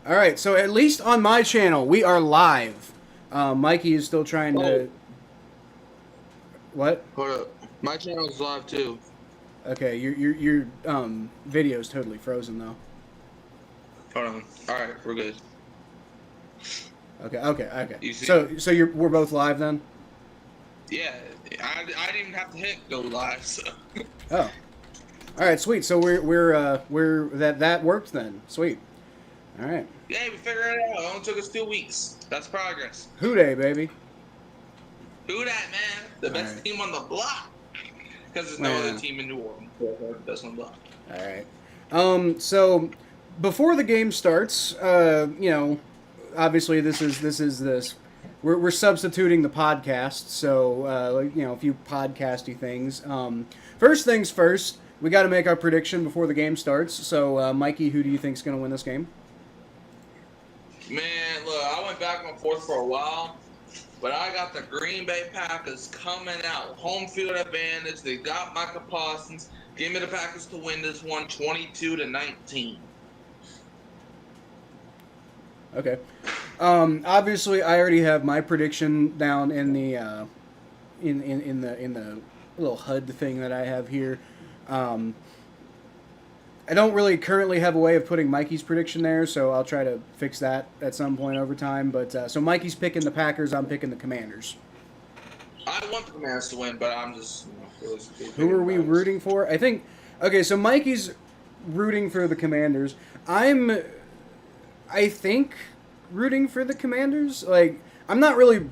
All right, so at least on my channel, we are live. Mikey is still trying to. What? Hold up. My channel is live too. Okay, your video's totally frozen though. Hold on. All right, we're good. Okay. You see? So we're both live then. Yeah, I didn't even have to hit go live. So. Oh, all right, sweet. So we're that worked then. Sweet. All right. Yeah, we figured it out. It only took us 2 weeks. That's progress. Who day, baby? Who that, man? The best right. team on the block. Because there's no other team in New Orleans. The best on the block. All right. So before the game starts, obviously this is we're substituting the podcast, so a few podcasty things. First things first, we got to make our prediction before the game starts. So, Mikey, who do you think is going to win this game? Man, look, I went back and forth for a while, but I got the Green Bay Packers coming out. Home field advantage. They got Micah Parsons. Give me the Packers to win this one, 22-19. Okay. Obviously, I already have my prediction down in the in the little HUD thing that I have here. I don't really currently have a way of putting Mikey's prediction there, so I'll try to fix that at some point over time. But so Mikey's picking the Packers, I'm picking the Commanders. I want the Commanders to win, but I'm just. Who are we rooting for? I think. Okay, so Mikey's rooting for the Commanders. I think rooting for the Commanders. Like I'm not really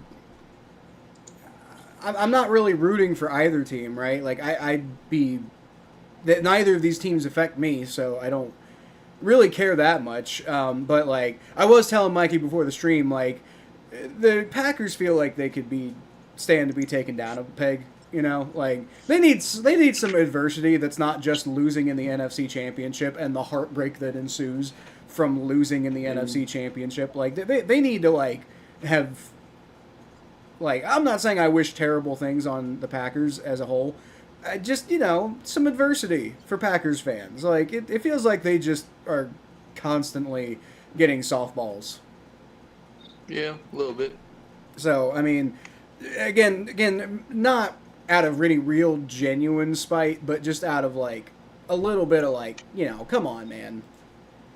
rooting for either team, right? Like I'd be that neither of these teams affect me, so I don't really care that much. But like I was telling Mikey before the stream, like the Packers feel like they could stand to be taken down a peg. You know, like they need some adversity that's not just losing in the NFC Championship and the heartbreak that ensues from losing in the NFC Championship. Like they need to like have like I'm not saying I wish terrible things on the Packers as a whole. Just some adversity for Packers fans. Like it feels like they just are constantly getting softballs. Yeah, a little bit. So I mean, again, not out of any real genuine spite, but just out of like a little bit of like come on, man,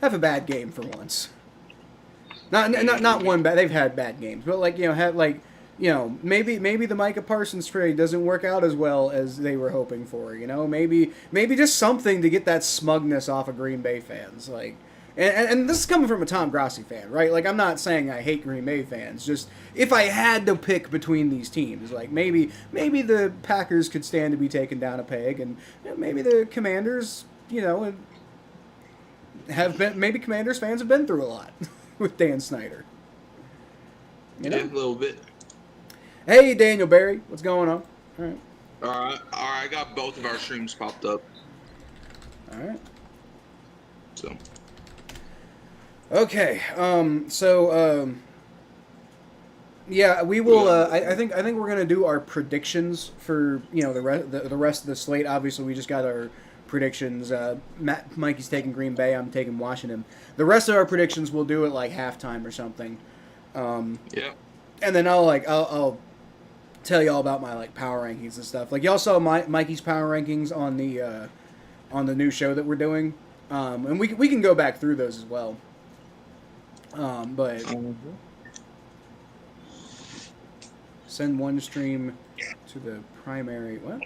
have a bad game for once. Not one bad. They've had bad games, but like have like. Maybe the Micah Parsons trade doesn't work out as well as they were hoping for. Maybe just something to get that smugness off of Green Bay fans. Like, and this is coming from a Tom Grossi fan, right? Like, I'm not saying I hate Green Bay fans. Just if I had to pick between these teams, like maybe the Packers could stand to be taken down a peg, and maybe the Commanders, have been. Maybe Commanders fans have been through a lot with Dan Snyder. Yeah, a little bit. Hey, Daniel Barry, what's going on? All right. I got both of our streams popped up. All right. So. Okay. Yeah, we will. I think we're gonna do our predictions for the rest of the slate. Obviously, we just got our predictions. Mikey's taking Green Bay. I'm taking Washington. The rest of our predictions we'll do at like halftime or something. Yeah. And then I'll tell you all about my like power rankings and stuff. Like y'all saw Mikey's power rankings on the new show that we're doing, and we can go back through those as well. But send one stream to the primary. What?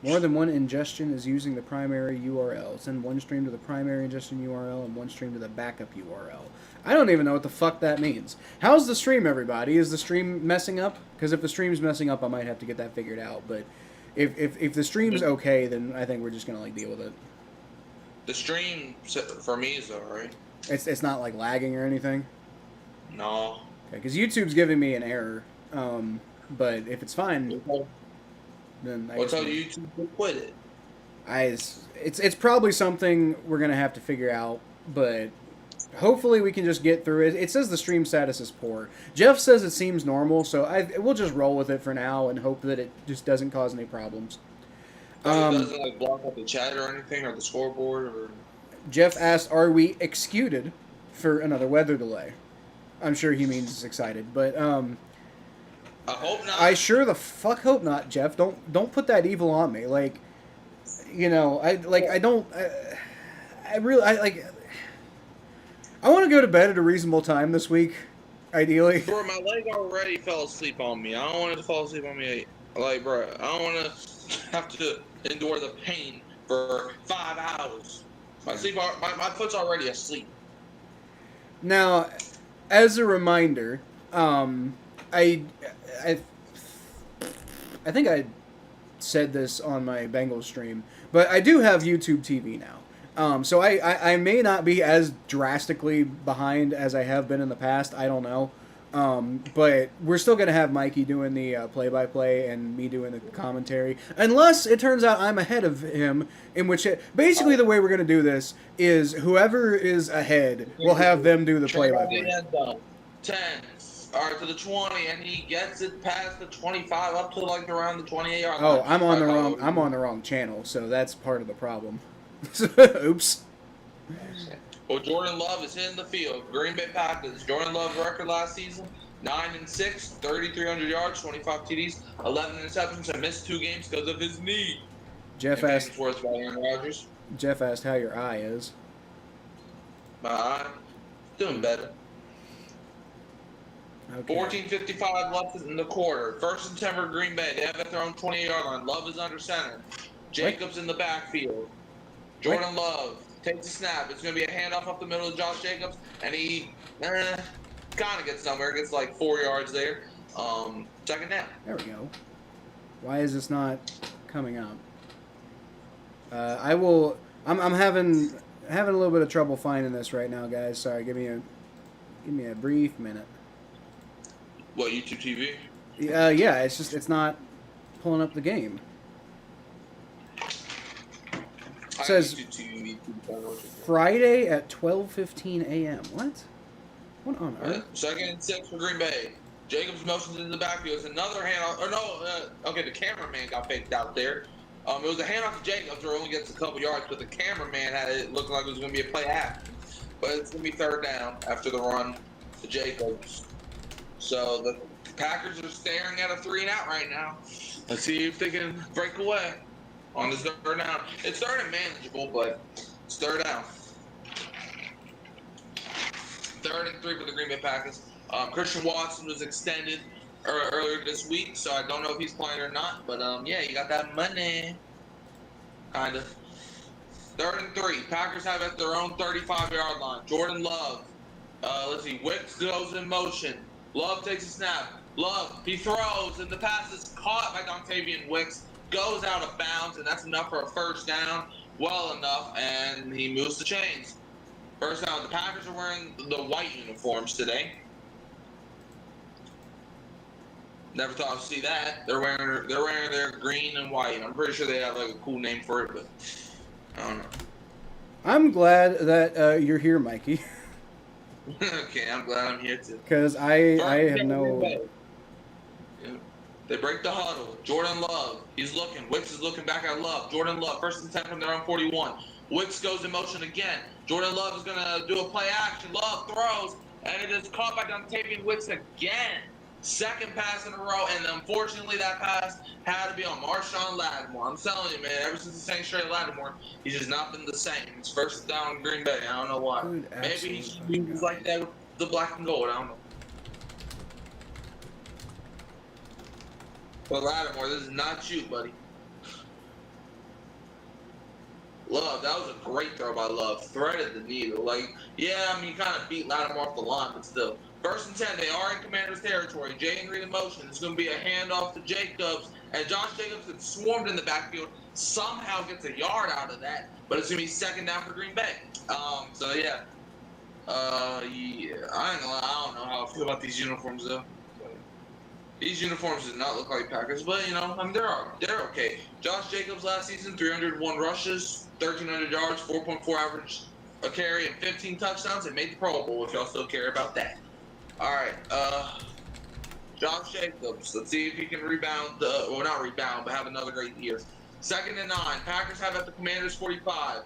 More than one ingestion is using the primary URL. Send one stream to the primary ingestion URL and one stream to the backup URL. I don't even know what the fuck that means. How's the stream, everybody? Is the stream messing up? Because if the stream's messing up, I might have to get that figured out. But if the stream's okay, then I think we're just gonna like deal with it. The stream for me is alright. It's not like lagging or anything. No. Okay, because YouTube's giving me an error. But if it's fine, then I'll tell YouTube to quit it. It's probably something we're gonna have to figure out, but. Hopefully we can just get through it. It says the stream status is poor. Jeff says it seems normal, so we'll just roll with it for now and hope that it just doesn't cause any problems. It doesn't block up the chat or anything or the scoreboard or. Jeff asked, "Are we executed?" for another weather delay. I'm sure he means excited, but I hope not. I sure the fuck hope not, Jeff. Don't put that evil on me. Like, you know, I really I want to go to bed at a reasonable time this week, ideally. Bro, my leg already fell asleep on me. I don't want it to fall asleep on me. Like, bro, I don't want to have to endure the pain for 5 hours. My foot's already asleep. Now, as a reminder, I think I said this on my Bengals stream, but I do have YouTube TV now. So I may not be as drastically behind as I have been in the past. I don't know. But we're still going to have Mikey doing the play-by-play and me doing the commentary. Unless it turns out I'm ahead of him, in which basically the way we're going to do this is whoever is ahead will have them do the play-by-play. 10, or to the 20, and he gets it past the 25 up to like around the 28-yard line. Oh, I'm on the wrong channel, so that's part of the problem. Oops. Well, Jordan Love is hitting the field. Green Bay Packers. Jordan Love's record last season: 9-6, 3,300 yards, 25 TDs, 11 interceptions, and missed 2 games because of his knee. Jeff asked how your eye is. My eye, doing better. Okay. 14:55 left in the quarter. 1st and 10 for Green Bay. They have at their own 28-yard line. Love is under center. Jacobs in the backfield. Jordan Love takes a snap. It's going to be a handoff up the middle of Josh Jacobs, and he kind of gets somewhere. Gets like 4 yards there. Second down. There we go. Why is this not coming up? I'm having a little bit of trouble finding this right now, guys. Sorry, give me a brief minute. What, YouTube TV? Yeah, it's not pulling up the game. It says Friday at 12:15 a.m. What on earth? 2nd and 6 for Green Bay. Jacobs motions in the backfield. It's another handoff. Or no, okay, the cameraman got faked out there. It was a handoff to Jacobs where it only gets a couple yards, but the cameraman had it looking like it was going to be a play action. But it's going to be 3rd down after the run to Jacobs. So the Packers are staring at a 3-and-out right now. Let's see if they can break away on this 3rd down. It's 3rd and manageable, but it's 3rd down. 3rd and 3 for the Green Bay Packers. Christian Watson was extended earlier this week, so I don't know if he's playing or not. But yeah, you got that money, kind of. 3rd and 3. Packers have at their own 35-yard line. Jordan Love. Let's see. Wicks goes in motion. Love takes a snap. Love, he throws, and the pass is caught by Dontavian Wicks. Goes out of bounds, and that's enough for a 1st down. Well enough, and he moves the chains. 1st down. The Packers are wearing the white uniforms today. Never thought I'd see that. They're wearing their green and white. I'm pretty sure they have like a cool name for it, but I don't know. I'm glad that you're here, Mikey. Okay, I'm glad I'm here too. Because I have no. Yeah. They break the huddle. Jordan Love, he's looking. Wicks is looking back at Love. Jordan Love, 1st and 10 from their own 41. Wicks goes in motion again. Jordan Love is going to do a play action. Love throws, and it is caught by Dontavian Wicks again. 2nd pass in a row, and unfortunately that pass had to be on Marshawn Lattimore. I'm telling you, man, ever since the Saints traded Lattimore, he's just not been the same. It's 1st down in Green Bay. I don't know why. Dude, maybe he's like that with the black and gold. I don't know. But Lattimore, this is not you, buddy. Love, that was a great throw by Love. Threaded the needle. Like, yeah, I mean, you kind of beat Lattimore off the line, but still. 1st and 10, they are in Commander's territory. Jay Reed in motion. It's going to be a handoff to Jacobs. And Josh Jacobs gets swarmed in the backfield. Somehow gets a yard out of that. But it's going to be 2nd down for Green Bay. So, yeah. Yeah. I don't know how I feel about these uniforms, though. These uniforms do not look like Packers. But, you know, I mean, they're okay. Josh Jacobs last season, 301 rushes, 1,300 yards, 4.4 average a carry, and 15 touchdowns. It made the Pro Bowl if y'all still care about that. All right, Josh Jacobs. Let's see if he can rebound. Well, not rebound, but have another great year. 2nd and 9. Packers have at the Commanders 45.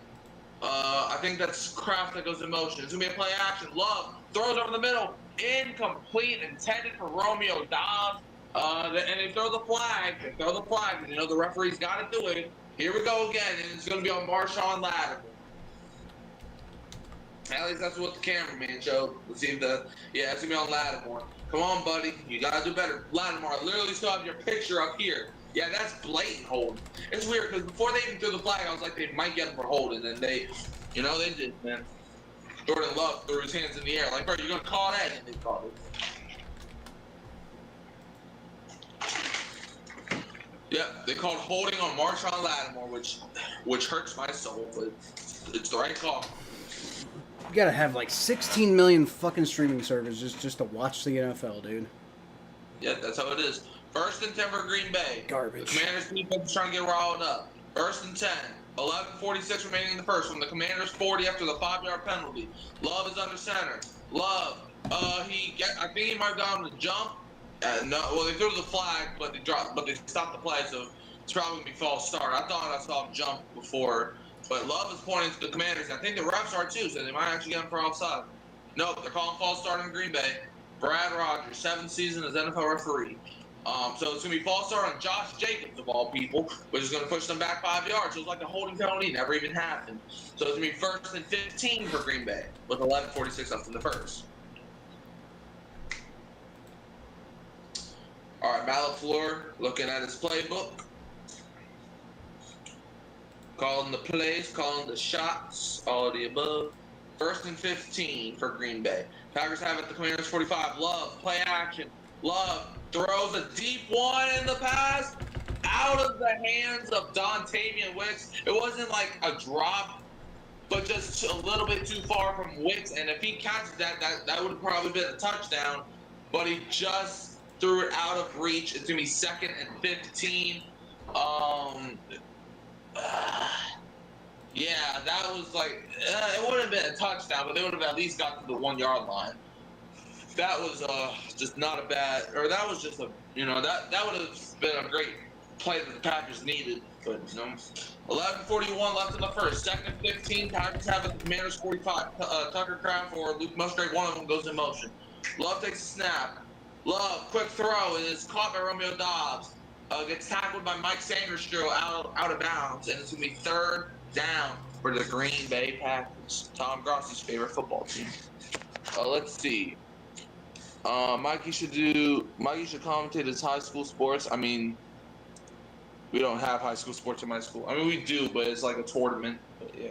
I think that's Kraft that goes in motion. It's going to be a play action. Love throws over the middle. Incomplete, intended for Romeo Dobbs. And they throw the flag. They throw the flag. And, the referee's got to do it. Here we go again. And it's going to be on Marshawn Lattimore. At least that's what the cameraman showed. Let's see if it's going to be on Lattimore. Come on, buddy. You got to do better. Lattimore, I literally still have your picture up here. Yeah, that's blatant holding. It's weird because before they even threw the flag, I was like, they might get him for holding. And they did, man. Jordan Love threw his hands in the air. Like, bro, you're going to call that? And they called it. Yep, they called holding on Marshawn Lattimore, which hurts my soul, but it's the right call. You gotta have like 16 million fucking streaming servers just to watch the NFL, dude. Yeah, that's how it is. 1st and 10 for Green Bay. Garbage. The Commanders defense is trying to get riled up. 1st and 10. 11:46 remaining in the first. From the Commanders 40 after the 5-yard penalty. Love is under center. Love. I think he might have gone to jump. No, well, they threw the flag, but they stopped the play, so it's probably gonna be false start. I thought I saw him jump before, but Love is pointing to the Commanders. I think the refs are too, so they might actually get him for offside. Nope, they're calling false start in Green Bay. Brad Rogers, 7th season as NFL referee. So it's going to be false start on Josh Jacobs, of all people, which is going to push them back 5 yards. So it's like a holding penalty never even happened. So it's going to be 1st and 15 for Green Bay with 11:46 left in the first. All right, Matt LaFleur looking at his playbook. Calling the plays, calling the shots, all of the above. 1st and 15 for Green Bay. Packers have it, the Commanders 45. Love, play action. Love throws a deep one in the pass out of the hands of Dontavian Wicks. It wasn't like a drop, but just a little bit too far from Wicks. And if he catches that would have probably been a touchdown. But he just threw it out of reach. It's going to be 2nd and 15. Yeah, that was like, it would have been a touchdown, but they would have at least got to the 1-yard line. That was just not a bad, or that was just a, that would have been a great play that the Packers needed. But, 11:41 left in the first. 2nd and 15, Packers have it, the Commanders 45. Tucker Kraft or Luke Musgrave, one of them goes in motion. Love takes a snap. Love, quick throw, and it's caught by Romeo Dobbs. Gets tackled by Mike Sanderstrom out of bounds, and it's going to be 3rd down for the Green Bay Packers. Tom Grossi's favorite football team. Let's see. Mikey should commentate his high school sports. I mean, we don't have high school sports in my school. I mean, we do, but it's like a tournament. But yeah.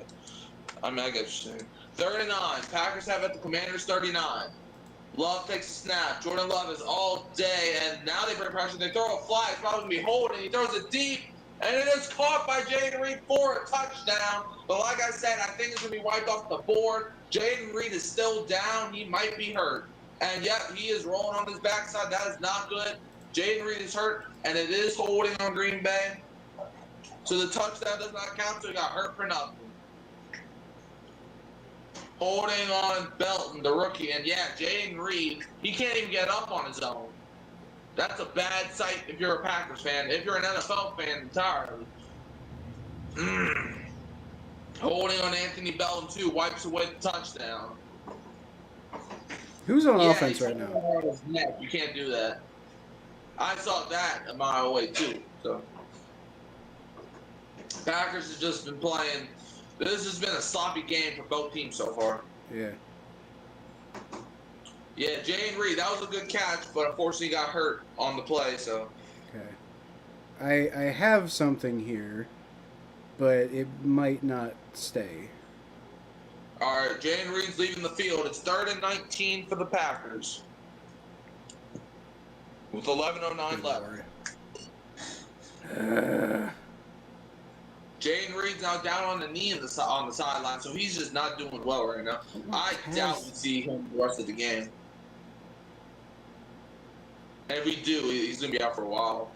I mean, I get what you're saying. 3rd and 9. Packers have it, the Commanders 39. Love takes a snap. Jordan Love is all day, and now they bring pressure. They throw a flag. It's probably going to be holding. He throws it deep, and it is caught by Jaden Reed for a touchdown. But like I said, I think it's going to be wiped off the board. Jaden Reed is still down. He might be hurt. And yep, he is rolling on his backside. That is not good. Jaden Reed is hurt, and it is holding on Green Bay. So the touchdown does not count, so he got hurt for nothing. Holding on Belton, the rookie. And yeah, Jaden Reed, he can't even get up on his own. That's a bad sight if you're a Packers fan. If you're an NFL fan entirely. Holding on Anthony Belton, too, wipes away the touchdown. Who's on offense right now? You can't do that. I saw that a mile away, too. So Packers have just been playing. This has been a sloppy game for both teams so far. Yeah. Yeah, Jaden Reed, that was a good catch, but unfortunately got hurt on the play, so. Okay. I have something here, but it might not stay. All right, Jaden Reed's leaving the field. It's 3rd and 19 for the Packers. With 11:09 left. Jaden Reed's now down on the knee on the sideline, so he's just not doing well right now. I doubt we see him the rest of the game. And if we do, he's going to be out for a while,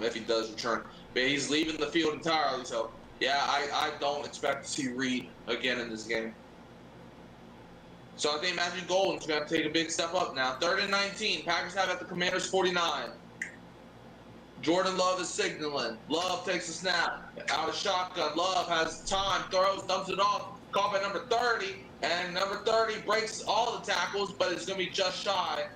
if he does return. But he's leaving the field entirely, so yeah, I don't expect to see Reed again in this game. So I think Matthew Golden's going to take a big step up now. 3rd and 19. Packers have at the Commanders 49. Jordan Love is signaling. Love takes a snap. Out of shotgun. Love has time. Throws. Dumps it off. Caught by number 30. And number 30 breaks all the tackles, but it's going to be just shy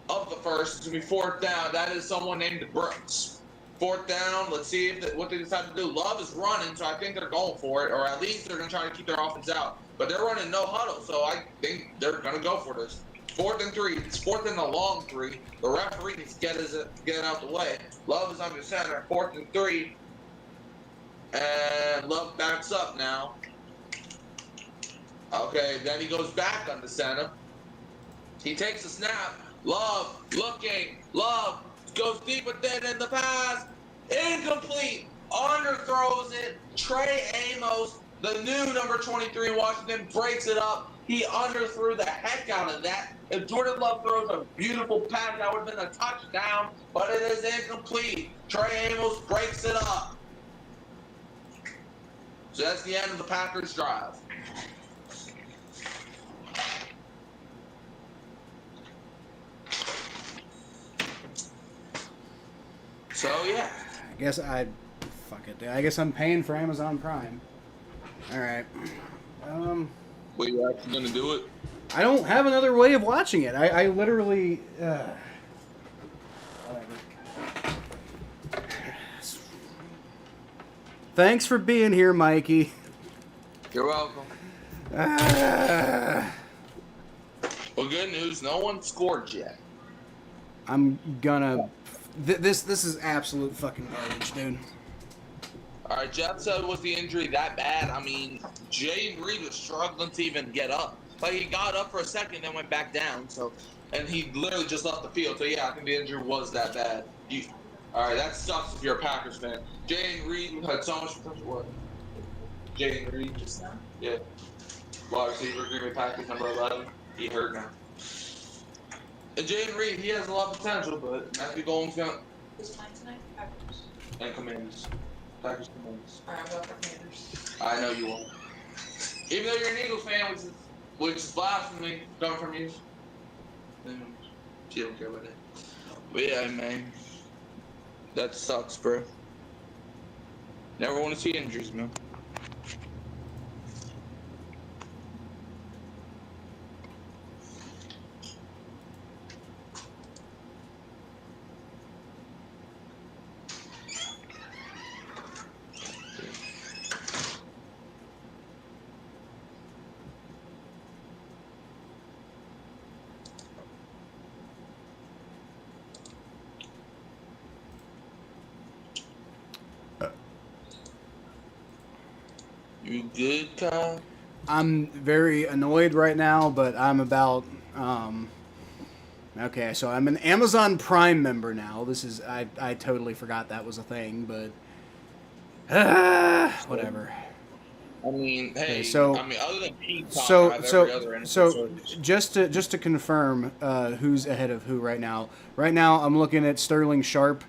of the first. It's going to be 4th down. That is someone named Brooks. 4th down. Let's see what they decide to do. Love is running, so I think they're going for it, or at least they're going to try to keep their offense out. But they're running no huddle, so I think they're going to go for this. 4th and 3. It's 4th and a long 3. The referee needs to get out the way. Love is under center. 4th and 3. And Love backs up now. Okay, then he goes back under center. He takes a snap. Love looking. Love goes deep within the pass. Incomplete. Underthrows it. Trey Amos, the new number 23 in Washington, breaks it up. He underthrew the heck out of that. If Jordan Love throws a beautiful pass, that would have been a touchdown, but it is incomplete. Trey Amos breaks it up. So that's the end of the Packers' drive. So, yeah. I guess fuck it. I guess I'm paying for Amazon Prime. All right. Were you actually going to do it? I don't have another way of watching it. I literally. Whatever. Thanks for being here, Mikey. You're welcome. Well, good news. No one scored yet. I'm gonna. This is absolute fucking garbage, dude. All right, Jeff said, was the injury that bad? I mean, Jay Reed was struggling to even get up. Like, he got up for a second, then went back down. So, and he literally just left the field. So, yeah, I think the injury was that bad. All right, that sucks if you're a Packers fan. Jay Reed had so much potential. What? Jay Reed just now? Yeah. Wide receiver, Green Bay Packers, number 11. He hurt now. And Jay Reed, he has a lot of potential, but Matthew Golden's going. Who's playing tonight? Packers. And Commanders. Packers Commanders. All right, I'm going for Commanders. I know you won't. Even though you're an Eagles fan, which is blasphemy coming from you. She don't care about that. But yeah, man. That sucks, bro. Never want to see injuries, man. You good, Kyle? I'm very annoyed right now, but I'm about. Okay, so I'm an Amazon Prime member now. This is I totally forgot that was a thing, but whatever. I mean, hey. Okay, so other than Peacock, I have every other NFL service. just to confirm, who's ahead of who right now? Right now, I'm looking at Sterling Sharp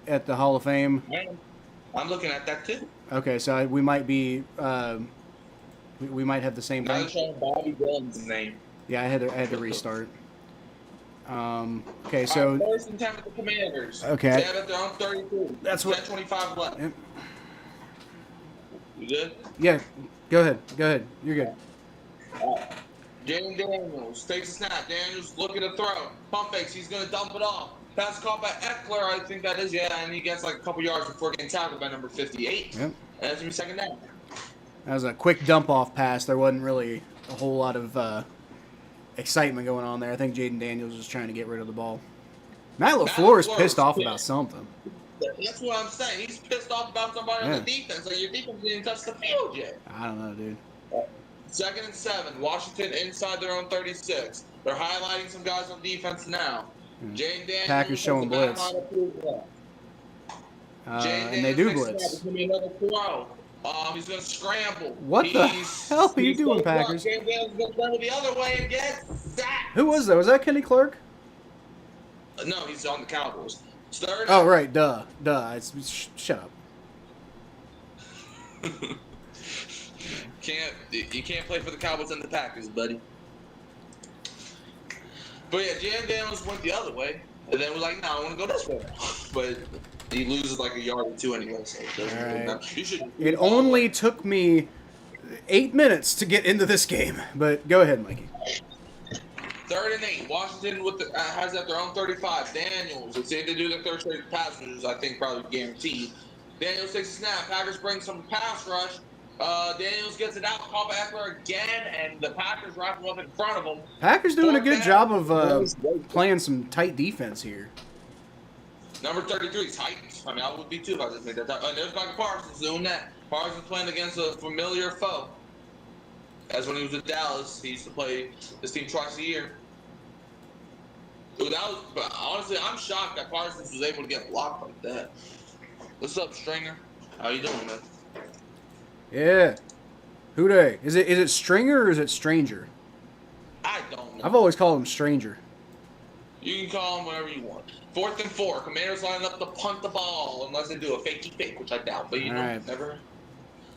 at the Hall of Fame. I'm looking at that too. Okay, so we might be, we might have the same I thing. was showing Bobby Dillon's name. Yeah, I had to restart. Okay, so. First and 10 with the Commanders. Okay. They have it their own 32. That's what. 10:25 left. Yep. You good? Yeah, go ahead. You're good. Jaden Daniels takes a snap. Daniels looking to throw. Pump fakes. He's going to dump it off. Pass caught by Eckler, I think that is, yeah, and he gets like a couple yards before getting tackled by number 58. Yep. And that's going to be second down. That was a quick dump-off pass. There wasn't really a whole lot of excitement going on there. I think Jaden Daniels was trying to get rid of the ball. Matt LaFleur is pissed off about something. That's what I'm saying. He's pissed off about somebody on the defense. Like, your defense didn't touch the field yet. I don't know, dude. 2nd and 7. Washington inside their own 36. They're highlighting some guys on defense now. Jane Daniels. Packers showing blitz. And they do blitz. Another throw. He's going to scramble. What the hell are you doing, Packers? Jane Daniels is going to run the other way and get sacked. Who was that? Was that Kenny Clark? No, he's on the Cowboys. Third. Oh, right. Duh. Shut up. You can't play for the Cowboys and the Packers, buddy. But yeah, Jan Daniels went the other way, and then was like, "No, I want to go this way." But He loses like a yard or two anyway, so it doesn't All really right. matter. You should. It only took me 8 minutes to get into this game, but go ahead, Mikey. 3rd and 8. Washington has at their own 35. Daniels, if they do the third straight passengers, I think probably guaranteed. Daniels takes a snap. Packers bring some pass rush. Daniels gets it out. Call back there again, and the Packers wrap him up in front of him. Packers doing a Fourth good down. job of playing some tight defense here. Number 33, Titans. I mean, I would be too if I just made that time. There's Michael Parsons doing that. Parsons playing against a familiar foe. As when he was with Dallas, he used to play this team twice a year. Dude, but honestly, I'm shocked that Parsons was able to get blocked like that. What's up, Stringer? How you doing, man? Yeah. Who dey? Is it Stringer or is it Stranger? I don't know. I've always called him Stranger. You can call him whatever you want. 4th and 4. Commanders lining up to punt the ball unless they do a fakey fake, which I doubt. But you know, right. never.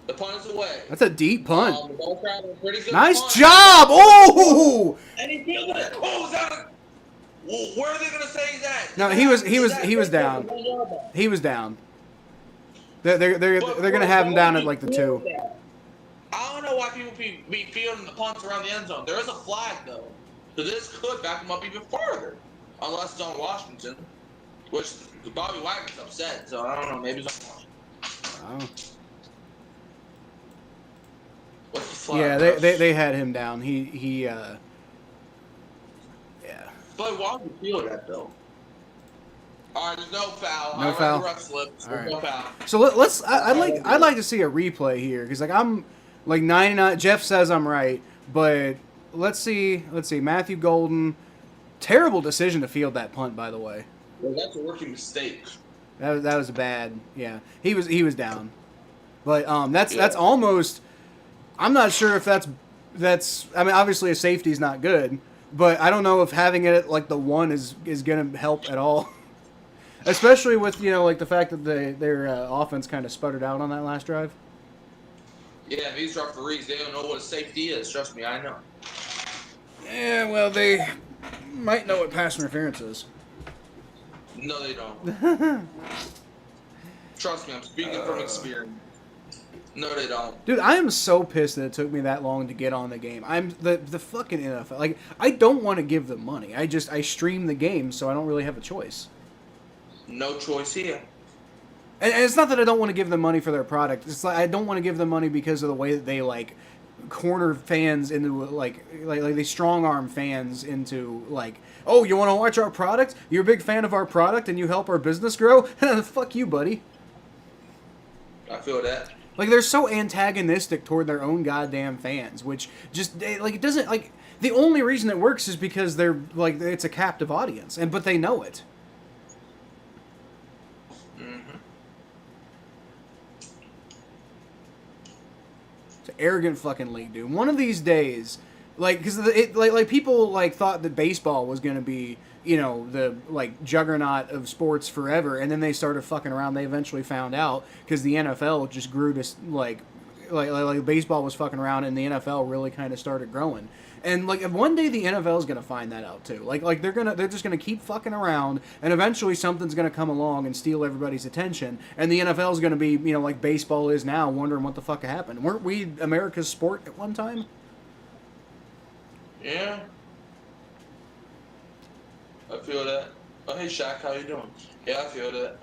The punt is away. That's a deep punt. The ball crowd was pretty good. Nice punt. job! Oh! And he fielded it. Oh, is that where are they gonna say he's at? No, he was down. He was down. They're gonna have him down at like the 2. I don't know why people be fielding the punts around the end zone. There is a flag though, so this could back him up even further, unless it's on Washington, which Bobby Wagner's upset. So I don't know. Maybe it's on Washington. Oh. What's the flag? Yeah, they had him down. Yeah. But why would you feel that though? All right, there's no foul. No foul? Rough slip. All right. No foul. So let's. I'd like to see a replay here because like I'm like 99. Jeff says I'm right, but let's see. Matthew Golden, terrible decision to field that punt. By the way, Well, that's a rookie mistake. that was bad. Yeah, he was down, but that's almost. I'm not sure if that's. I mean, obviously a safety is not good, but I don't know if having it at like the 1 is gonna help at all. Especially with, like the fact that their offense kind of sputtered out on that last drive. Yeah, these referees, they don't know what a safety is. Trust me, I know. Yeah, well, they might know what pass interference is. No, they don't. Trust me, I'm speaking from experience. No, they don't. Dude, I am so pissed that it took me that long to get on the game. I'm the fucking NFL. Like, I don't want to give them money. I stream the game, so I don't really have a choice. No choice here. And it's not that I don't want to give them money for their product. It's like I don't want to give them money because of the way that they like corner fans into like they strong arm fans into like, oh, you want to watch our product? You're a big fan of our product and you help our business grow? Fuck you, buddy. I feel that. Like they're so antagonistic toward their own goddamn fans, which just it doesn't like the only reason it works is because they're like it's a captive audience, but they know it. It's an arrogant fucking league, dude. One of these days, like, because like people like thought that baseball was gonna be, the like juggernaut of sports forever, and then they started fucking around. They eventually found out because the NFL just grew to like baseball was fucking around, and the NFL really kind of started growing. And like one day the NFL is gonna find that out too. Like they're just gonna keep fucking around, and eventually something's gonna come along and steal everybody's attention. And the NFL is gonna be like baseball is now, wondering what the fuck happened. Weren't we America's sport at one time? Yeah. I feel that. Oh, hey Shaq, how you doing? Yeah, I feel that.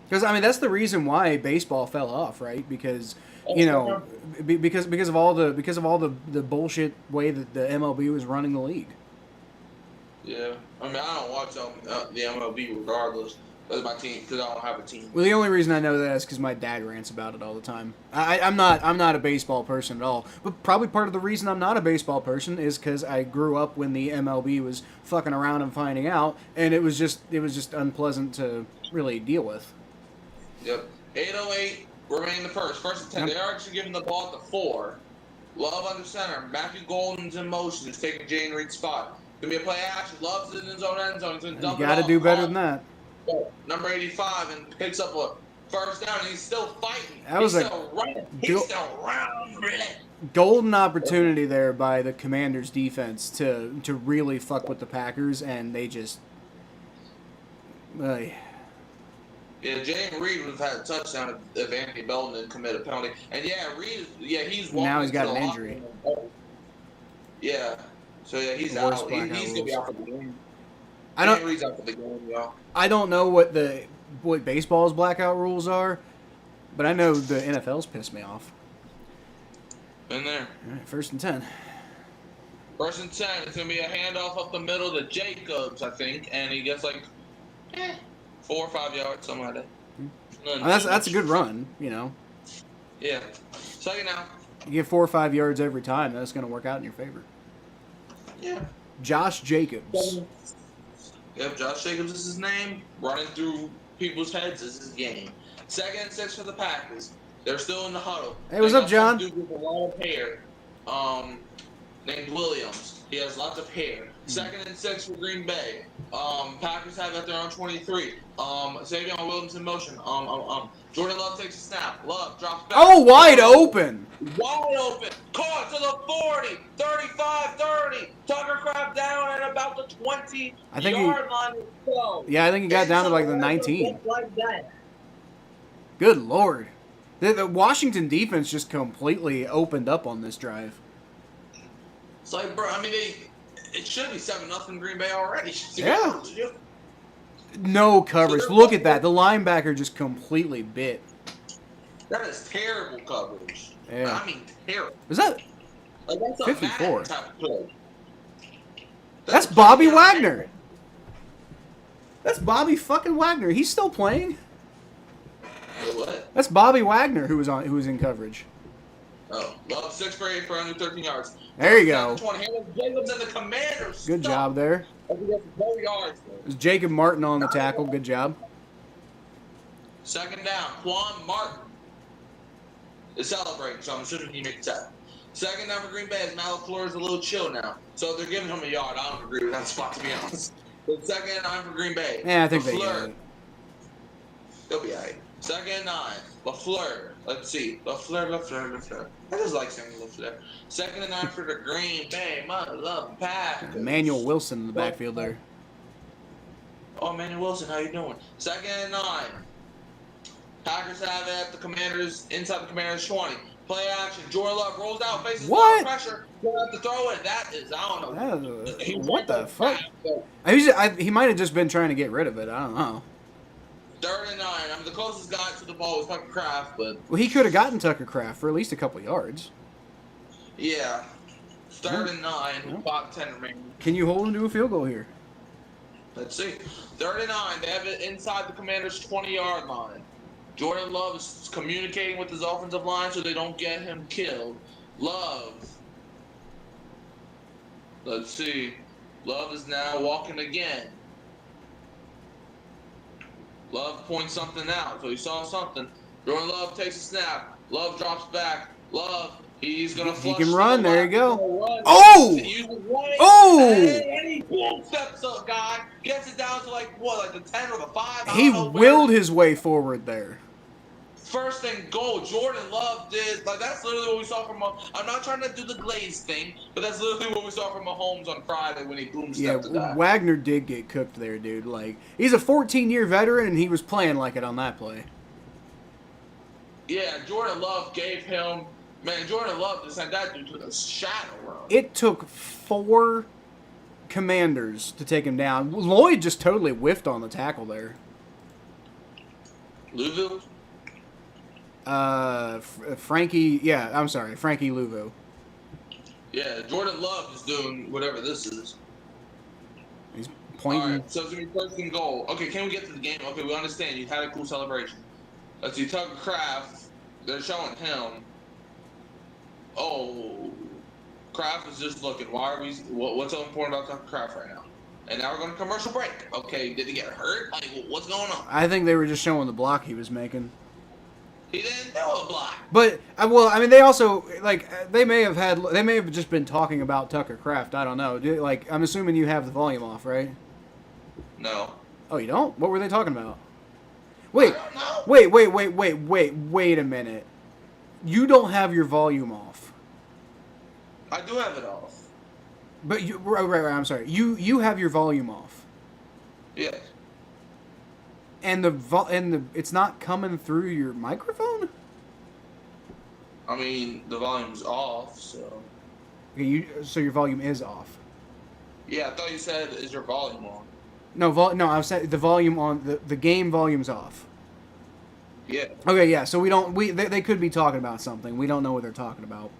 Because I mean that's the reason why baseball fell off, right? Because because of all the bullshit way that the MLB was running the league. Yeah, I mean I don't watch the MLB regardless. That's my team because I don't have a team. Well, the only reason I know that is because my dad rants about it all the time. I'm not a baseball person at all. But probably part of the reason I'm not a baseball person is because I grew up when the MLB was fucking around and finding out, and it was just unpleasant to really deal with. Yep. 8:08 remain the first. First and 10. Yep. They're actually giving the ball at the 4. Love under center. Matthew Golden's in motion. He's taking Jane Reed's spot. Gonna be a play action. Love's in his own end zone. He's gonna dump You got to do better than that. Number 85 and picks up a first down. And he's still fighting. That was he's still running. He's still running. Golden opportunity there by the Commanders' defense to really fuck with the Packers, and they just. Yeah, Jalen Reed would have had a touchdown if Anthony Belton didn't commit a penalty. And yeah, Reed, he's walking Now he's got into an the injury. locker room. Yeah. So yeah, he's Worst out. blackout He's gonna be rules. out for the game. I Jalen don't. Reed's out for the game, y'all. I don't know what baseball's blackout rules are, but I know the NFL's pissed me off. Been there. All right, 1st and 10. 1st and 10. It's gonna be a handoff up the middle to Jacobs, I think, and he gets like 4 or 5 yards, something like that. That's a good run, you know. Yeah. Second down. You get 4 or 5 yards every time, that's going to work out in your favor. Yeah. Josh Jacobs. Yep, Josh Jacobs is his name. Running through people's heads is his game. 2nd and 6 for the Packers. They're still in the huddle. Hey, what's up, John? Dude with a lot of hair, named Williams. He has lots of hair. 2nd and 6 for Green Bay. Packers have at their own 23. Savion Williams in motion. Jordan Love takes a snap. Love drops back. Oh, wide open. Wide open. Caught to the 40, 35, 30. Tucker Kraft down at about the 20-yard line. Yeah, I think he got down to like the 19. Good Lord. The Washington defense just completely opened up on this drive. It's like, bro, I mean, it should be 7-0 Green Bay already. Yeah. No coverage. Look at that. The linebacker just completely bit. That is terrible coverage. Yeah. I mean, terrible. Is that Like, that's a 54? Madden type of play. That's Bobby Wagner. That's Bobby fucking Wagner. He's still playing. What? That's Bobby Wagner who was in coverage. Oh, Love 6 for 8 for 113 yards. There you go. 20. Jacobs and the Commanders. Good job there. I think that's 4 yards. It was Jacob Martin on the tackle. Good job. 2nd down. Quan Martin is celebrating, so I'm assuming he makes that. 2nd down for Green Bay as Malafleur is a little chill now. So they're giving him a yard. I don't agree with that spot, to be honest. But 2nd and 9 for Green Bay. Yeah, I think they LaFleur. got it. He'll be all right. 2nd and 9. LaFleur. Let's see. LaFleur. I just like saying LaFleur. 2nd and 9 for the Green Bay. Mother love Packers. Emmanuel Wilson in the backfield there. Oh, Emmanuel Wilson, how you doing? 2nd and 9. Packers have it at the Commanders, inside the Commanders 20. Play action. Jordan Love rolls out, faces What? pressure. He'll have to throw it. That is, I don't know. What the fuck? He might have just been trying to get rid of it. I don't know. 3rd and 9. I'm the closest guy to the ball was Tucker Kraft, but Well, he could have gotten Tucker Kraft for at least a couple yards. yeah. 3rd and 9. Yeah. 5-10 remaining. Can you hold him to a field goal here? Let's see. 3rd and 9. They have it inside the Commanders' 20-yard line. Jordan Love is communicating with his offensive line so they don't get him killed. Love. Let's see. Love is now walking again. Love points something out, so he saw something. Jordan Love takes a snap. Love drops back. Love, he's going to flush. He can run. There you go. Oh! Oh! Oh! And he boom steps up, guy. Gets it down to like the 10 or the 5. He willed his way forward there. 1st and goal. Jordan Love did. Like, that's literally what we saw from I'm not trying to do the Glaze thing, but that's literally what we saw from Mahomes on Friday when he boom stepped the guy. Wagner did get cooked there, dude. Like, he's a 14-year veteran, and he was playing like it on that play. Yeah, Jordan Love gave him. Man, Jordan Love just sent that dude to the shadow run. It took 4 Commanders to take him down. Lloyd just totally whiffed on the tackle there. Louisville? Frankie Louvo. Yeah, Jordan Love is doing whatever this is. He's pointing. All right, so it's going to be 1st and goal. Okay, can we get to the game? Okay, we understand. You had a cool celebration. Let's see, Tucker Kraft. They're showing him. Oh, Kraft is just looking. Why are we? What's so important about Tucker Kraft right now? And now we're going to commercial break. Okay, did he get hurt? Like, what's going on? I think they were just showing the block he was making. He didn't know a block. But they also they may have just been talking about Tucker Kraft. I don't know. Like, I'm assuming you have the volume off, right? No. Oh, you don't? What were they talking about? Wait, I don't know. wait a minute. You don't have your volume off. I do have it off. But you right, I'm sorry. You have your volume off. Yes. And it's not coming through your microphone? I mean, the volume's off, so. Okay, so your volume is off. Yeah, I thought you said, is your volume on? No, I was saying the volume on the game volume's off. Yeah. Okay, yeah. So they could be talking about something. We don't know what they're talking about.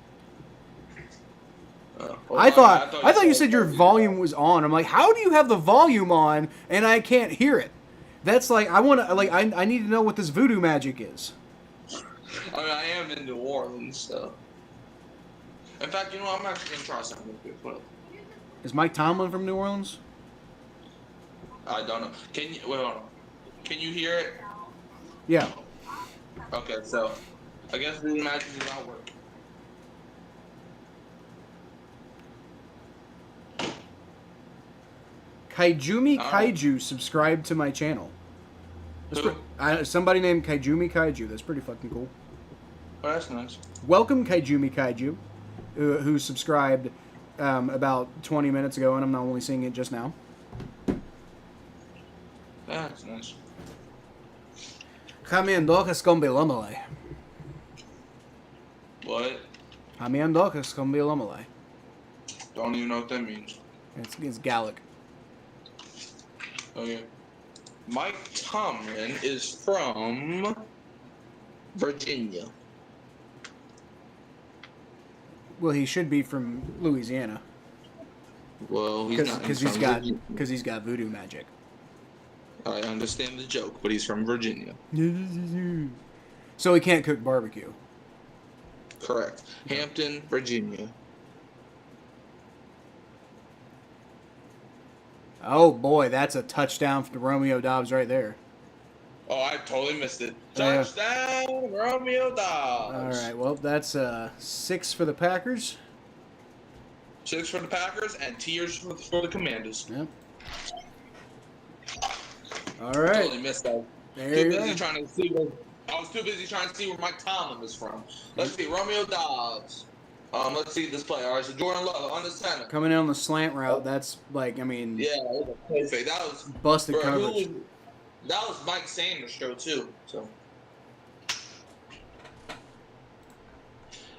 I thought you said your volume was on. I'm like, how do you have the volume on and I can't hear it? That's like I need to know what this voodoo magic is. I mean, I am in New Orleans, so. In fact, you know what? I'm actually gonna try something real quick. Is Mike Tomlin from New Orleans? I don't know. Can you wait? Hold on. Can you hear it? Yeah. Okay, so I guess voodoo magic is not working. Kaijumi Kaiju subscribed to my channel. Somebody named Kaijumi Kaiju. That's pretty fucking cool. Oh, that's nice. Welcome, Kaijumi Kaiju, who subscribed about 20 minutes ago, and I'm not only seeing it just now. That's nice. Hamiandokas Kombilamale. What? Hamiandokas Kombilamale. Don't even know what that means. It's Gallic. Okay. Mike Tomlin is from Virginia. Well, he should be from Louisiana. Well, he's not. Because he's got voodoo magic. I understand the joke, but he's from Virginia. So he can't cook barbecue. Correct. Hampton, Virginia. Oh boy, that's a touchdown for Romeo Dobbs right there. Oh, I totally missed it. Yeah. Touchdown, Romeo Dobbs. All right, well, that's 6 for the Packers. 6 for the Packers and tears for the Commanders. Yep. All right. Totally missed that. There you go. I was too busy trying to see where Mike Tomlin was from. Let's see, Romeo Dobbs. Let's see this play. All right, so Jordan Love on the center. Coming in on the slant route, that's like, I mean... Yeah, that was perfect. That was... Busted coverage. That was Mike Sanders' show, too. So.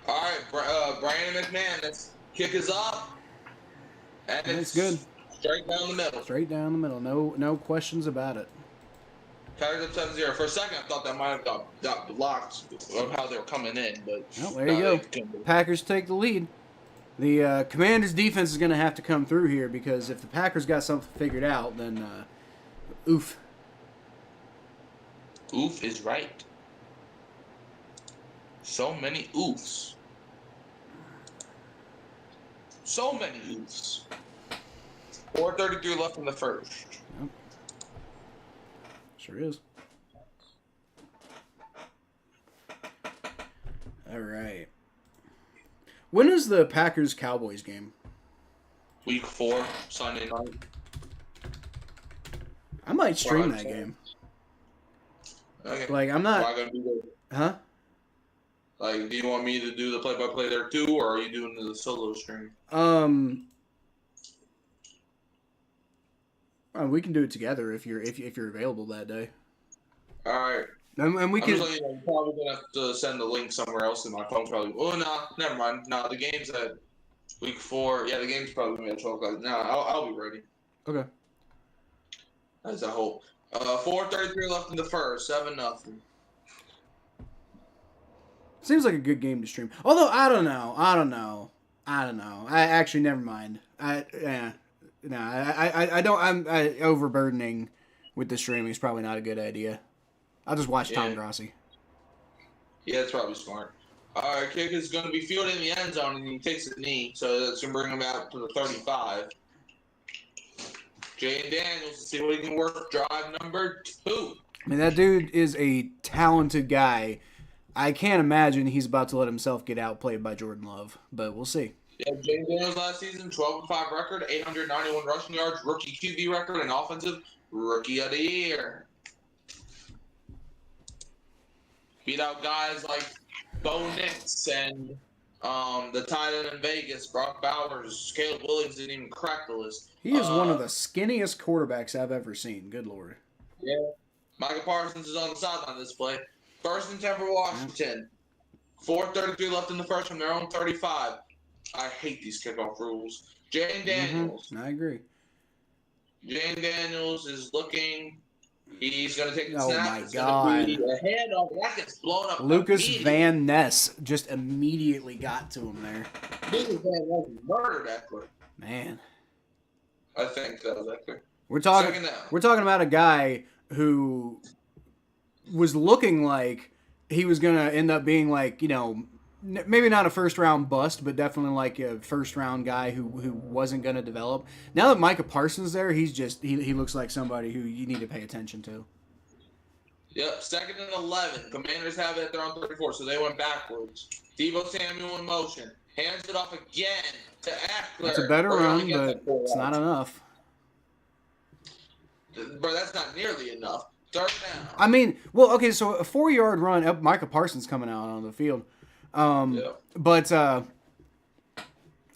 All right, Brandon McManus. Kick is up. And it's good. Straight down the middle. Straight down the middle. No questions about it. Packers up 7-0. For a second, I thought that might have got blocked of how they were coming in, but well, there you go. Packers take the lead. The Commanders' defense is going to have to come through here because if the Packers got something figured out, then oof. Oof is right. So many oofs. So many oofs. 4:33 left in the first. Yep. Sure is. All right. When is the Packers-Cowboys game? Week 4, Sunday night. I might stream that game. Okay. Like, I'm not... Am I gonna do Huh? Like, do you want me to do the play-by-play there too, or are you doing the solo stream? We can do it together if you're available that day. All right. And we can. I'm probably gonna have to send the link somewhere else in my phone. Probably. Oh no, never mind. No, the game's at week 4. Yeah, the game's probably gonna be at 12 o'clock. No, I'll be ready. Okay. As I hope. 4:33 left in the first. 7-0. Seems like a good game to stream. Although I don't know. I actually never mind. I don't. Overburdening with the streaming is probably not a good idea. I'll just watch Tom Grossi. Yeah, it's probably smart. All right, kick is going to be fielded in the end zone, and he takes a knee, so that's going to bring him out to the 35. Jay Daniels to see what he can work. Drive number 2. I mean, that dude is a talented guy. I can't imagine he's about to let himself get outplayed by Jordan Love, but we'll see. Yeah, Jay Daniels last season, 12-5 record, 891 rushing yards, rookie QB record, and offensive rookie of the year. Beat out guys like Bo Nix and the tight end in Vegas, Brock Bowers, Caleb Williams didn't even crack the list. He is one of the skinniest quarterbacks I've ever seen. Good Lord. Yeah. Micah Parsons is on the sideline this play. 1st and 10 for Washington. 4:33 left in the first from their own 35. I hate these kickoff rules. Jane Daniels. I agree. Jane Daniels is looking. He's going to take the Oh snap. my It's God. going to be a handoff. That gets blown up. Lucas immediately. Van Ness just immediately got to him there. Lucas Van Ness murdered Eckler. Man. I think that was Eckler. We're talking Second down. We're talking about a guy who was looking like he was going to end up being like, maybe not a first-round bust, but definitely like a first-round guy who wasn't going to develop. Now that Micah Parsons there, he looks like somebody who you need to pay attention to. Yep, 2nd and 11. Commanders have it at their own 34, so they went backwards. Deebo Samuel in motion. Hands it off again to Eckler. That's a better run, but it's not enough. Bro, that's not nearly enough. 3rd down. I mean, well, okay, so a 4-yard run, Micah Parsons coming out on the field. But a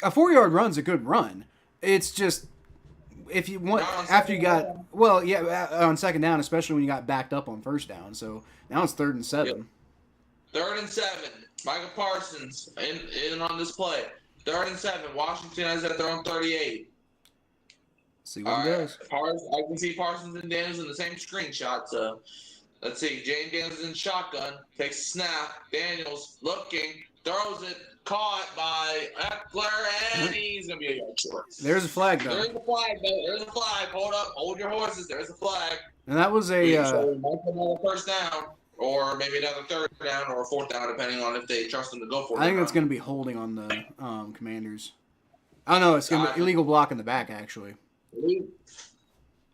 4-yard run's a good run. It's just if you want after you got on 2nd down, especially when you got backed up on 1st down. So now it's 3rd and 7. Yep. 3rd and 7. Micah Parsons in on this play. 3rd and 7. Washington has at their own 38. See what it goes. I can see Parsons and Daniels in the same screenshot. So let's see. Jane Daniels in shotgun. Takes a snap. Daniels looking. Throws it. Caught by Eckler. And he's going to be a yard short. There's a flag, though. There's a flag, though. There's a flag. Hold up. Hold your horses. There's a flag. And that was a... another 1st down. Or maybe another 3rd down or a 4th down, depending on if they trust them to go for it. I think that's going to be holding on the Commanders. I don't know. It's going to be illegal block in the back, actually.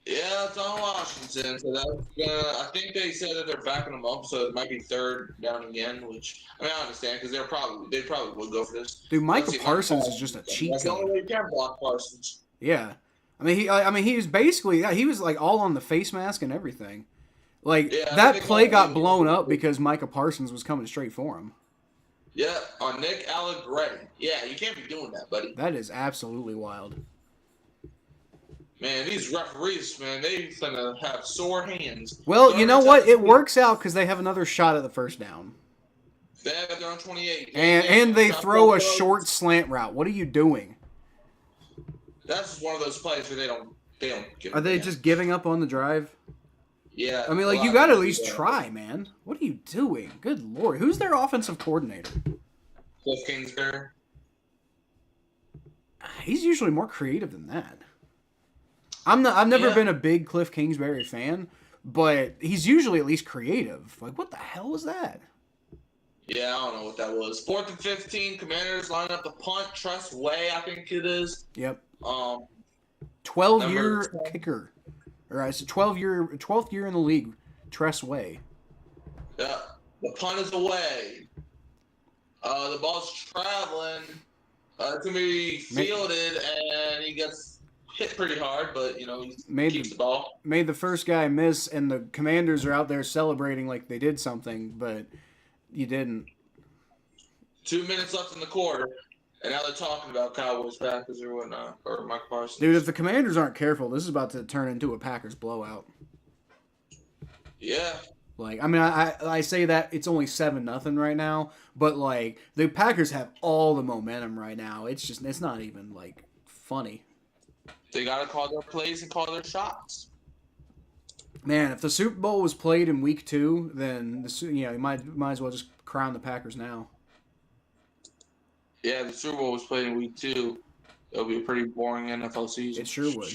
Yeah, it's on Washington. So that's I think they said that they're backing them up, so it might be 3rd down again. Which I understand because they probably would go for this. Dude, Micah Parsons is just a cheat That's the only way you can block Parsons. Yeah, he was basically he was like all on the face mask and everything. Like that play got blown up because Micah Parsons was coming straight for him. Yeah, on Nick Allegretti. Yeah, you can't be doing that, buddy. That is absolutely wild. Man, these referees, man, they're gonna have sore hands. Well, you know what? It works out because they have another shot at the 1st down. They have it on 28. And they throw a short slant route. What are you doing? That's just one of those plays where they don't give. Are they just giving up on the drive? Yeah. I mean, like, you got to at least try, man. What are you doing? Good Lord. Who's their offensive coordinator? Cliff Kingsbury. He's usually more creative than that. I've never been a big Cliff Kingsbury fan, but he's usually at least creative. Like, what the hell was that? Yeah, I don't know what that was. 4th and 15, Commanders line up the punt. Trust Way, I think it is. Yep. 12-year kicker. All right, so 12th year in the league, Tress Way. Yeah, the punt is away. The ball's traveling. It's going to be fielded, and he gets hit pretty hard, but, he keeps the ball. Made the first guy miss, and the Commanders are out there celebrating like they did something, but you didn't. 2 minutes left in the quarter, and now they're talking about Cowboys, Packers, or whatnot, or Mike Parsons. Dude, if the Commanders aren't careful, this is about to turn into a Packers blowout. Yeah. Like, I say that it's only 7-0 right now, but, like, the Packers have all the momentum right now. It's not even, like, funny. They got to call their plays and call their shots. Man, if the Super Bowl was played in week 2, then, you might as well just crown the Packers now. Yeah, the Super Bowl was played in week 2. It'll be a pretty boring NFL season. It sure would.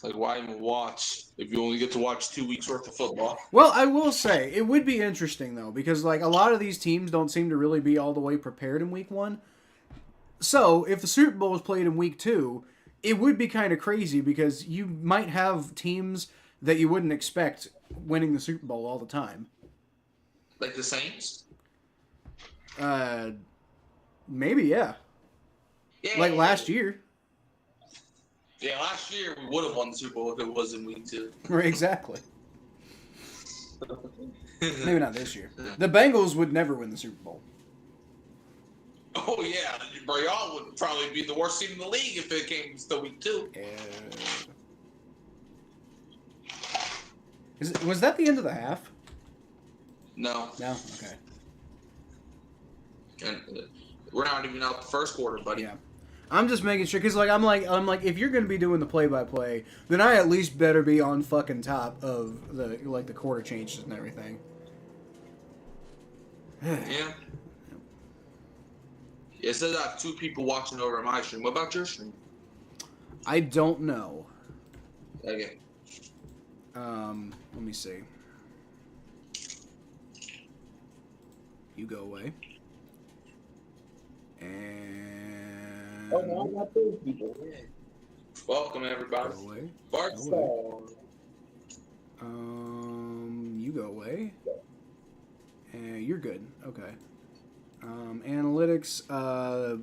Like, why even watch if you only get to watch 2 weeks worth of football? Well, I will say, it would be interesting, though, because, like, a lot of these teams don't seem to really be all the way prepared in week 1. So, if the Super Bowl was played in week 2, it would be kind of crazy because you might have teams that you wouldn't expect winning the Super Bowl all the time. Like the Saints? Maybe, yeah. Like last year. Yeah, last year we would have won the Super Bowl if it was in week 2. Right, exactly. Maybe not this year. The Bengals would never win the Super Bowl. Oh yeah, bro, y'all would probably be the worst team in the league if it came to week 2. Was that the end of the half? No, No. Okay. and we're not even out the first quarter, buddy. Yeah. I'm just making sure because I'm like if you're gonna be doing the play-by-play, then I at least better be on fucking top of the quarter changes and everything. Yeah. It says I have 2 people watching over my stream. What about your stream? I don't know. Okay. Let me see. You go away. And Oh, no, I got those people. Welcome, everybody. go away. Boeskool. You go away. And you're good. Okay. Analytics,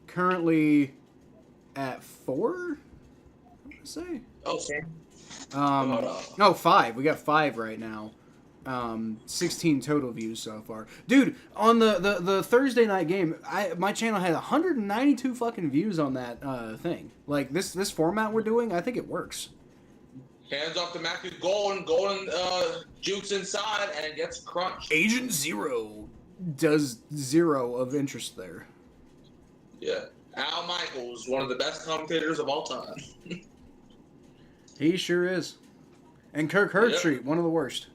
currently at 4? I want to say. Oh, same. No, 5. We got 5 right now. 16 total views so far. Dude, on the Thursday night game, my channel had 192 fucking views on that thing. Like this format we're doing, I think it works. Hands off to Matthew Golden jukes inside and gets crunched. Agent Zero does 0 of interest there. Yeah. Al Michaels, one of the best commentators of all time. He sure is. And Kirk Herbstreit, one of the worst.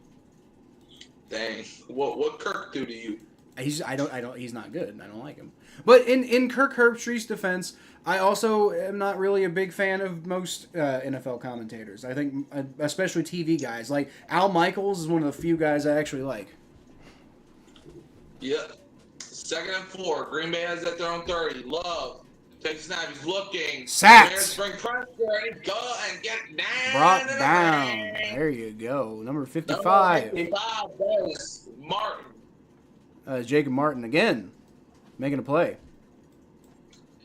Dang. What Kirk do to you? He's not good. I don't like him. But in Kirk Herbstreit's defense, I also am not really a big fan of most NFL commentators. I think especially TV guys. Like Al Michaels is one of the few guys I actually like. Yep. 2nd and 4. Green Bay has at their own 30. Love. Takes a snap. He's looking. Sacks. Bring pressure and go and get down. Brought down. There you go. Number 55. Number 55. There's Martin. Jacob Martin again. Making a play.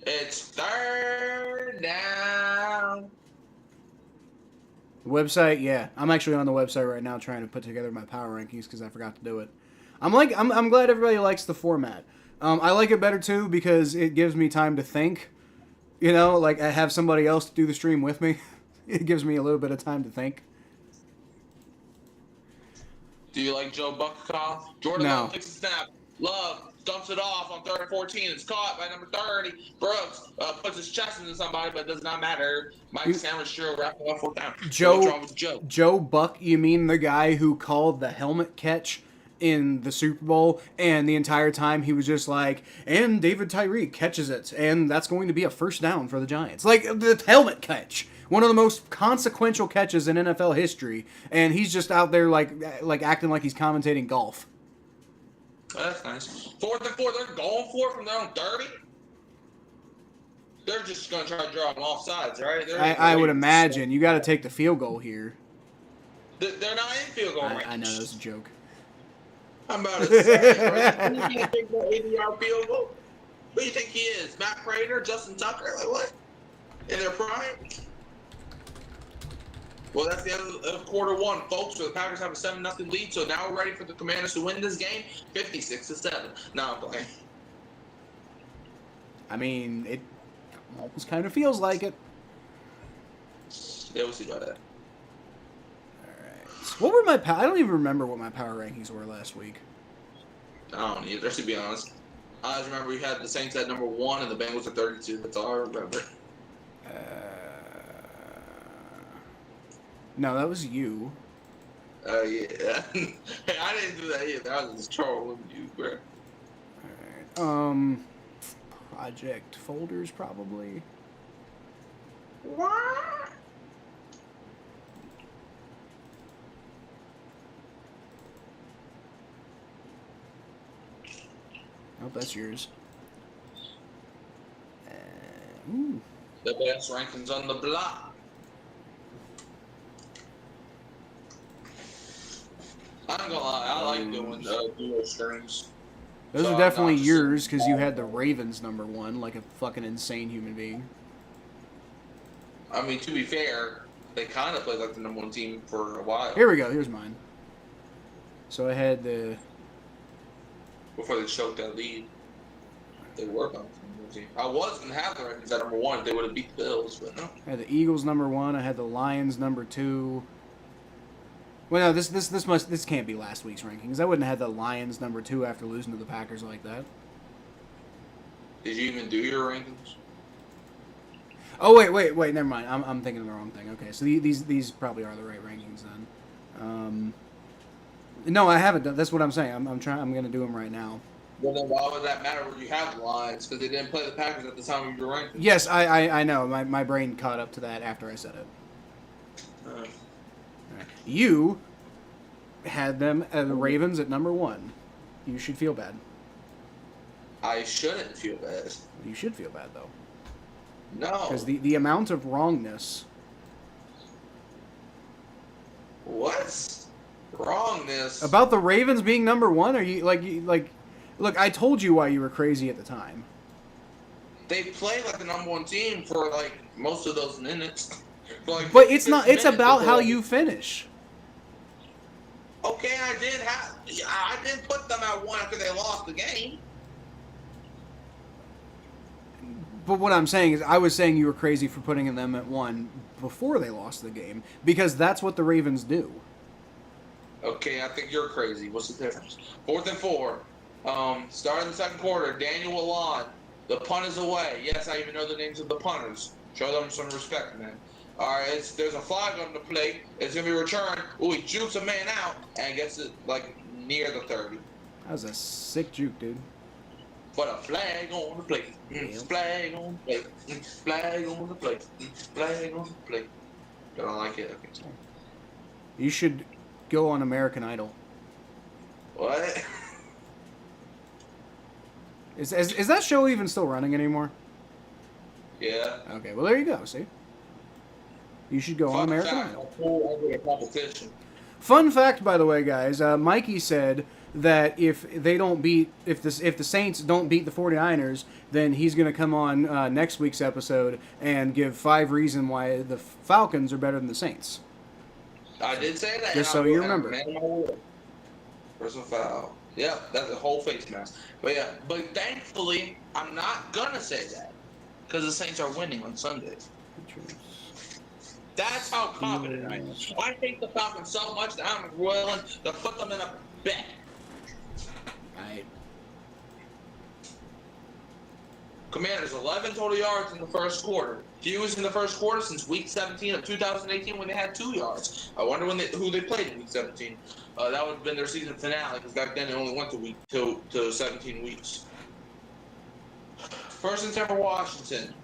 It's 3rd down. The website, yeah. I'm actually on the website right now trying to put together my power rankings because I forgot to do it. I'm glad everybody likes the format. I like it better too because it gives me time to think. You know, like I have somebody else do the stream with me. It gives me a little bit of time to think. Do you like Joe Buckkoff? Jordan No. Love takes a snap. Love dumps it off on 3rd and 14. It's caught by number 30. Brooks puts his chest into somebody, but it does not matter. Mike Sandwich sure wrapping up 4th down. Joe, What's wrong with Joe? Joe Buck, you mean the guy who called the helmet catch in the Super Bowl, and the entire time he was just like, and David Tyree catches it, and that's going to be a 1st down for the Giants. Like, the helmet catch. One of the most consequential catches in NFL history, and he's just out there like acting like he's commentating golf. Oh, that's nice. 4th and 4. They're going for it from their own 30? They're just going to try to draw them off sides, right? I would imagine. You got to take the field goal here. They're not in field goal range. I know, that was a joke. I'm about to say, right? You can't take no 80-yard field goal. Who do you think he is? Matt Prater, Justin Tucker? Like what? In their prime? Well, that's the end of quarter 1, folks. So the Packers have a 7-0 lead. So now we're ready for the Commanders to win this game, 56-7. No, I'm playing. I mean, it almost kind of feels like it. Yeah, we'll see about that. What were my I don't even remember what my power rankings were last week. I don't either, to be honest. I just remember we had the Saints at number 1 and the Bengals at 32. That's all I remember. No, that was you. Oh, yeah. Hey, I didn't do that either. I was just trolling you, bro. Alright. Project folders, probably. What? Oh, that's yours. Ooh. The best rankings on the block. I'm gonna lie, I like doing duo streams. Those So are I'm definitely not just- yours because you had the Ravens number 1, like a fucking insane human being. I mean, to be fair, they kind of played like the number 1 team for a while Here we go. Here's mine. So I had the. before they choked that lead. They were going to. I was going to have the Ravens at number 1 if they would have beat the Bills, but no. I had the Eagles number 1. I had the Lions number 2. Well, no, this can't be last week's rankings. I wouldn't have had the Lions number 2 after losing to the Packers like that. Did you even do your rankings? Oh wait, never mind. I'm thinking of the wrong thing. Okay, so these probably are the right rankings then. No, I haven't done. That's what I'm saying. I'm gonna do them right now. Well, then why would that matter when you have the Lions? Because they didn't play the Packers at the time of your rankings. Yes, I know. My brain caught up to that after I said it. Right. You had them the Ravens at number 1. You should feel bad. I shouldn't feel bad. You should feel bad though. No. Because the amount of wrongness. What? Wrongness? About the Ravens being number 1? Are you like? Look, I told you why you were crazy at the time. They played like the number 1 team for like most of those minutes. But it's not. It's about how you finish. Okay, I didn't put them at 1 after they lost the game. But what I'm saying is, I was saying you were crazy for putting them at 1 before they lost the game, because that's what the Ravens do. Okay, I think you're crazy. What's the difference? 4th and 4. Starting the second quarter, Daniel Wallon. The punt is away. Yes, I even know the names of the punters. Show them some respect, man. All right, there's a flag on the plate. It's going to be returned. Ooh, he jukes a man out and gets it, like, near the 30. That was a sick juke, dude. But a flag on the plate. Flag on the plate. Flag on the plate. Flag on the plate. Don't like it. Okay. You should go on American Idol. What? Is that show even still running anymore? Yeah. Okay, well, there you go, see? You should go on American Idol. Fun fact, by the way, guys, Mikey said that if the Saints don't beat the 49ers, then he's going to come on next week's episode and give 5 reasons why the Falcons are better than the Saints. I did say that. Just so you remember. Personal foul. Yeah, that's a whole face mask. But yeah, but thankfully, I'm not going to say that because the Saints are winning on Sunday. That's how confident I am. I hate the Falcons so much that I'm willing to put them in a bet. Right. Commanders, 11 total yards in the first quarter. Fewest in the first quarter since week 17 of 2018 when they had 2 yards. I wonder who they played in week 17. That would have been their season finale because back then they only went to 17 weeks. First and 10 for Washington.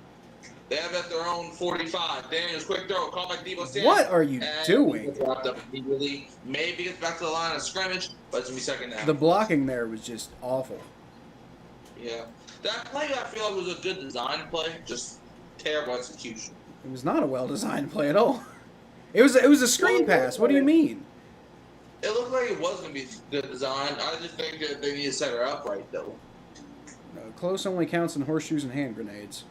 They have at their own 45. Daniels, quick throw, call back Debo Samuel. What are you doing? Dropped up immediately. Maybe gets back to the line of scrimmage, but it's going to be second down. The blocking there was just awful. Yeah. That play, I feel like, was a good design play, just terrible execution. It was not a well-designed play at all. It was a screen pass. What do you mean? It looked like it was going to be good design. I just think that they need to set her up right, though. Close only counts in horseshoes and hand grenades.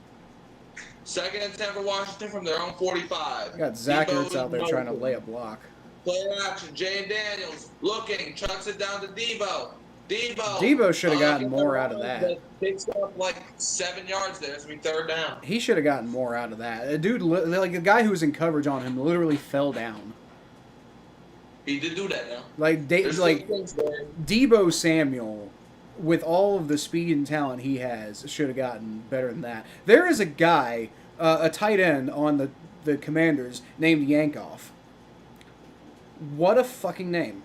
Second and 10 for Washington from their own 45. I got Zach Ertz out there trying to lay a block. Play action. Jay Daniels looking, chucks it down to Debo. Debo should have gotten more out of that. Picks up like 7 yards there. It's going to be third down. He should have gotten more out of that. A dude, like the guy who was in coverage on him, literally fell down. He did do that now. Like Debo Samuel, with all of the speed and talent he has, should have gotten better than that. There is a guy, a tight end on the Commanders named Yankoff. What a fucking name.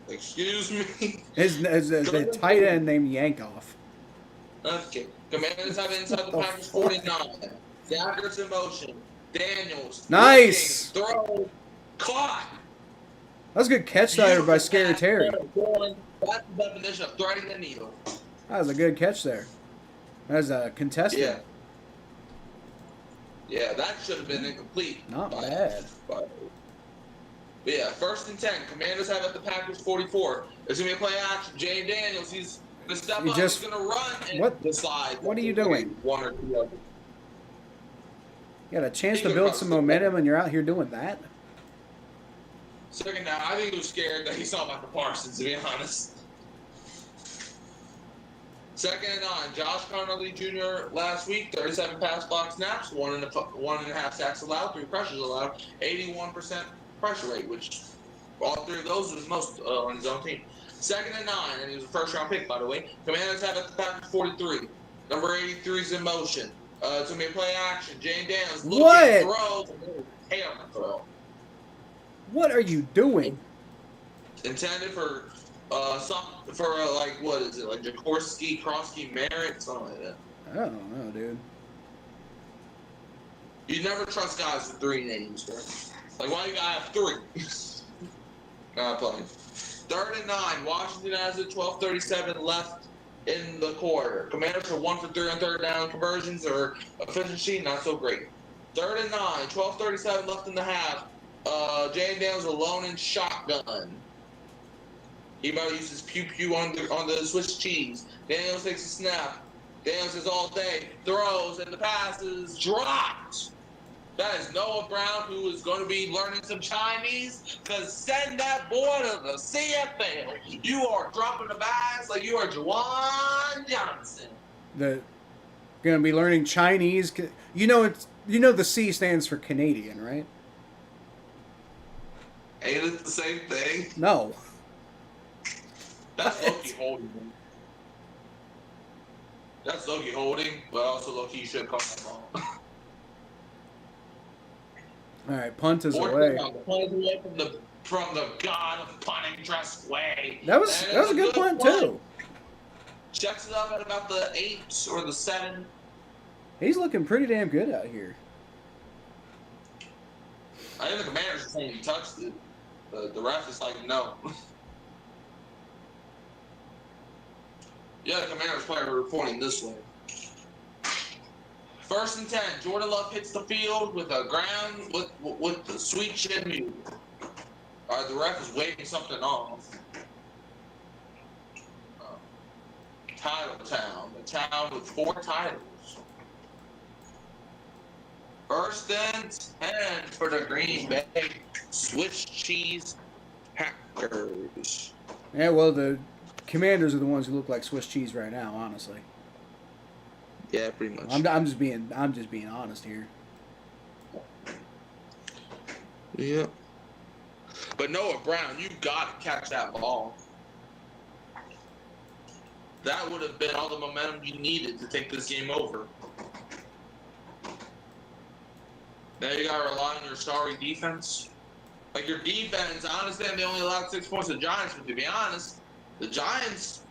Excuse me? The tight end named Yankoff. Okay. Commanders have inside the Packers 49. Zach's in motion. Daniels. Nice. Looking, throw. Caught. That was a good catch there by Scary Terry. That's the definition of threading the needle. That was a good catch there. That was a contested. Yeah. Yeah, that should have been incomplete. Not bad. But yeah, first and 10. Commanders have at the Packers 44. There's going to be a play action. Jay Daniels, he's going to step up. He's going to run and decide. What are you doing? 1 or 2 of them. You got a chance to build some momentum and you're out here doing that? Second down, I think he was scared that he saw Michael Parsons, to be honest. Second and 9, Josh Connolly Jr. last week, 37 pass block snaps, 1.5 sacks allowed, 3 pressures allowed, 81% pressure rate, which all 3 of those was most on his own team. Second and 9, and he was a first-round pick, by the way. Commanders have at the Packers 43. Number 83 is in motion. It's going to be a play action. Jane Daniels looking, throws, hair on the throw. What are you doing? Intended for like, what is it, like Jaworski, Krosky, Merritt, something like that. I don't know, dude. You never trust guys with 3 names, bro. Like, why you gotta have 3? Not playing. Third and 9, Washington has it, 12:37 left in the quarter. Commanders are 1 for 3 on third down conversions, or efficiency, not so great. Third and 9, 12:37 left in the half. Jane Daniels alone in shotgun. He might use his pew-pew on the Swiss cheese. Daniels takes a snap. Daniels is all day. Throws, and the pass is dropped. That is Noah Brown, who is going to be learning some Chinese, because send that boy to the CFL. You are dropping the bags like you are Juwan Johnson. Going to be learning Chinese. You know the C stands for Canadian, right? Ain't it the same thing? No. That's Loki holding. That's Loki holding, but also Loki should come on. All right, punt is Fourth away. down, punt away from the god of punting, Trust Way. That was a good punt too. Checks it up at about the 8 or the 7. He's looking pretty damn good out here. I think the Commanders are saying he touched it. The ref is like, no. Yeah, the Commanders player are pointing this way. First and 10, Jordan Love hits the field with a ground with the sweet chin mute. All right, the ref is waving something off. Title Town, the town with 4 titles. First and 10 for the Green Bay Swiss Cheese Packers. Yeah, well, the Commanders are the ones who look like Swiss cheese right now, honestly. Yeah, pretty much. I'm just being honest here. Yeah. But Noah Brown, you got to catch that ball. That would have been all the momentum you needed to take this game over. Now you got to rely on your sorry defense. Like, your defense, I understand they only allowed 6 points to the Giants, but to be honest, the Giants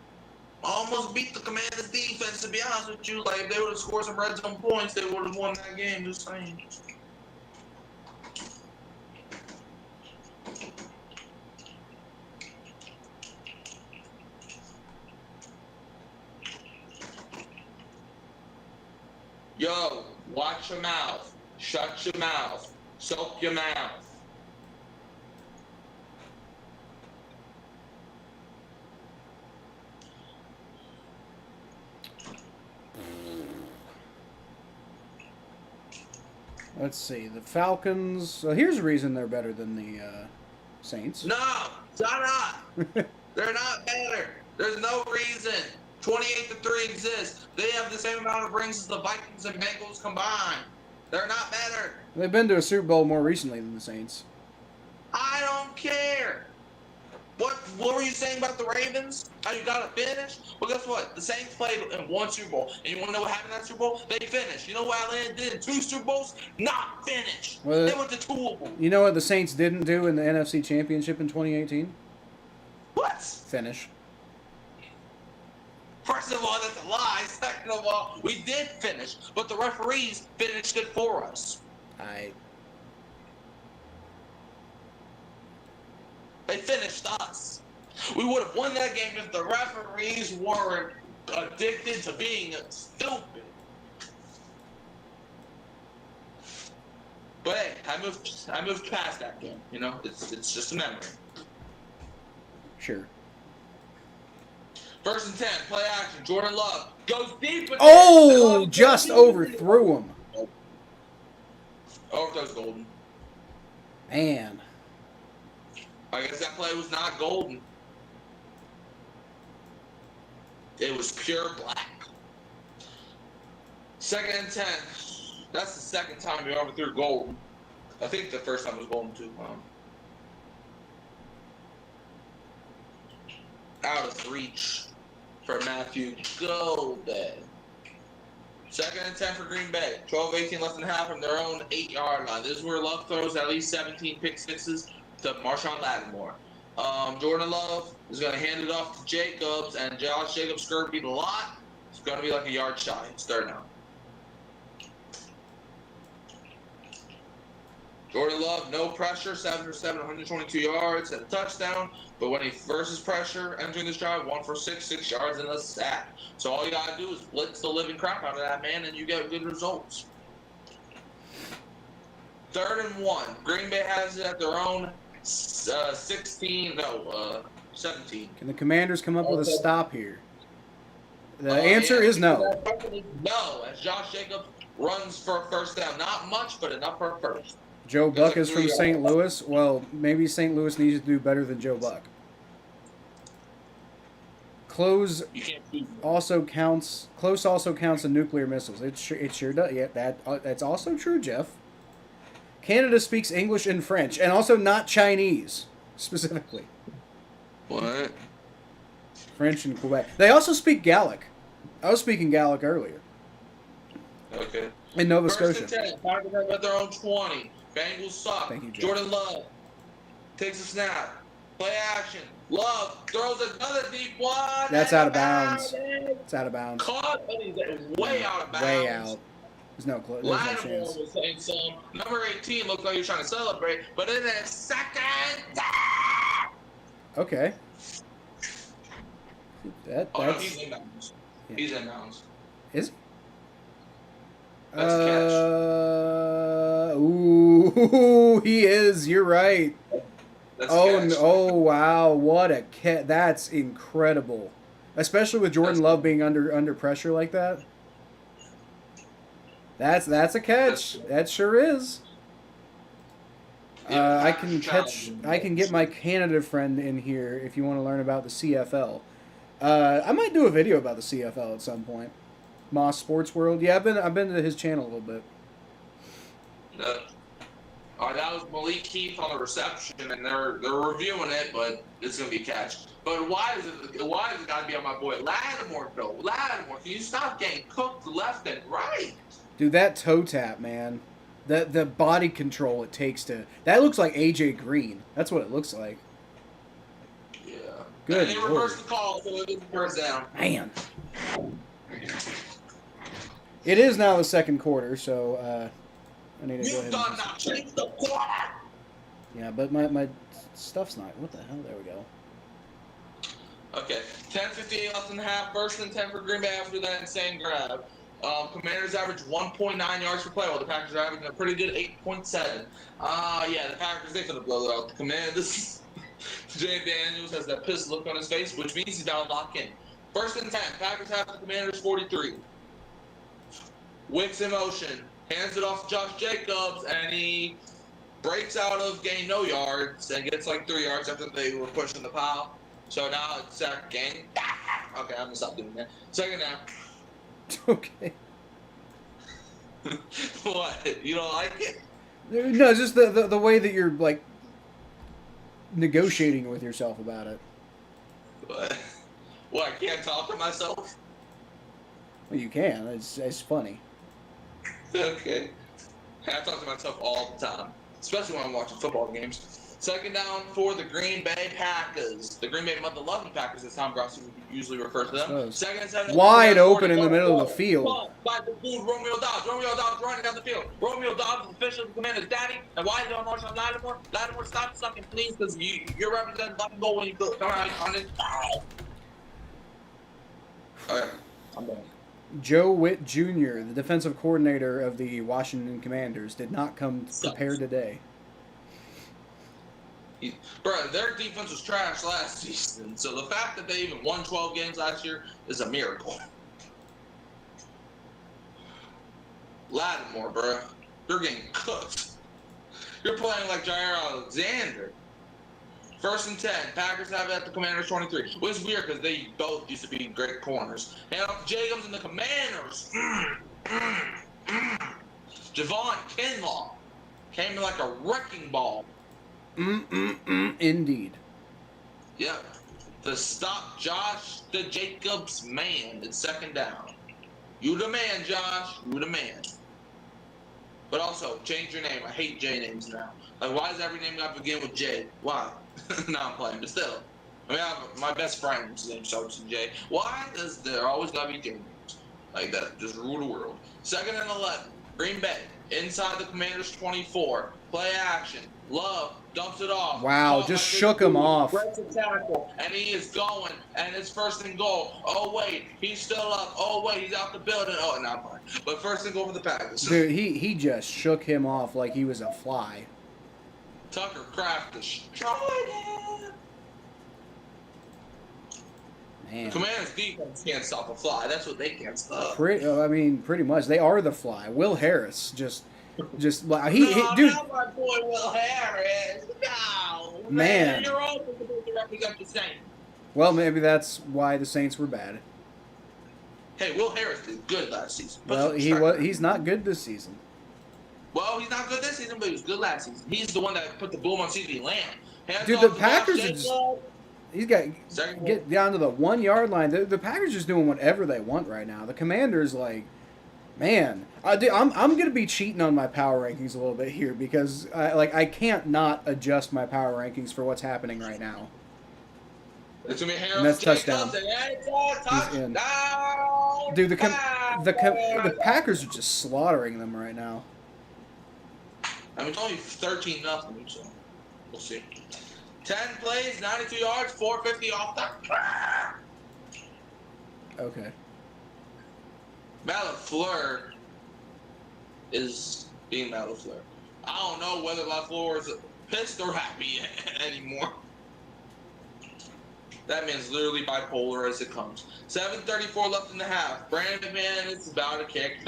almost beat the Commanders' defense, to be honest with you. Like, if they would have scored some red zone points, they would have won that game, just saying. Yo, watch your mouth. Shut your mouth. Soak your mouth. Let's see. The Falcons. Here's a reason they're better than the Saints. No, shut up. They're not better. There's no reason. 28-3 exists. They have the same amount of rings as the Vikings and Bengals combined. They're not better. They've been to a Super Bowl more recently than the Saints. I don't care. What were you saying about the Ravens? How you got to finish? Well, guess what? The Saints played in 1 Super Bowl. And you want to know what happened in that Super Bowl? They finished. You know what Atlanta did in 2 Super Bowls? Not finish. Well, they went to 2 of them. You know what the Saints didn't do in the NFC Championship in 2018? What? Finish. First of all, that's a lie. Second of all, we did finish. But the referees finished it for us. They finished us. We would have won that game if the referees weren't addicted to being stupid. But hey, I moved past that game. You know, it's just a memory. Sure. First and 10, play action. Jordan Love goes deep. Oh, just overthrew him. Overthrows golden. Man. I guess that play was not golden. It was pure black. 2nd and 10. That's the second time you overthrew golden. I think the first time was golden too. Out of reach for Matthew Golden. 2nd and 10 for Green Bay. 12-18 less than half from their own 8-yard line. This is where Love throws at least 17 pick sixes to Marshawn Lattimore. Jordan Love is going to hand it off to Jacobs, and Josh Jacobs scurried a lot. It's going to be like a yard shy. It's 3rd down. Jordan Love, no pressure, 7 for 7, 122 yards and a touchdown. But when he versus pressure entering this drive, 1 for 6, 6 yards and a sack. So all you gotta do is blitz the living crap out of that man, and you get good results. 3rd and 1. Green Bay has it at their own 17. Can the Commanders come up with a stop here? The answer is no. No, as Josh Jacobs runs for a 1st down. Not much, but enough for a 1st. Joe Buck is from St. Louis. Well, maybe St. Louis needs to do better than Joe Buck. Close also counts in nuclear missiles. It sure does. Yeah, that's also true, Jeff. Canada speaks English and French, and also not Chinese specifically. What? French and Quebec. They also speak Gaelic. I was speaking Gaelic earlier. Okay. In Nova 1st Scotia. and 10. Packers have at their own 20. Bengals suck. Thank you, Jeff. Jordan Love takes a snap. Play action. Love throws another deep one. That's out of bounds. It's out of bounds. Caught, but he's way out of bounds. Way out. There's no Lattimore chance. was saying some. Number 18 looked like he was trying to celebrate, but in a second. Okay. No, That's he's in bounds. Yeah. He's in bounds. Is he? That's a catch. Ooh, he is. You're right. That's Oh, catch. oh, wow! What a catch! That's incredible, especially with Jordan Love being under pressure like that. That's a catch. That sure is. I can get my Canada friend in here if you want to learn about the CFL. I might do a video about the CFL at some point. Moss Sports World. Yeah, I've been to his channel a little bit. That was Malik Heath on the reception, and they're reviewing it, but it's gonna be a catch. But why is it gotta be on my boy Lattimore though? Lattimore, can you stop getting cooked left and right? Dude, that toe tap, man. The body control it takes to. That looks like AJ Green. That's what it looks like. Yeah. Good And they Lord. reversed the call, so it was 1st down. Man. It is now the 2nd quarter, so I need to go You've ahead. done now. Change the quarter. Yeah, but my stuff's not. What the hell? There we go. Okay, 10:58 left in the half. 1st and 10 for Green Bay after that insane grab. Commanders average 1.9 yards per play, while the Packers are averaging a pretty good 8.7. Yeah, the Packers, they could have blown out the Commanders. Jay Daniels has that pissed look on his face, which means he's got to lock in. 1st and 10, Packers have the Commanders 43. Wicks in motion, hands it off to Josh Jacobs, and he breaks out of gain no yards and gets like 3 yards after they were pushing the pile. So now it's 2nd game. Okay, I'm gonna stop doing that. 2nd down. Okay. What? You don't like it? No, it's just the way that you're like negotiating with yourself about it. What? What? I can't talk to myself? Well, you can. It's funny. Okay. I talk to myself all the time, especially when I'm watching football games. 2nd down for the Green Bay Packers. The Green Bay Mother-loving Packers, as Tom Grossi usually refers to them. 2nd and 7. Wide open in the middle of the field. By the dude, Romeo Dobbs. Romeo Dobbs running down the field. Romeo Dobbs is official Commander's daddy. And why is it on Marshawn Lattimore? Lattimore, stop sucking, please, because you're representing black and gold when you go. All right, on it. Okay, I'm done. Joe Witt Jr., the defensive coordinator of the Washington Commanders, did not come prepared today. Bro, their defense was trash last season, so the fact that they even won 12 games last year is a miracle. Lattimore, bro, you're getting cooked. You're playing like Jair Alexander. First and 10. Packers have it at the Commanders 23. Which is weird because they both used to be great corners. Hand off to Jacobs and the Commanders. Javon Kinlaw came in like a wrecking ball. Indeed. Yep. To stop Josh the Jacobs man. It's second down. You the man, Josh. You the man. But also, change your name. I hate J names now. Like, why does every name got to begin with J? Why? No, I'm playing, but still. I mean, I have my best friend's name starts with J. Why does there always got to be J names? Like that. Just rule the world. Second and 11. Green Bay. Inside the Commanders 24. Play action. Love dumps it off. Wow, just shook him off. Breaks a tackle, and he is going, and it's first and goal. Oh, wait, he's still up. Oh, wait, he's out the building. Oh, not mine. But first and goal for the Packers. Dude, he just shook him off like he was a fly. Tucker Kraft destroyed him. Man. Commanders defense can't stop a fly. That's what they can't stop. Pretty much. They are the fly. Will Harris just dude. Not my boy Will Harris. No, Man. You're always supposed to represent the Saints. Well, maybe that's why the Saints were bad. Hey, Will Harris did good last season. Well, he's not good this season. Well, he's not good this season, but he was good last season. He's the one that put the boom on CeeDee Lamb. Dude, the Packers are just... He's got get down to the 1 yard line. The Packers just doing whatever they want right now. The Commanders, like, man, I'm gonna be cheating on my power rankings a little bit here because I can't not adjust my power rankings for what's happening right now. It's gonna be Harris. And that's touchdown. Touchdown. Dude, the Packers are just slaughtering them right now. I mean, it's only 13-0, so we'll see. 10 plays, 92 yards, 450 off the. Okay. Matt LaFleur is being Matt LaFleur. I don't know whether LaFleur is pissed or happy anymore. That man's literally bipolar as it comes. 7:34 left in the half. Brandon Man is about to kick.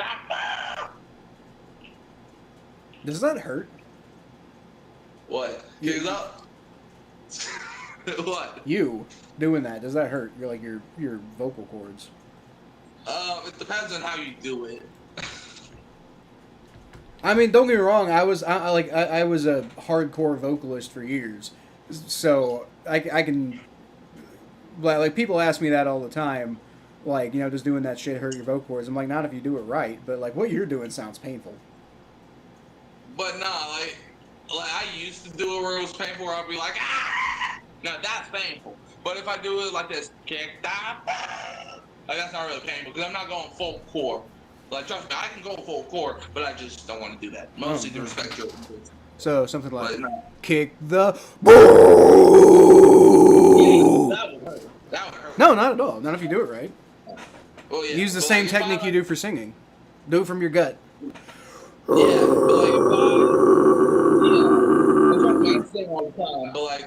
Does that hurt? What? Kicks up? What? You doing that, does that hurt? You're like your vocal cords. It depends on how you do it. I mean, don't get me wrong. I was a hardcore vocalist for years, so I can. Like people ask me that all the time, like does doing that shit hurt your vocal cords? I'm like, not if you do it right, but like what you're doing sounds painful. Like I used to do it where it was painful, where I'd be like, ah! Now that's painful. But if I do it like this, kick, like that's not really painful because I'm not going full core. Like trust me, I can go full core, but I just don't want to do that. Mostly to respect your opinions. So something like kick the That would hurt. That would hurt. No, not at all. Not if you do it right. Well, yeah. Use the same technique you do for singing. Do it from your gut. Yeah, but I sing all the time. But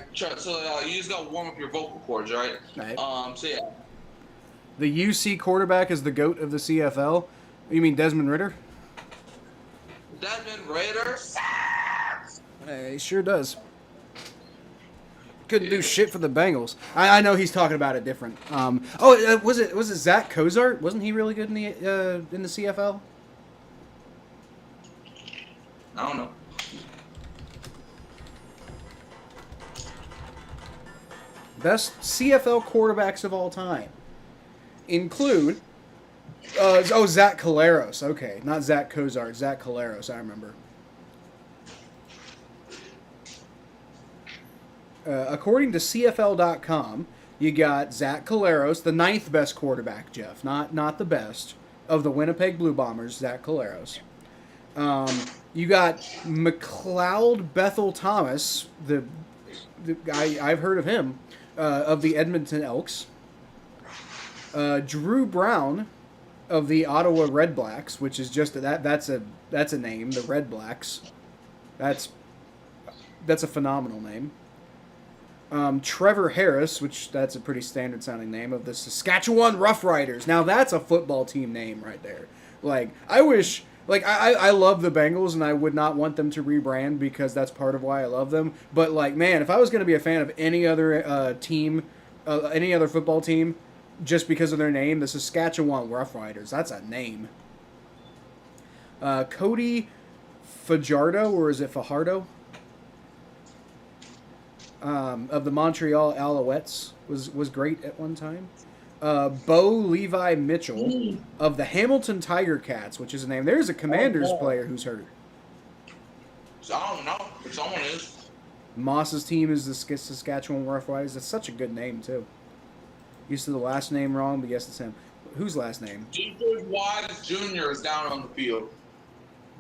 you just gotta warm up your vocal cords, right? Right. So yeah. The UC quarterback is the GOAT of the CFL. You mean Desmond Ridder? Desmond Ridder. He sure does. Couldn't do shit for the Bengals. I know he's talking about it different. Was it Zach Cozart? Wasn't he really good in the CFL? I don't know. Best CFL quarterbacks of all time include Zach Collaros. Okay, not Zach Cozart. Zach Collaros. I remember. According to CFL.com, you got Zach Collaros, the 9th best quarterback, Jeff, not the best, of the Winnipeg Blue Bombers, Zach Collaros. You got McLeod Bethel Thomas, the guy, I've heard of him, of the Edmonton Elks. Drew Brown of the Ottawa Red Blacks, which is just that's a name, the Red Blacks. That's a phenomenal name. Trevor Harris, which that's a pretty standard sounding name, of the Saskatchewan Roughriders. Now that's a football team name right there. Like, I wish Like, I love the Bengals, and I would not want them to rebrand because that's part of why I love them. But, like, man, if I was going to be a fan of any other team, any other football team, just because of their name, the Saskatchewan Roughriders, that's a name. Cody Fajardo, or is it Fajardo? Of the Montreal Alouettes was great at one time. Bo Levi Mitchell of the Hamilton Tiger Cats, which is a name. There's a Commanders player who's hurt. I don't know, but someone is. Moss's team is the Saskatchewan Roughriders. That's such a good name too. Used to the last name wrong, but yes, it's him. Whose last name? Dietrich Wise Jr. is down on the field.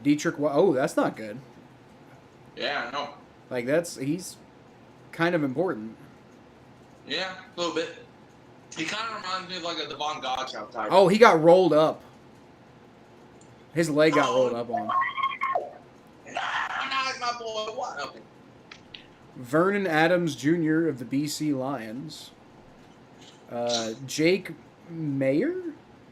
Dietrich. Oh, that's not good. Yeah, I know. Like he's kind of important. Yeah, a little bit. He kind of reminds me of like a Devon Godchaux type. Oh, he got rolled up. His leg got rolled up on. Not my boy. What? Vernon Adams Jr. of the BC Lions. Jake Mayer,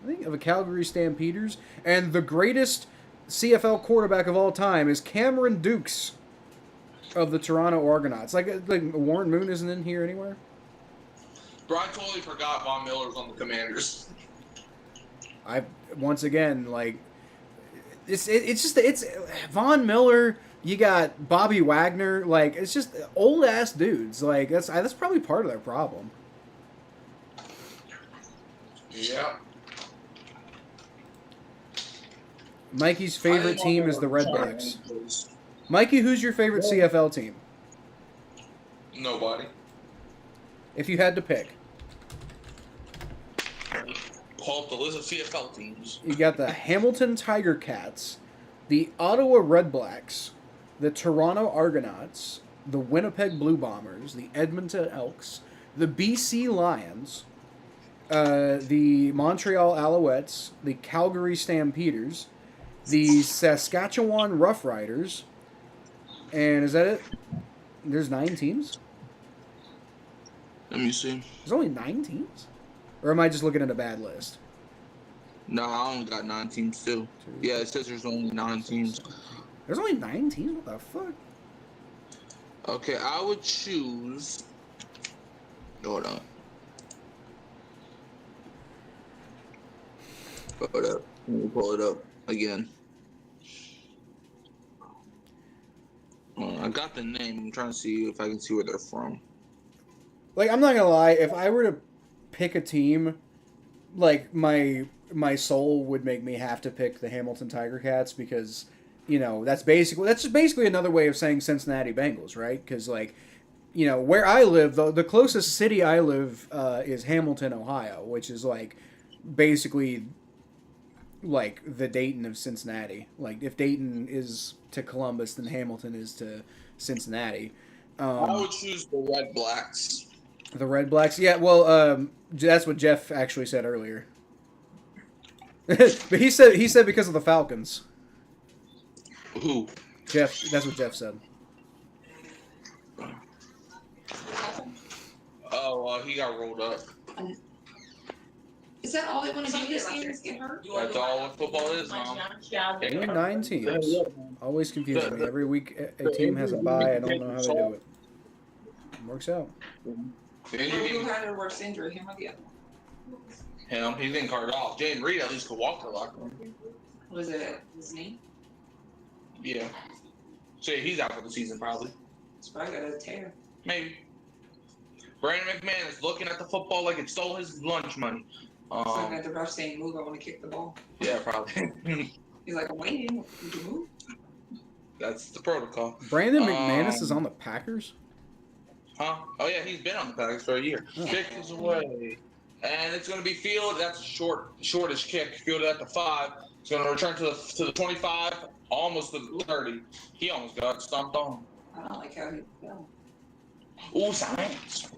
I think, of the Calgary Stampeders. And the greatest CFL quarterback of all time is Cameron Dukes of the Toronto Argonauts. Like Warren Moon isn't in here anywhere. Bro, I totally forgot Von Miller's on the Commanders. Once again, like, it's Von Miller. You got Bobby Wagner. Like, it's just old ass dudes. Like, that's probably part of their problem. Yeah. Mikey's favorite team is the Red Blacks. Mikey, who's your favorite CFL team? Nobody. If you had to pick. Pull up the list of CFL teams. You got the Hamilton Tiger Cats, the Ottawa Red Blacks, the Toronto Argonauts, the Winnipeg Blue Bombers, the Edmonton Elks, the BC Lions, the Montreal Alouettes, the Calgary Stampeders, the Saskatchewan Roughriders, and is that it? There's 9 teams? Let me see. There's only 9 teams? Or am I just looking at a bad list? No, I only got 9 teams too. Yeah, it says there's only 9 teams. There's only 9 teams? What the fuck? Okay, I would choose. Hold on. Hold up. Let me pull it up again. I got the name. I'm trying to see if I can see where they're from. Like, I'm not gonna lie, if I were to pick a team, like, my soul would make me have to pick the Hamilton Tiger Cats because, you know, that's just basically another way of saying Cincinnati Bengals, right? Because, like, you know, where I live, the closest city I live is Hamilton, Ohio, which is, like, basically, like, the Dayton of Cincinnati. Like, if Dayton is to Columbus, then Hamilton is to Cincinnati. I would choose the Red Blacks. The Red Blacks? Yeah, well, that's what Jeff actually said earlier. But he said because of the Falcons. Who? Jeff, that's what Jeff said. Oh, he got rolled up. Is that all they want to do this year is get hurt? That's all what football is, Mom. Only 9 teams. Always confusing me. Every week a team has a bye. I don't know how they do it. Works out. Who had a worse injury, him or the other? Him. He's getting carted off. Jaden Reed at least could walk to the locker room. Was it his knee? Yeah. So yeah, he's out for the season probably. It's probably got a tear. Maybe. Brandon McMahon is looking at the football like it stole his lunch money. It's like at the ref saying, move, I want to kick the ball. Yeah, probably. He's like, I'm waiting. Did you move? That's the protocol. Brandon McManus is on the Packers? Huh? Oh, yeah, he's been on the Packers for a year. Oh. Kick is away. And it's going to be fielded. That's a shortish kick. Fielded at the 5. It's going to return to the 25, almost to the 30. He almost got stomped on. I don't like how he fell. Ooh, science.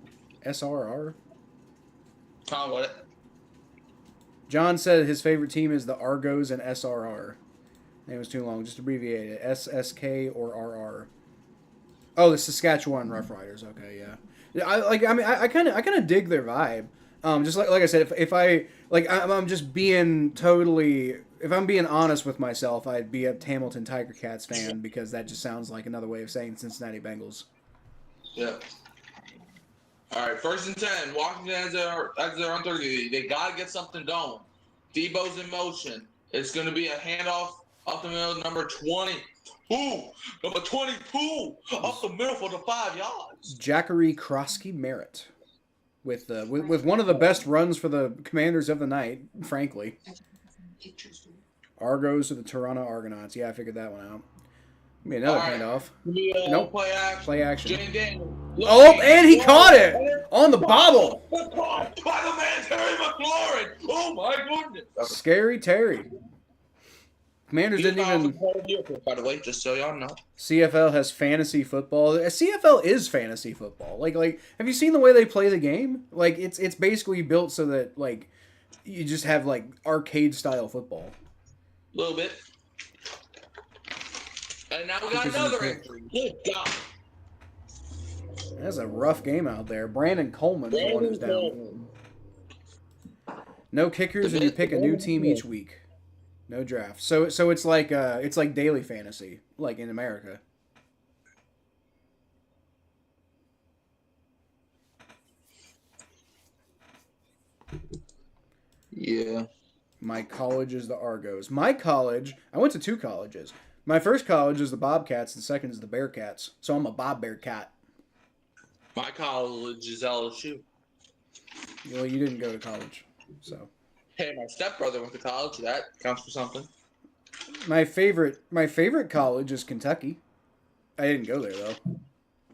SRR? Huh, what? John said his favorite team is the Argos and SRR. Name was too long. Just abbreviate it. SSK or RR. Oh, the Saskatchewan Roughriders. Okay, yeah. I kind of dig their vibe. Just like I said, if I like, I'm just being totally if I'm being honest with myself, I'd be a Hamilton Tiger Cats fan because that just sounds like another way of saying Cincinnati Bengals. Yeah. All right, 1st and 10. Washington as they're on 30. They got to get something going. Debo's in motion. It's going to be a handoff up the middle, number 22. Number 22 up the middle for the 5 yards. Jackery Krosky Merritt with one of the best runs for the Commanders of the night, frankly. Argos to the Toronto Argonauts. Yeah, I figured that one out. Give me another handoff. Nope. Play action. Play action. Daniel. Oh, and he caught it on the bobble. By the man Terry McLaurin. Oh my goodness. Scary Terry. Commanders didn't even. By the way, just so y'all know. CFL has fantasy football. CFL is fantasy football. Like, have you seen the way they play the game? Like, it's basically built so that like you just have like arcade style football. A little bit. And now we got another injury. Good God. That's a rough game out there. Brandon Coleman's the one who's down. No kickers, and you pick a new team each week. No draft. So it's like daily fantasy, like in America. Yeah. My college is the Argos. My college, I went to 2 colleges. My first college is the Bobcats, the second is the Bearcats. So I'm a Bob Bearcat. My college is LSU. Well, you didn't go to college, so. Hey, my stepbrother went to college. That counts for something. My favorite college is Kentucky. I didn't go there though.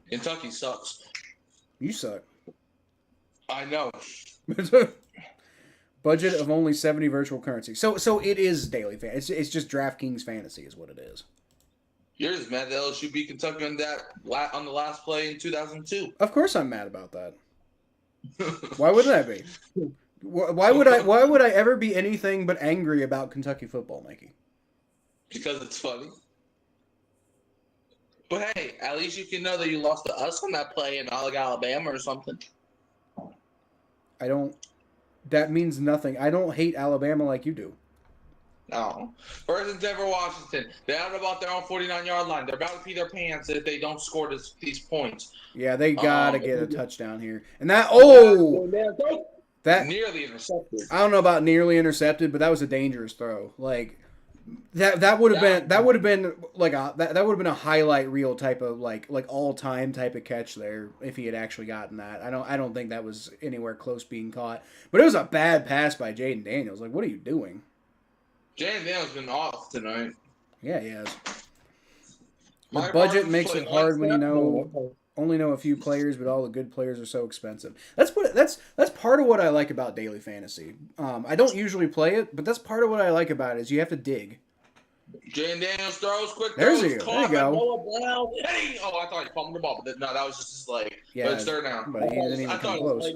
Kentucky sucks. You suck. I know. Budget of only 70 virtual currency. So it is daily fantasy. It's just DraftKings fantasy is what it is. You're just mad that LSU beat Kentucky on the last play in 2002. Of course I'm mad about that. Why wouldn't I be? Why would I ever be anything but angry about Kentucky football, Mikey? Because it's funny. But hey, at least you can know that you lost to us on that play in Alabama or something. That means nothing. I don't hate Alabama like you do. No. 1st and 10 for Washington. They're out about their own 49-yard line. They're about to pee their pants if they don't score these points. Yeah, they gotta get a touchdown here. And that nearly intercepted. I don't know about nearly intercepted, but that was a dangerous throw. Like that would have been a highlight reel type of like all time type of catch there if he had actually gotten that. I don't think that was anywhere close being caught. But it was a bad pass by Jaden Daniels. Like, what are you doing? Jaden Daniels been off tonight. Yeah, he has. The budget makes it hard when you only know a few players, but all the good players are so expensive. That's part of what I like about daily fantasy. I don't usually play it, but that's part of what I like about it is you have to dig. Jaden Daniels throws quick. There you go. Hey! Oh, I thought he fumbled the ball, but no, that was just his leg. Yeah, but it's third down. But he didn't even come close.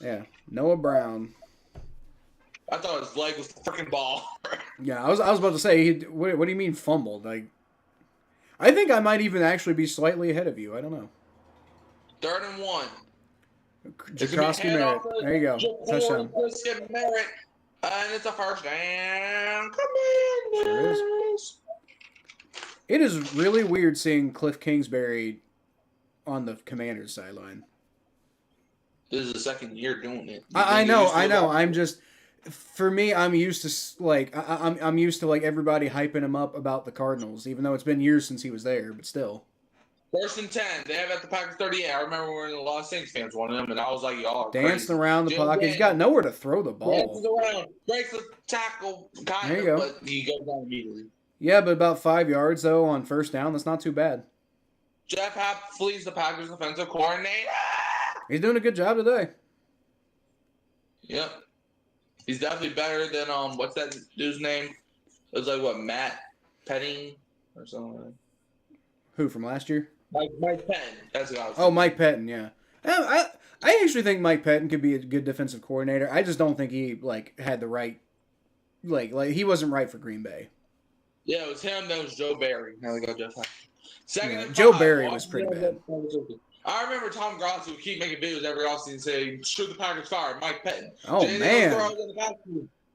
Yeah, Noah Brown. I thought his leg was the freaking ball. Yeah, I was about to say, what do you mean fumbled? Like, I think I might even actually be slightly ahead of you. I don't know. 3rd and 1. Jakrosky Merritt. There you go. Touchdown. Merritt. And it's a first down. Commanders. It is really weird seeing Cliff Kingsbury on the Commanders sideline. This is the second year doing it. I know. I'm just, for me, I'm used to like I'm used to like everybody hyping him up about the Cardinals, even though it's been years since he was there, but still. 1st and 10. They have at the Packers 38. I remember when a lot of Saints fans wanted him, and I was like, y'all are dancing crazy. around the pocket. He's got nowhere to throw the ball. Dances around, breaks the tackle, kind of, but he goes down immediately. Yeah, but about 5 yards though on first down. That's not too bad. Jeff Happ flees the Packers defensive coordinator. He's doing a good job today. Yep. He's definitely better than what's that dude's name? It was like what, Matt Petting or something. Who from last year? Mike Pettin. That's what I was thinking. Mike Pettin, yeah. I actually think Mike Pettin could be a good defensive coordinator. I just don't think he had the right like he wasn't right for Green Bay. Yeah, it was him. That was Joe Barry. Now we go Jeff Happ. Second and Joe 5, Barry was pretty bad. I remember Tom Grossi would keep making videos every offseason saying, "Should the Packers fire Mike Pettin?" Oh, man.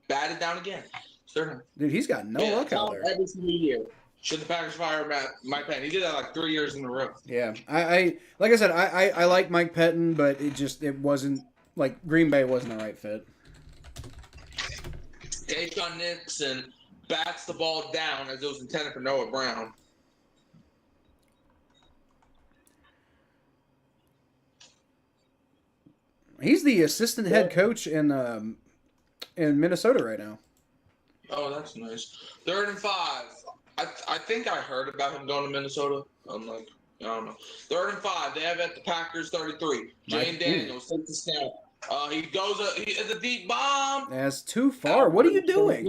Batted down again. Third. Dude, he's got no luck out there. Every single year. Should the Packers fire Mike Penn? He did that like 3 years in a row. Yeah, I like I said, I like Mike Pettin, but it wasn't like Green Bay wasn't the right fit. Tayshaun Nixon bats the ball down as it was intended for Noah Brown. He's the assistant head coach in Minnesota right now. Oh, that's nice. 3rd and 5. I think I heard about him going to Minnesota. I'm like, I don't know. 3rd and 5. They have at the Packers 33. Jane Daniels takes the snap. He goes. It's a deep bomb. That's too far. What are you doing?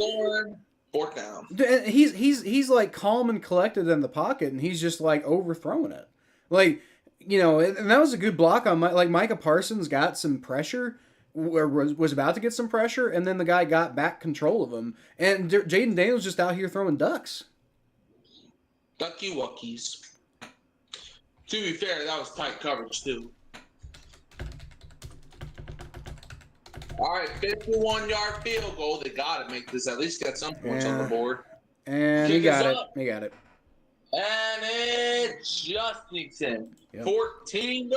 4th down. He's like calm and collected in the pocket, and he's just like overthrowing it. Like, you know, and that was a good block on like Micah Parsons got some pressure. Or was about to get some pressure, and then the guy got back control of him, and Jaden Daniels just out here throwing ducks. Ducky Wuckies. To be fair, that was tight coverage too. All right, 51-yard field goal. They got to make this at least get some points on the board. And he got it. He got it. And it just sneaks in. Yep. 14-3.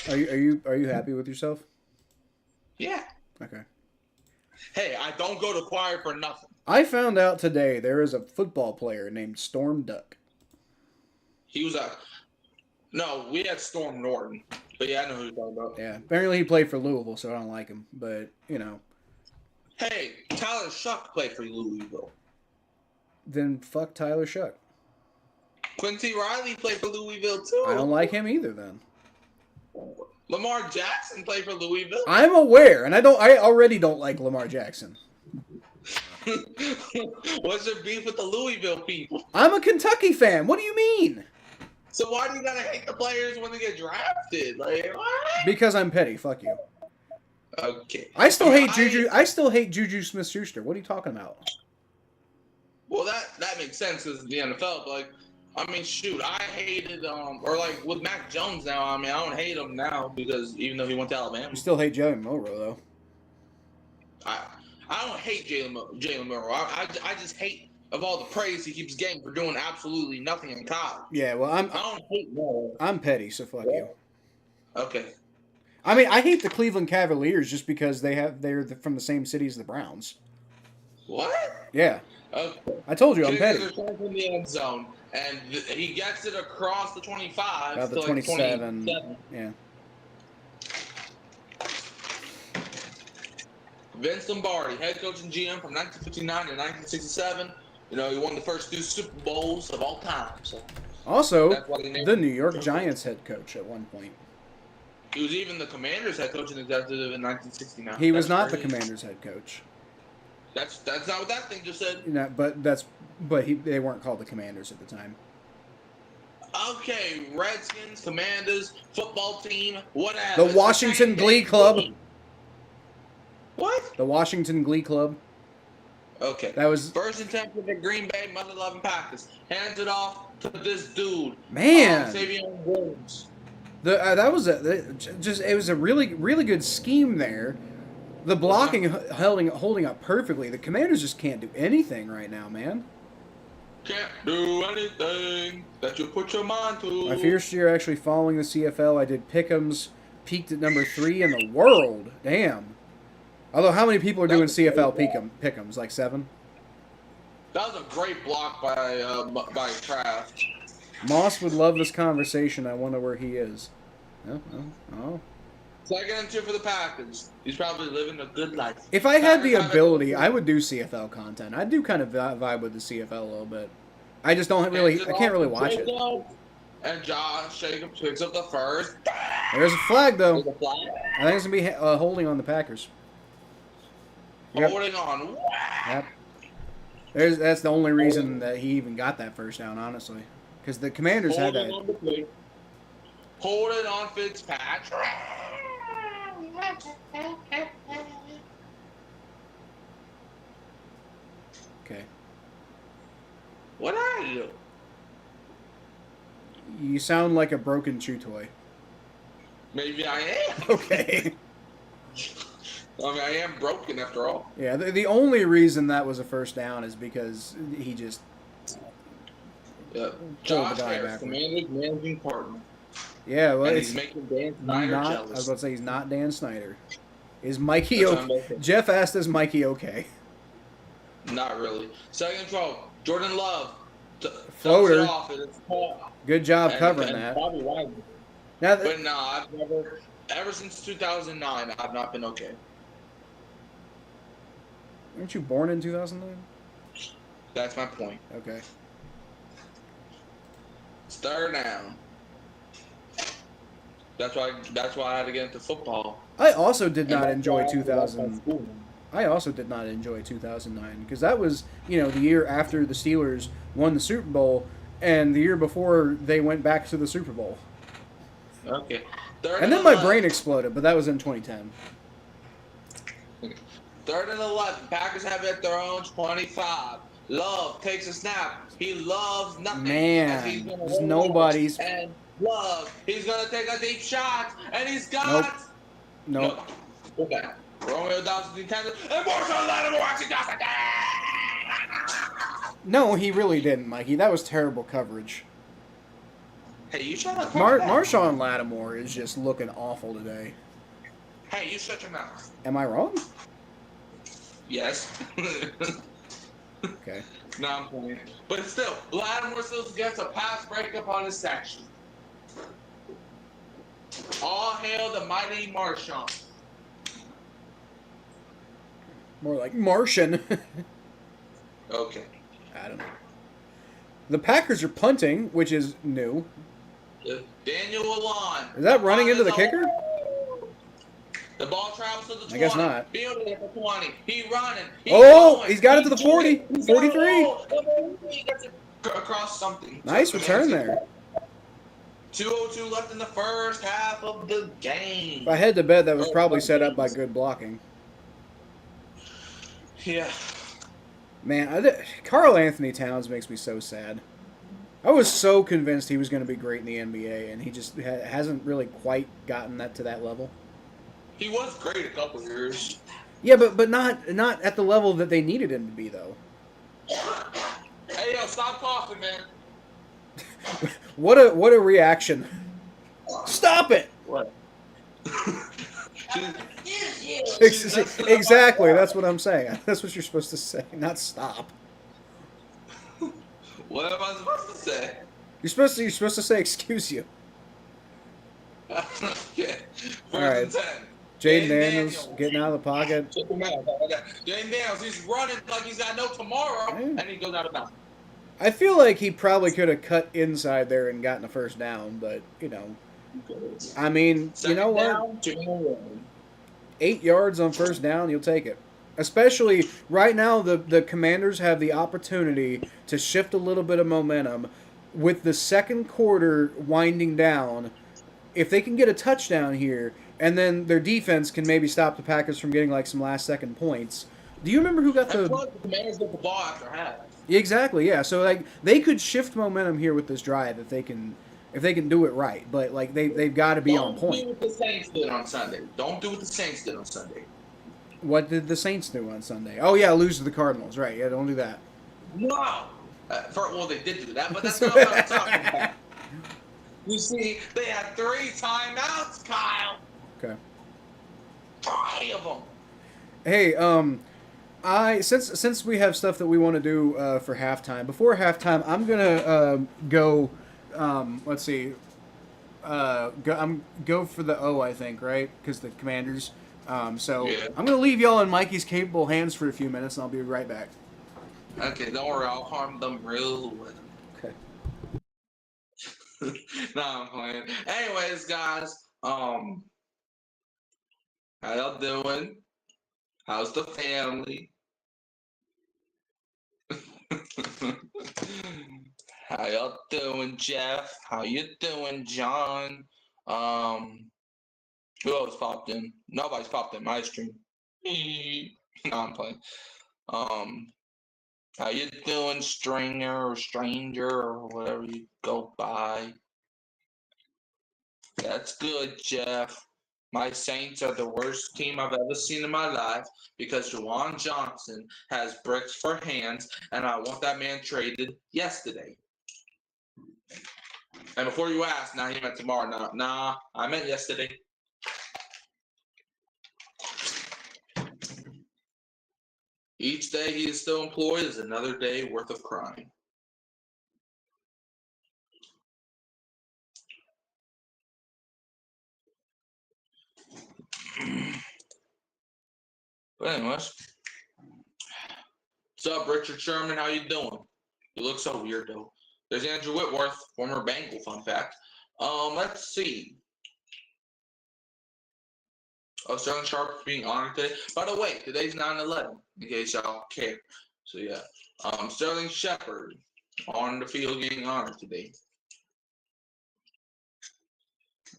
Are you happy with yourself? Yeah. Okay. Hey, I don't go to choir for nothing. I found out today there is a football player named Storm Duck. He was no, we had Storm Norton. But yeah, I know who you're talking about. Yeah. Apparently he played for Louisville, so I don't like him. But, you know. Hey, Tyler Shuck played for Louisville. Then fuck Tyler Shuck. Quincy Riley played for Louisville too. I don't like him either then. Lamar Jackson played for Louisville. I'm aware, and I already don't like Lamar Jackson. What's your beef with the Louisville people? I'm a Kentucky fan. What do you mean? So why do you gotta hate the players when they get drafted? Like what? Because I'm petty. Fuck you. Okay. I still hate Juju. I still hate Juju Smith-Schuster. What are you talking about? Well, that makes sense because the NFL. But like, I mean, shoot, I hated or like with Mac Jones now. I mean, I don't hate him now because even though he went to Alabama, You still hate Jalen Milroe though. I don't hate Jalen Milroe. I just hate of all the praise he keeps getting for doing absolutely nothing in college. Yeah, well, I don't hate Milroe. I'm petty, so fuck you. Okay. I mean, I hate the Cleveland Cavaliers just because they're from the same city as the Browns. What? Yeah. Okay. I told you I'm petty. In the end zone, and he gets it across the 25. About the to 27. Like 27. Yeah. Vince Lombardi, head coach and GM from 1959 to 1967. You know, he won the first 2 Super Bowls of all time. So Also, that's what he named the New York Giants head coach at one point. He was even the Commanders' head coach and executive in 1969. He was not the Commanders' head coach. That's not what that thing just said. You know, but they weren't called the Commanders at the time. Okay, Redskins, Commanders, football team, whatever. The Washington Glee Club. What? The Washington Glee Club. Okay. That was first and 10 for the Green Bay Mother Loving Packers. Hands it off to this dude. Man. Savion Williams. That was it was a really good scheme there. The blocking holding up perfectly. The Commanders just can't do anything right now, man. Can't do anything that you put your mind to. My first year actually following the CFL, I did Pick'ems, peaked at number 3 in the world. Damn. Although, how many people are doing CFL Pick'ems? Like 7? That was a great block by Kraft. Moss would love this conversation. I wonder where he is. Oh. 2nd and 2 for the Packers. He's probably living a good life. If I had the ability, I would do CFL content. I do kind of vibe with the CFL a little bit. I just don't really. I can't really watch it. And Josh Jacobs picks up the first. There's a flag though. There's a flag. I think it's gonna be holding on the Packers. Holding on. Yep. That's the only reason that he even got that first down, honestly, because the Commanders had that. Hold it on Fitzpatrick. Okay. What are you? You sound like a broken chew toy. Maybe I am. Okay. I mean, I am broken after all. Yeah, the only reason that was a first down is because he just Yeah. pulled the Josh guy Harris, backwards. Commander's managing partner. Yeah, well, And it's he's making Dan Snyder not. I was jealous. about to say he's not Dan Snyder. Is Mikey That's what I'm okay? about to say. Jeff asked, "Is Mikey okay?" Not really. Second throw, Jordan Love dumps it Floater. off, and it's caught. Good job covering And that. probably right. Now, But no, I've never, ever since 2009, I've not been okay. weren't you born in 2009? That's my point. Okay. It's third down. That's why I had to get into football. I also did not And enjoy that's why I 2000. left my school. I also did not enjoy 2009 because that was, the year after the Steelers won the Super Bowl and the year before they went back to the Super Bowl. Okay. Third And then and my 11. brain exploded, but that was in 2010. Third and 11. Packers have it at their own 25. Love takes a snap. He loves nothing. Man, as he's gonna there's roll nobody's- And Love, he's gonna take a deep shot, and he's got. Nope. Go back. Romeo Dawson intended, and Marshall Lattimore watching Dawson. No, he really didn't, Mikey. That was terrible coverage. Hey, you shut up. Marshawn Lattimore is just looking awful today. Hey, you shut your mouth. Am I wrong? Yes. Okay. No, I'm playing. But still, Lattimore still gets a pass breakup on his section. All hail the mighty Marshawn. More like Martian. Okay. I don't know. The Packers are punting, which is new. Daniel Alon. Is that running into the kicker? The ball travels to the 20. I guess not. Fielded at the 20. He running. He's got it to the 40. 43. He gets it across something. Nice return there. 2:02 left in the first half of the game. If I had to bet, that was probably set up by good blocking. Yeah. Man, Karl Anthony Towns makes me so sad. I was so convinced he was going to be great in the NBA, and he just hasn't really quite gotten that to that level. He was great a couple years. Yeah, but not at the level that they needed him to be, though. Hey, yo, stop coughing, man. What a reaction! Stop it! What? Exactly, that's what I'm saying. That's what you're supposed to say, not stop. What am I supposed to say? You're supposed to say excuse you. Yeah. First All right. and 10. Jaden Daniels getting out of the pocket. Check him out. Jaden Daniels, he's running like he's got no tomorrow, and he goes out of bounds. I feel like he probably could have cut inside there and gotten a first down, but, I mean, you know what? 8 yards on first down, you'll take it. Especially right now, the Commanders have the opportunity to shift a little bit of momentum with the second quarter winding down. If they can get a touchdown here, and then their defense can maybe stop the Packers from getting like some last-second points. Do you remember who got I feel like the Commanders get the ball after half. Exactly, yeah. So like they could shift momentum here with this drive if they can do it right. But like they've got to be on point. Don't do what the Saints did on Sunday. Don't do what the Saints did on Sunday. What did the Saints do on Sunday? Oh yeah, lose to the Cardinals. Right? Yeah, don't do that. No. Well, they did do that, but that's not what I'm talking about. You see, they had 3 timeouts, Kyle. Okay. 5 of them. Hey, since we have stuff that we want to do for halftime, before halftime, I'm gonna go. Let's see. Go for the O, I think, right? Because the Commanders. So Yeah. I'm gonna leave y'all in Mikey's capable hands for a few minutes, and I'll be right back. Okay, don't worry, I'll harm them real well. Okay. Nah, I'm playing. Anyways, guys, how y'all doing? How's the family? How y'all doing, Jeff? How you doing, John? Who else popped in? Nobody's popped in my stream. No, I'm playing. How you doing, Stringer or Stranger or whatever you go by? That's good, Jeff. My Saints are the worst team I've ever seen in my life because Juwan Johnson has bricks for hands, and I want that man traded yesterday. And before you ask, nah, he meant tomorrow. Nah, I meant yesterday. Each day he is still employed is another day worth of crime. But anyways, what's up, Richard Sherman? How you doing? You look so weird, though. There's Andrew Whitworth, former Bengal, fun fact. Let's see. Oh, Sterling Sharp being honored today. By the way, today's 9/11, in case y'all care. So yeah, Sterling Shepard on the field getting honored today.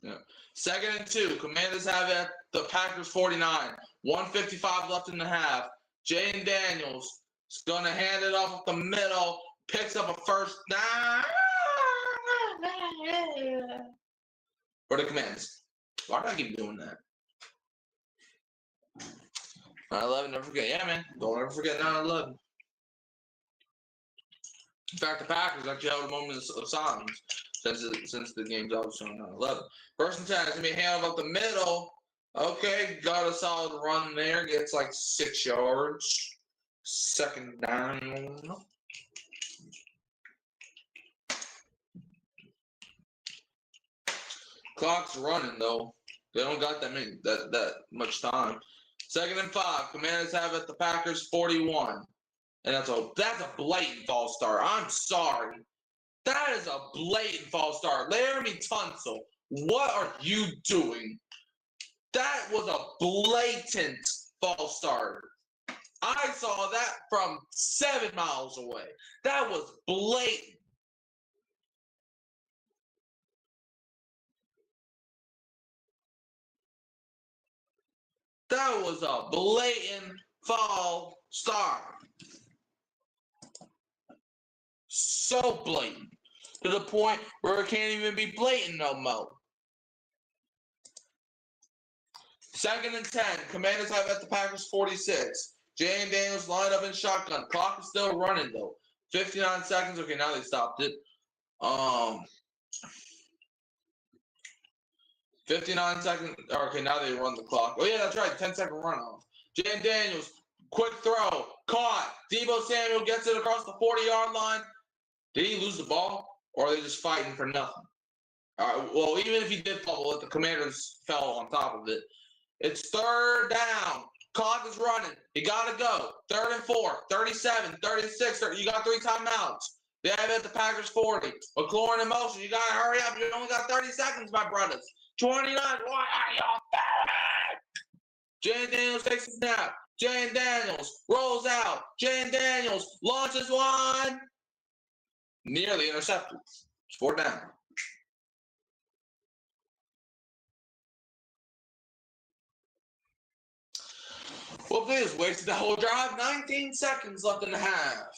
Yeah. 2nd and 2. Commanders have it at the Packers 49. 1:55 left in the half. Jaden Daniels is gonna hand it off the middle. Picks up a first down for the Commanders. Why do I keep doing that? 9/11, never forget. Yeah, man. Don't ever forget 9/11. In fact, the Packers actually held a moment of silence since the game's also on 9/11. 1st and 10. It's going to be handed up the middle. Okay, got a solid run there. Gets like 6 yards. 2nd down. Clock's running, though. They don't got that much time. 2nd and 5. Commanders have it at the Packers 41. And that's a blatant false start. I'm sorry. That is a blatant false start. Laramie Tunsil, what are you doing? That was a blatant false start. I saw that from 7 miles away. That was blatant. That was a blatant false start. So blatant. To the point where it can't even be blatant no more. 2nd and 10. Commanders have at the Packers 46. Jaden Daniels lined up in shotgun. Clock is still running though. 59 seconds. Okay, now they stopped it. 59 seconds. Okay, now they run the clock. Oh yeah, that's right. 10-second runoff. Jaden Daniels, quick throw, caught. Deebo Samuel gets it across the 40-yard line. Did he lose the ball, or are they just fighting for nothing? All right. Well, even if he did fumble it, the Commanders fell on top of it. It's 3rd down. Clock is running. You got to go. 3rd and 4, 37, 36. You got 3 timeouts. They have it at the Packers 40. McLaurin in motion. You got to hurry up. You only got 30 seconds, my brothers. 29. Why are you back? Jaden Daniels takes a snap. Jaden Daniels rolls out. Jaden Daniels launches one. Nearly intercepted. It's 4th down. Well, they just wasted the whole drive. 19 seconds left in the half.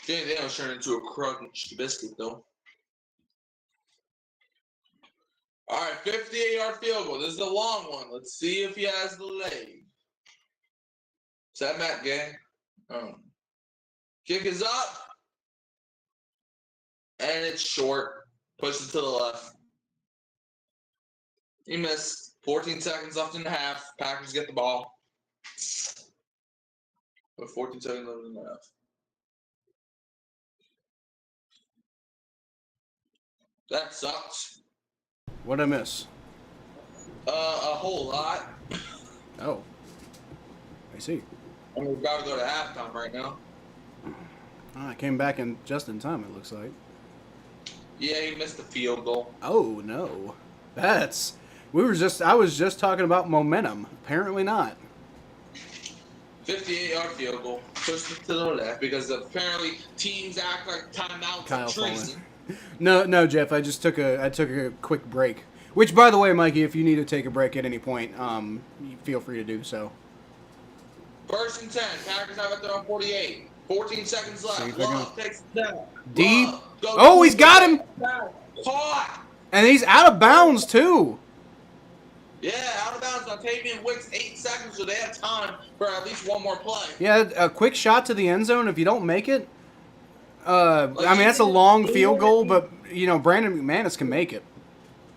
Jaden Daniels turned into a crunch biscuit, though. All right, 58-yard field goal. This is a long one. Let's see if he has the leg. Is that Matt Gay? Kick is up. And it's short. Pushes to the left. He missed. 14 seconds left in the half. Packers get the ball. With 14 seconds left in the half. That sucks. What'd I miss? A whole lot. Oh. I see. And we're about to go to halftime right now. I came back in just in time, it looks like. Yeah, he missed the field goal. Oh, no. I was just talking about momentum. Apparently not. 58-yard field goal. Pushed it to the left because apparently teams act like timeouts Kyle and treason. No, Jeff. I took a quick break. Which, by the way, Mikey, if you need to take a break at any point, feel free to do so. First and 10. Packers have it there on 48. 14 seconds left. See if they're Love takes it down. Deep. Love goes Oh, he's got him. Caught. And he's out of bounds, too. Yeah, out of bounds. Octavian Wicks, 8 seconds, so they have time for at least one more play. Yeah, a quick shot to the end zone. If you don't make it, I mean, that's a long field goal, but, you know, Brandon McManus can make it.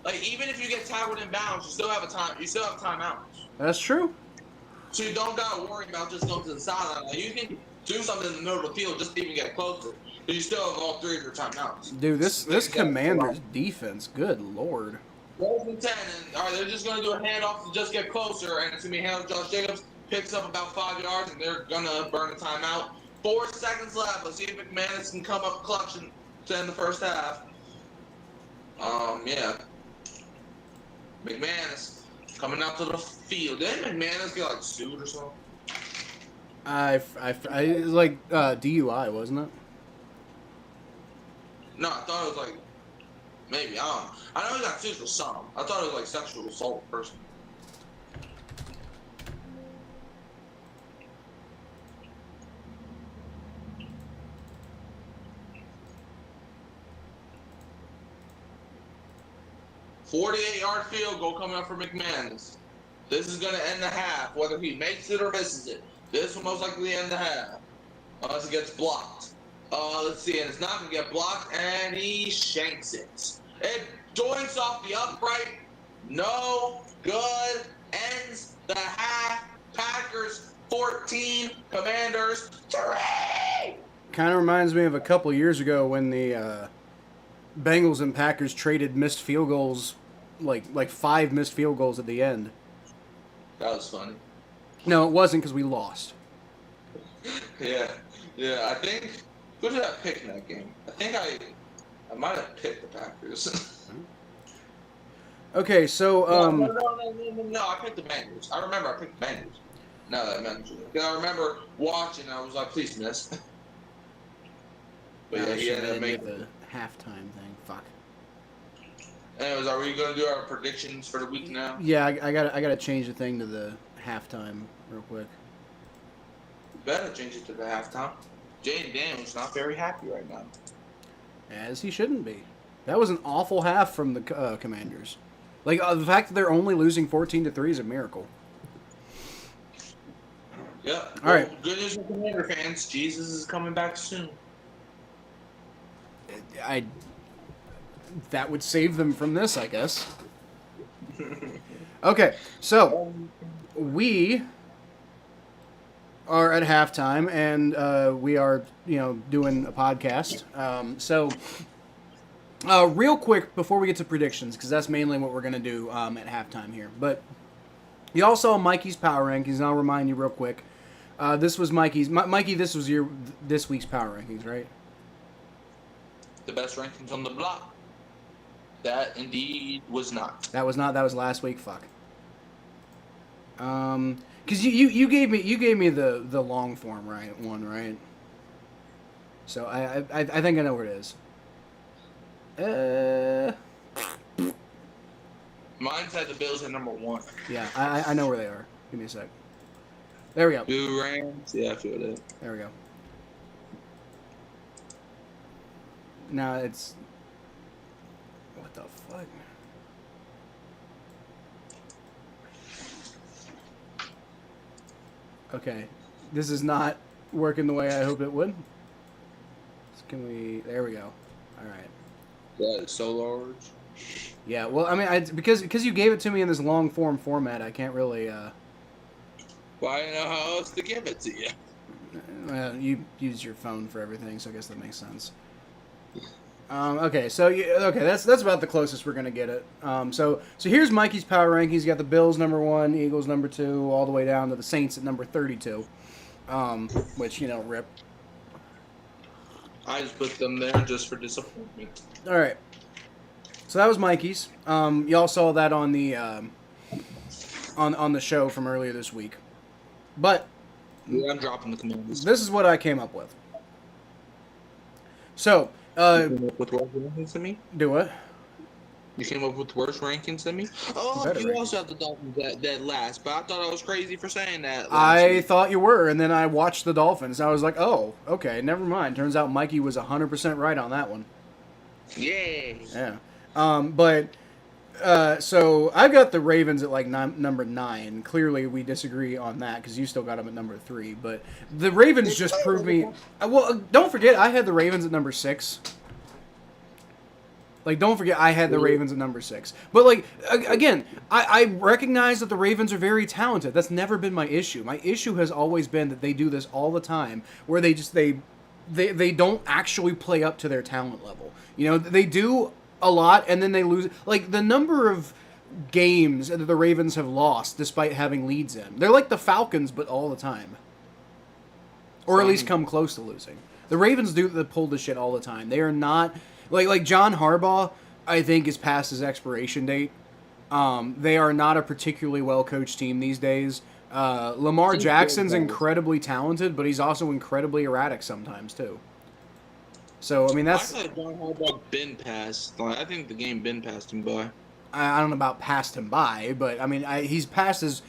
Like, even if you get tackled in bounds, you still have timeouts. That's true. So you don't got to worry about just going to the sideline. Like, you can do something in the middle of the field just to even get closer. But you still have all 3 of your timeouts. Dude, this Commanders defense, good lord. 4th and 10, and all right, they're just going to do a handoff to just get closer, and it's going to be handled. Josh Jacobs picks up about 5 yards, and they're going to burn a timeout. 4 seconds left. Let's see if McManus can come up clutch to end the first half. Yeah. McManus coming out to the field. Didn't McManus get, like, sued or something? It was like DUI, wasn't it? No, I thought it was, like, maybe. I don't know. I know he got sued for some. I thought it was, like, sexual assault person. "48-yard field goal coming up for McManus. This is going to end the half, whether he makes it or misses it. This will most likely end the half, unless it gets blocked. Let's see, and it's not going to get blocked, and he shanks it. It joints off the upright. No good. Ends the half. Packers 14, Commanders 3. Kind of reminds me of a couple years ago when the Bengals and Packers traded missed field goals, like 5 missed field goals at the end. That was funny. No, it wasn't because we lost. Yeah. I think who did I pick in that game? I think I might have picked the Packers. Okay, so No, I picked the Bengals. I remember I picked the Bengals. Now that I mentioned it, because I remember watching. I was like, please miss. But yeah, he ended up making the halftime thing. Fuck. Anyways, are we gonna do our predictions for the week now? Yeah, I gotta change the thing to the halftime real quick. Better change it to the halftime. Jane Daniels not very happy right now. As he shouldn't be. That was an awful half from the Commanders. Like the fact that they're only losing 14-3 is a miracle. Yeah. All right. Good news for Commander fans. Jesus is coming back soon. That would save them from this, I guess. Okay, so we are at halftime, and we are, doing a podcast. Real quick before we get to predictions, because that's mainly what we're gonna do at halftime here. But you all saw Mikey's power rankings, and I'll remind you real quick. This was Mikey's. Mikey, this was this week's power rankings, right? The best rankings on the block. That indeed was not. That was not. That was last week. Fuck. Because you gave me the long form one, right? So I think I know where it is. Mine said the Bills at number 1. Yeah, I know where they are. Give me a sec. There we go. Blue Rams. Yeah, I feel that. There we go. Now it's. What the fuck? Okay, this is not working the way I hoped it would. So can we? There we go. All right. That is so large. Yeah. Well, I mean, because you gave it to me in this long form format, I can't really. Well, I don't know how else to give it to you. Well, you use your phone for everything, so I guess that makes sense. Okay, so that's about the closest we're gonna get it. So here's Mikey's power rankings. He's got the Bills number 1, Eagles number 2, all the way down to the Saints at number 32. Which rip. I just put them there just for disappointment. All right. So that was Mikey's. Y'all saw that on the on the show from earlier this week. But yeah, I'm dropping the Commanders. This is what I came up with. So. With what to me? Do what? You came up with worse rankings than me? Oh, Better you rankings. also have the Dolphins that last, but I thought I was crazy for saying that. I thought you were, and then I watched the Dolphins. And I was like, oh, okay, never mind. Turns out Mikey was 100% right on that one. Yeah. Yeah. So I've got the Ravens at like number 9. Clearly, we disagree on that because you still got them at number 3. But the Ravens just proved me. Well, don't forget, I had the Ravens at number 6. Like, don't forget, I had the Ravens at number 6. But, like, again, I recognize that the Ravens are very talented. That's never been my issue. My issue has always been that they do this all the time, where they don't actually play up to their talent level. You know, they do a lot, and then they lose. Like, the number of games that the Ravens have lost despite having leads in. They're like the Falcons, but all the time. Or at least come close to losing. The Ravens pull this shit all the time. They are not... Like John Harbaugh, I think, is past his expiration date. They are not a particularly well-coached team these days. Lamar Jackson's incredibly talented, but he's also incredibly erratic sometimes, too. So, I mean, that's... I thought John Harbaugh been passed. Like, I think the game been passed him by. I don't know about passed him by, but, I mean, he's past his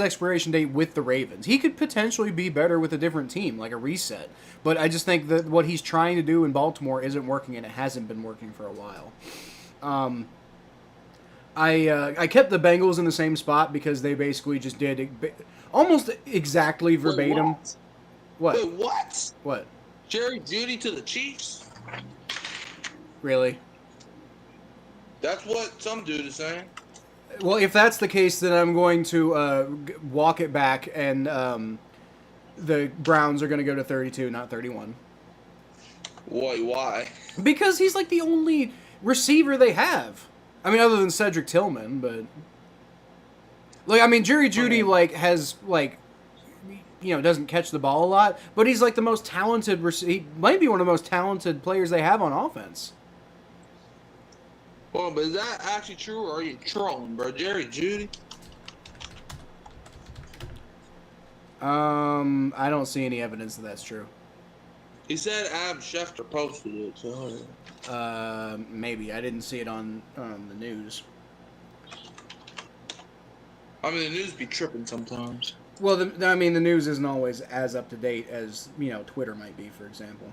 expiration date with the Ravens. He could potentially be better with a different team, like a reset. But I just think that what he's trying to do in Baltimore isn't working, and it hasn't been working for a while. I kept the Bengals in the same spot because they basically just did almost exactly verbatim. Wait, What? Wait, what? What? Jerry Jeudy to the Chiefs? Really? That's what some dude is saying. Well, if that's the case, then I'm going to walk it back, and the Browns are going to go to 32, not 31. Why? Because he's like the only receiver they have. I mean, other than Cedric Tillman, but like, I mean, Jerry Jeudy has doesn't catch the ball a lot, but he's like the most talented. He might be one of the most talented players they have on offense. Well, but is that actually true, or are you trolling, bro? Jerry Jeudy? I don't see any evidence that that's true. He said Adam Schefter posted it, so... Maybe. I didn't see it on the news. I mean, the news be tripping sometimes. Well, the news isn't always as up to date as, Twitter might be, for example.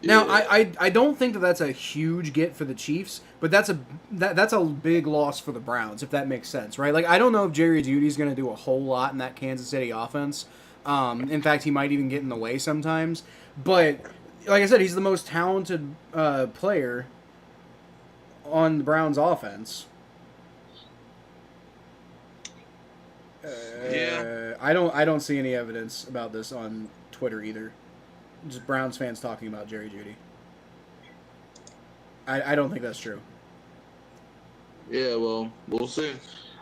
Now, I don't think that that's a huge get for the Chiefs, but that's a big loss for the Browns, if that makes sense, right? Like, I don't know if Jerry Jeudy's going to do a whole lot in that Kansas City offense. In fact, he might even get in the way sometimes. But, like I said, he's the most talented player on the Browns offense. Yeah. I don't see any evidence about this on Twitter either. Just Browns fans talking about Jerry Jeudy. I don't think that's true. Yeah, well, we'll see.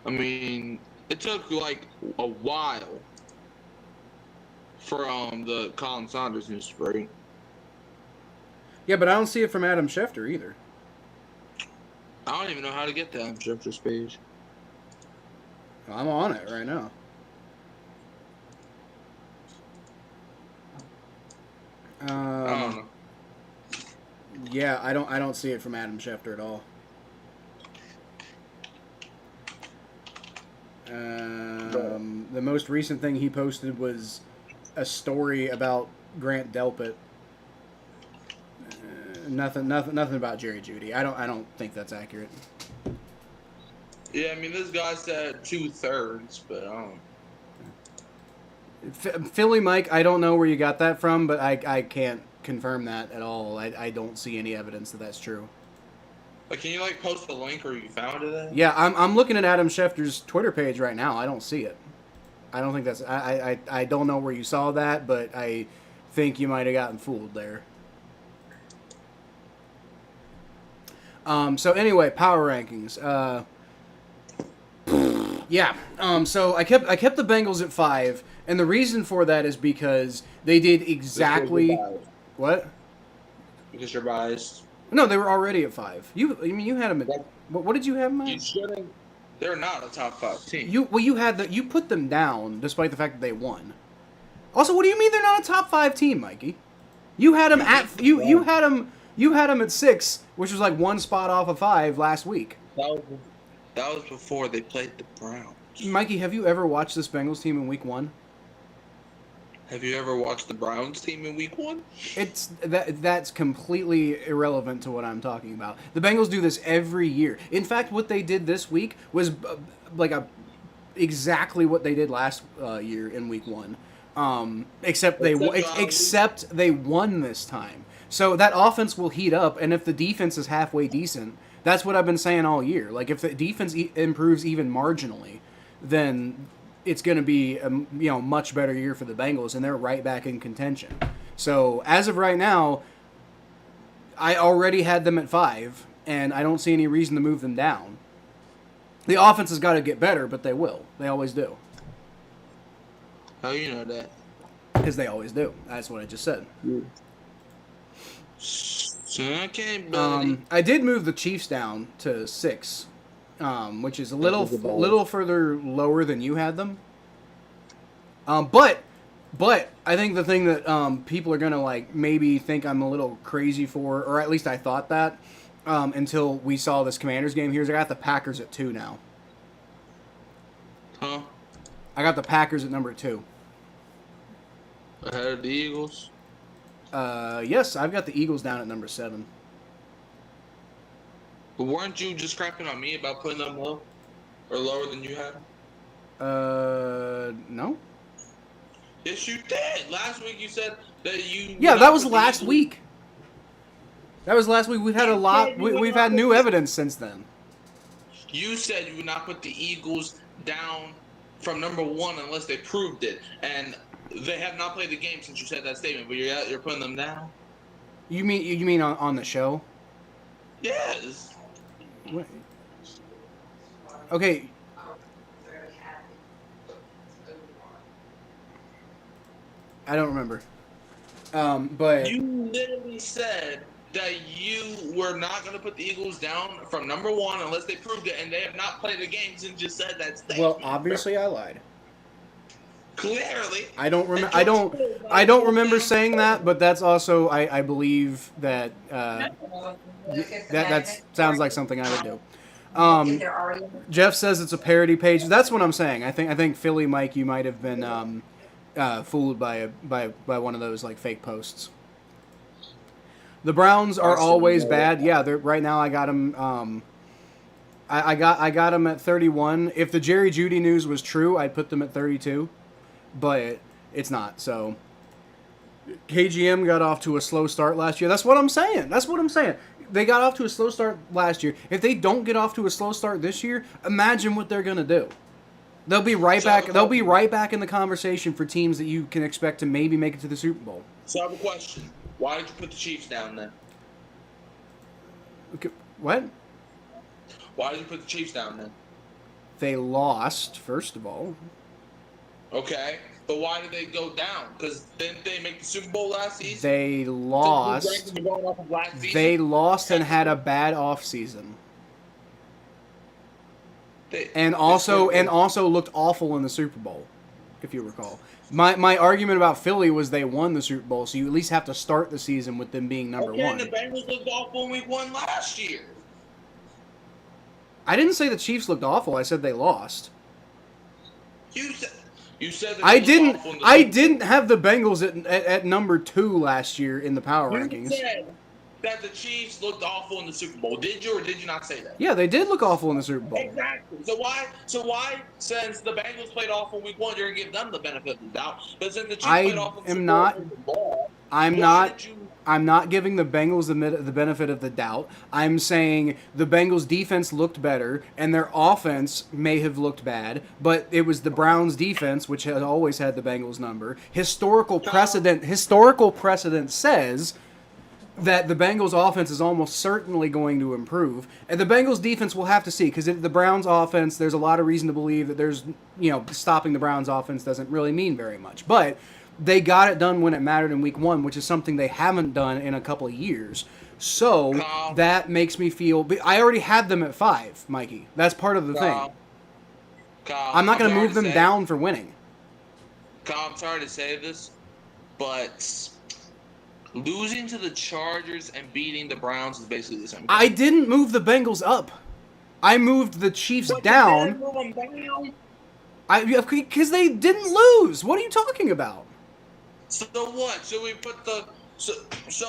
I mean, it took like a while for the Colin Saunders news to break. Yeah, but I don't see it from Adam Schefter either. I don't even know how to get to Adam Schefter's page. I'm on it right now. I don't know. Yeah, I don't see it from Adam Schefter at all. The most recent thing he posted was a story about Grant Delpit. Nothing about Jerry Jeudy. I don't think that's accurate. Yeah, I mean, this guy said 2/3, but I don't. Philly Mike, I don't know where you got that from, but I can't confirm that at all. I don't see any evidence that that's true. Like, can you post the link where you found it at? Yeah, I'm looking at Adam Schefter's Twitter page right now. I don't see it. I don't think that's... I don't know where you saw that, but I think you might have gotten fooled there. So anyway, power rankings. Yeah. So I kept the Bengals at 5, and the reason for that is because they did exactly what? Because you're biased. No, they were already at 5. You had them at what did you have them at? You shouldn't. They're not a top 5 team. You put them down despite the fact that they won. Also, what do you mean they're not a top 5 team, Mikey? You had them You had them at 6, which was like one spot off of 5 last week. That was before they played the Browns. Mikey, have you ever watched this Bengals team in Week 1? Have you ever watched the Browns team in Week 1? That's completely irrelevant to what I'm talking about. The Bengals do this every year. In fact, what they did this week was exactly what they did last year in Week 1. Except they won this time. So that offense will heat up, and if the defense is halfway decent, that's what I've been saying all year. Like if the defense improves even marginally, then it's going to be a much better year for the Bengals, and they're right back in contention. So as of right now, I already had them at 5, and I don't see any reason to move them down. The offense has got to get better, but they will. They always do. How you know that? Because they always do. That's what I just said. Okay, buddy. I did move the Chiefs down to 6, which is a little further lower than you had them. But I think the thing that people are gonna like maybe think I'm a little crazy for, or at least I thought that until we saw this Commanders game here, is I got the Packers at 2 now. Huh? I got the Packers at number 2. Ahead of the Eagles? Yes, I've got the Eagles down at number 7. But weren't you just crapping on me about putting them low? Or lower than you had? No. Yes, you did. Last week you said that you... Yeah, that was last week. That was last week. We've had a lot... We've had new evidence since then. You said you would not put the Eagles down from number 1 unless they proved it. And they have not played the game since you said that statement, but you're putting them down? You mean on the show? Yes. What? Okay. I don't remember. But you literally said that you were not going to put the Eagles down from number 1 unless they proved it, and they have not played the game since you said that statement. Well, obviously I lied. Clearly. I don't remember saying that, but that's also I believe that that sounds like something I would do. Jeff says it's a parody page. That's what I'm saying. I think Philly Mike, you might have been fooled by one of those like fake posts. The Browns are always bad. Yeah, right now I got them. I got them at 31. If the Jerry Jeudy news was true, I'd put them at 32. But it's not. So KGM got off to a slow start last year. That's what I'm saying. They got off to a slow start last year. If they don't get off to a slow start this year, imagine what they're gonna do. They'll be right back. They'll be right back in the conversation for teams that you can expect to maybe make it to the Super Bowl. So I have a question. Why did you put the Chiefs down then? Okay, what? Why did you put the Chiefs down then? They lost, first of all. Okay, but why did they go down? Because didn't they make the Super Bowl last season? They lost. They lost and had a bad offseason. And also looked awful in the Super Bowl, if you recall. My argument about Philly was they won the Super Bowl, so you at least have to start the season with them being number 1. And the Bengals looked awful in Week 1 last year. I didn't say the Chiefs looked awful. I said they lost. You said that I didn't have the Bengals at number 2 last year in the power rankings. You said that the Chiefs looked awful in the Super Bowl. Did you or did you not say that? Yeah, they did look awful in the Super Bowl. Exactly. So why since the Bengals played awful Week 1, you're gonna give them the benefit of the doubt? But since the Chiefs played awful in the Super Bowl, I'm not giving the Bengals the benefit of the doubt. I'm saying the Bengals' defense looked better, and their offense may have looked bad, but it was the Browns' defense, which has always had the Bengals' number. Historical precedent says that the Bengals' offense is almost certainly going to improve, and the Bengals' defense will have to see, because the Browns' offense, there's a lot of reason to believe that stopping the Browns' offense doesn't really mean very much, but they got it done when it mattered in Week 1, which is something they haven't done in a couple of years. So that makes me feel... I already had them at 5, Mikey. That's part of the thing. I'm not going to move them down for winning. I'm sorry to say this, but Losing to the Chargers and beating the Browns is basically the same thing. I didn't move the Bengals up. I moved the Chiefs But down. you didn't move them down. Because they didn't lose. What are you talking about? So what? Should we put the so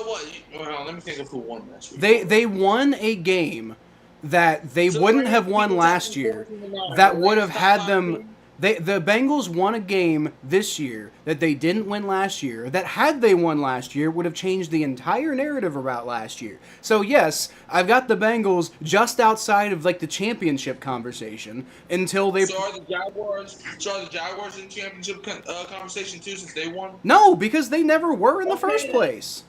what? Well, let me think of who won last week. They won a game that they So wouldn't we're have gonna won keep last talking year. 14-9. That We're would gonna have stop had talking. them. The Bengals won a game this year that they didn't win last year. That had they won last year would have changed the entire narrative about last year. So yes, I've got the Bengals just outside of like the championship conversation until they. So are the Jaguars? So are the Jaguars in championship conversation too since they won? No, because they never were in the first then. place.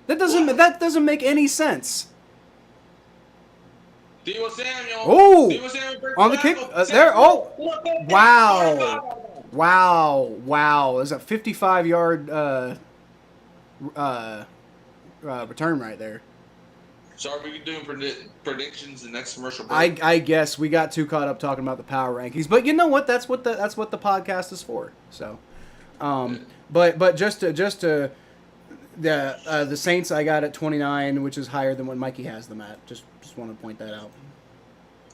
That doesn't make any sense. Deebo Samuel. Oh! Deebo Samuel breaks On the tackle. kick, there. Samuel, Oh, look at that. wow, wow! There's a 55-yard return right there. So are we doing predictions the next commercial break? I guess we got too caught up talking about the power rankings, but you know what? That's what the podcast is for. So, but just to the Saints I got at 29, which is higher than what Mikey has them at. Just want to point that out.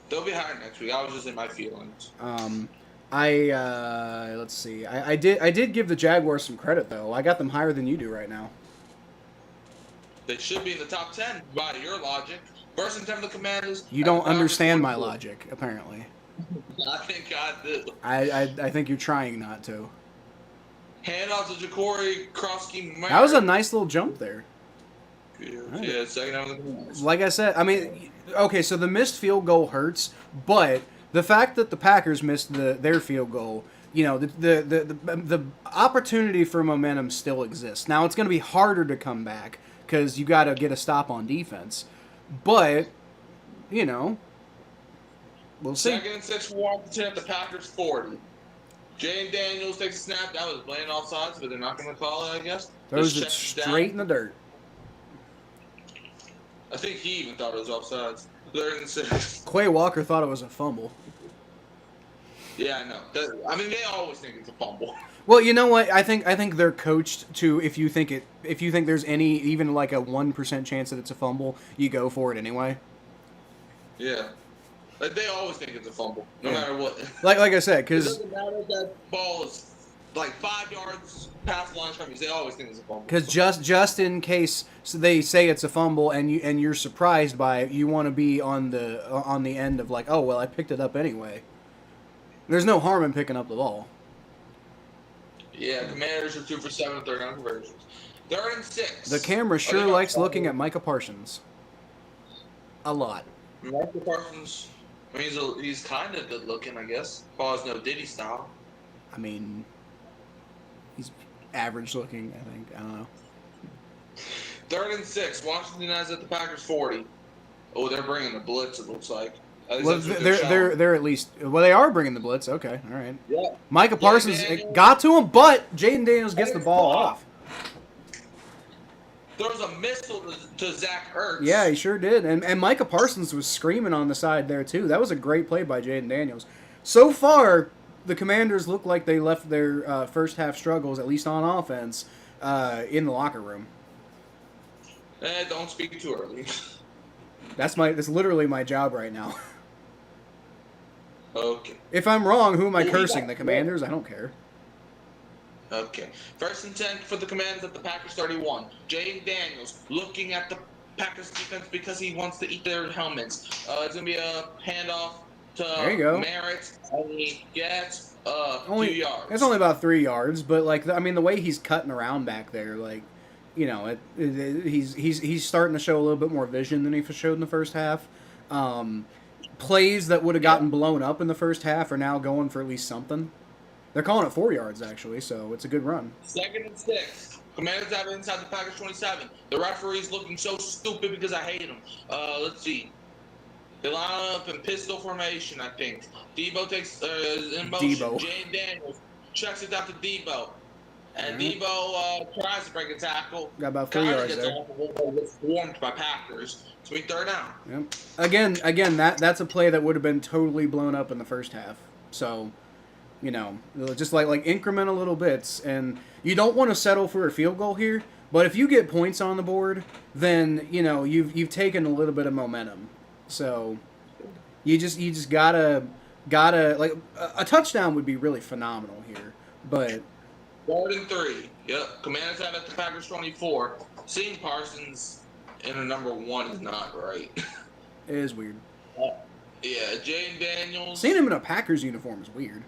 They'll be higher next week. I was just in my feelings. Let's see. I did give the Jaguars some credit though. I got them higher than you do right now. They should be in the top 10 by your logic. First and 10 for the Commanders. You don't understand my logic, apparently. I think I do. I think you're trying not to. Hand off to Ja'Cory Krosky. That was a nice little jump there. Yeah, second half of the Commanders. Like I said, I mean, okay, so the missed field goal hurts, but the fact that the Packers missed their field goal, you know, the opportunity for momentum still exists. Now it's going to be harder to come back because you got to get a stop on defense, but you know, we'll see. Second and 6 for Washington at the Packers 40. Jane Daniels takes a snap. That was blatant offsides, but they're not going to call it, I guess. Throws it straight in the dirt. I think he even thought it was offsides. Third and 6. Quay Walker thought it was a fumble. Yeah, I know. I mean, they always think it's a fumble. Well, you know what? I think they're coached to if you think there's any even like a 1% chance that it's a fumble, you go for it anyway. Yeah. Like, they always think it's a fumble, no matter what. Like I said, It because doesn't matter if that ball is like 5 yards past the line of scrimmage. They always think it's a fumble. just in case they say it's a fumble and you're surprised by it, you want to be on the end of like, oh well, I picked it up anyway. There's no harm in picking up the ball. Yeah, Commanders are 2 for 7 on third down conversions. Third and 6. The camera sure likes looking at Micah Parsons. A lot. Michael Parsons. I mean, he's kind of good looking, I guess. Paul's no Diddy style. I mean, he's average looking, I think. I don't know. Third and 6. Washington has at the Packers 40. Oh, they're bringing the blitz, it looks like. At least Well, that's what they're showing. they're at least they are bringing the blitz. Okay, all right. Yeah. Micah Parsons Daniels. got to him, but Jaden Daniels gets the ball off. Throws a missile to Zach Ertz. Yeah, he sure did. And Micah Parsons was screaming on the side there, too. That was a great play by Jaden Daniels. So far, the Commanders look like they left their first half struggles, at least on offense, in the locker room. Don't speak too early. That's literally my job right now. Okay. If I'm wrong, who am I cursing? The Commanders? I don't care. Okay. First and 10 for the Commanders at the Packers 31. Jaden Daniels looking at the Packers defense because he wants to eat their helmets. It's going to be a handoff to There you go. Merritt, and he gets a few yards. It's only about 3 yards, but like I mean, the way he's cutting around back there, like, you know, he's starting to show a little bit more vision than he showed in the first half. Plays that would have gotten blown up in the first half are now going for at least something. They're calling it 4 yards, actually, so it's a good run. Second and 6. Commanders have it inside the Packers 27. The referee's looking so stupid because I hate him. Let's see. They line up in pistol formation, I think. Debo takes in motion. Debo. Jane Daniels checks it out to Debo. And Debo tries to break a tackle. Got about 3 yards gets there. off and gets swarmed by Packers. It's going to be third down. Yep. Again, that's a play that would have been totally blown up in the first half. So, you know, just like increment a little bits, and you don't want to settle for a field goal here, But if you get points on the board, then you've taken a little bit of momentum. So you just gotta like a touchdown would be really phenomenal here. But 3rd and 3. Yep. Commanders have at the Packers 24. Seeing Parsons in a number 1 is not right. it is weird. Yeah, Jaden Daniels. Seeing him in a Packers uniform is weird.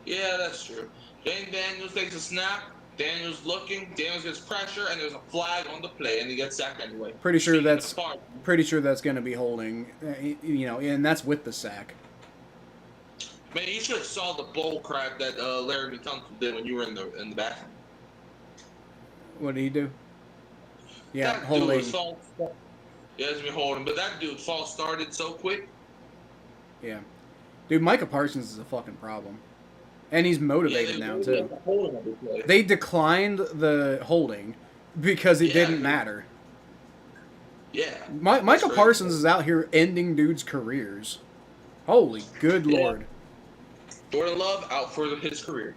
Yeah, that's true. Jaden Daniels takes a snap. Daniels looking. Daniels gets pressure, and there's a flag on the play, and he gets sacked anyway. Pretty sure that's going to be holding. And that's with the sack. Man, you should have saw the bull crap that Larry Tunsil did when you were in the bathroom. What did he do? Yeah, that holding. Dude was false. Yeah, it's been holding, but that dude false started so quick. Yeah, dude, Micah Parsons is a fucking problem, and he's motivated now too. They declined the holding because it didn't matter. Yeah, Micah Parsons is out here ending dudes' careers. Holy good lord! Jordan Love out for his career.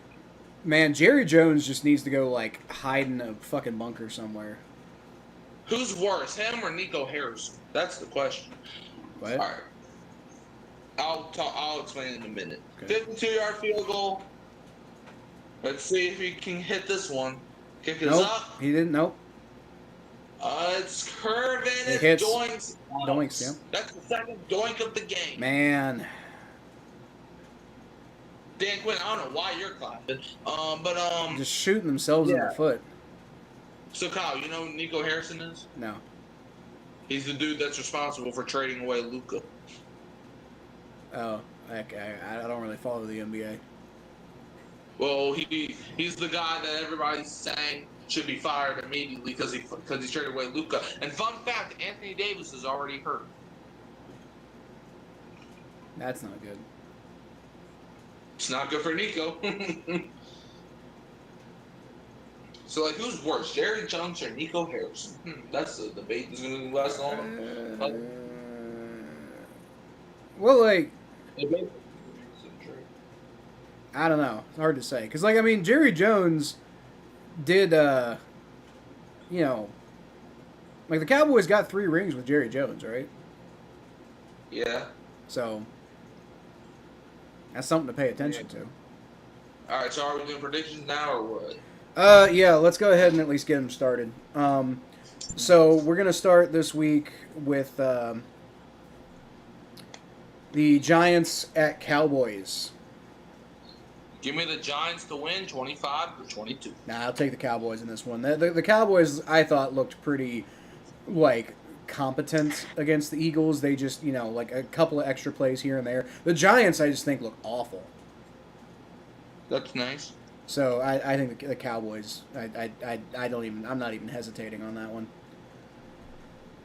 Man, Jerry Jones just needs to go like hide in a fucking bunker somewhere. Who's worse, him or Nico Harrison? That's the question. What? All right. I'll explain in a minute. Okay. 52-yard field goal. Let's see if he can hit this one. Kick is Nope, up. he didn't. Nope. It's curving. It hits. Doinks. Doinks, yeah. That's the second doink of the game. Man. Dan Quinn, I don't know why you're clapping. Just shooting themselves in the foot. So Kyle, you know who Nico Harrison is? No. He's the dude that's responsible for trading away Luka. Oh, okay. I don't really follow the NBA. Well, he's the guy that everybody's saying should be fired immediately because he traded away Luka. And fun fact, Anthony Davis is already hurt. That's not good. It's not good for Nico. So, like, who's worse, Jerry Jones or Nico Harrison? That's the debate that's going to last long. Well, like, I don't know. It's hard to say. Because, like, I mean, Jerry Jones did, like, the Cowboys got 3 rings with Jerry Jones, right? Yeah. So, that's something to pay attention to. All right, so are we doing predictions now or what? Yeah, let's go ahead and at least get them started. So we're going to start this week with the Giants at Cowboys. Give me the Giants to win 25-22. Nah, I'll take the Cowboys in this one. The Cowboys, I thought, looked pretty, like, competent against the Eagles. They just, like a couple of extra plays here and there. The Giants, I just think, look awful. That's nice. So I think the Cowboys. I'm not even hesitating on that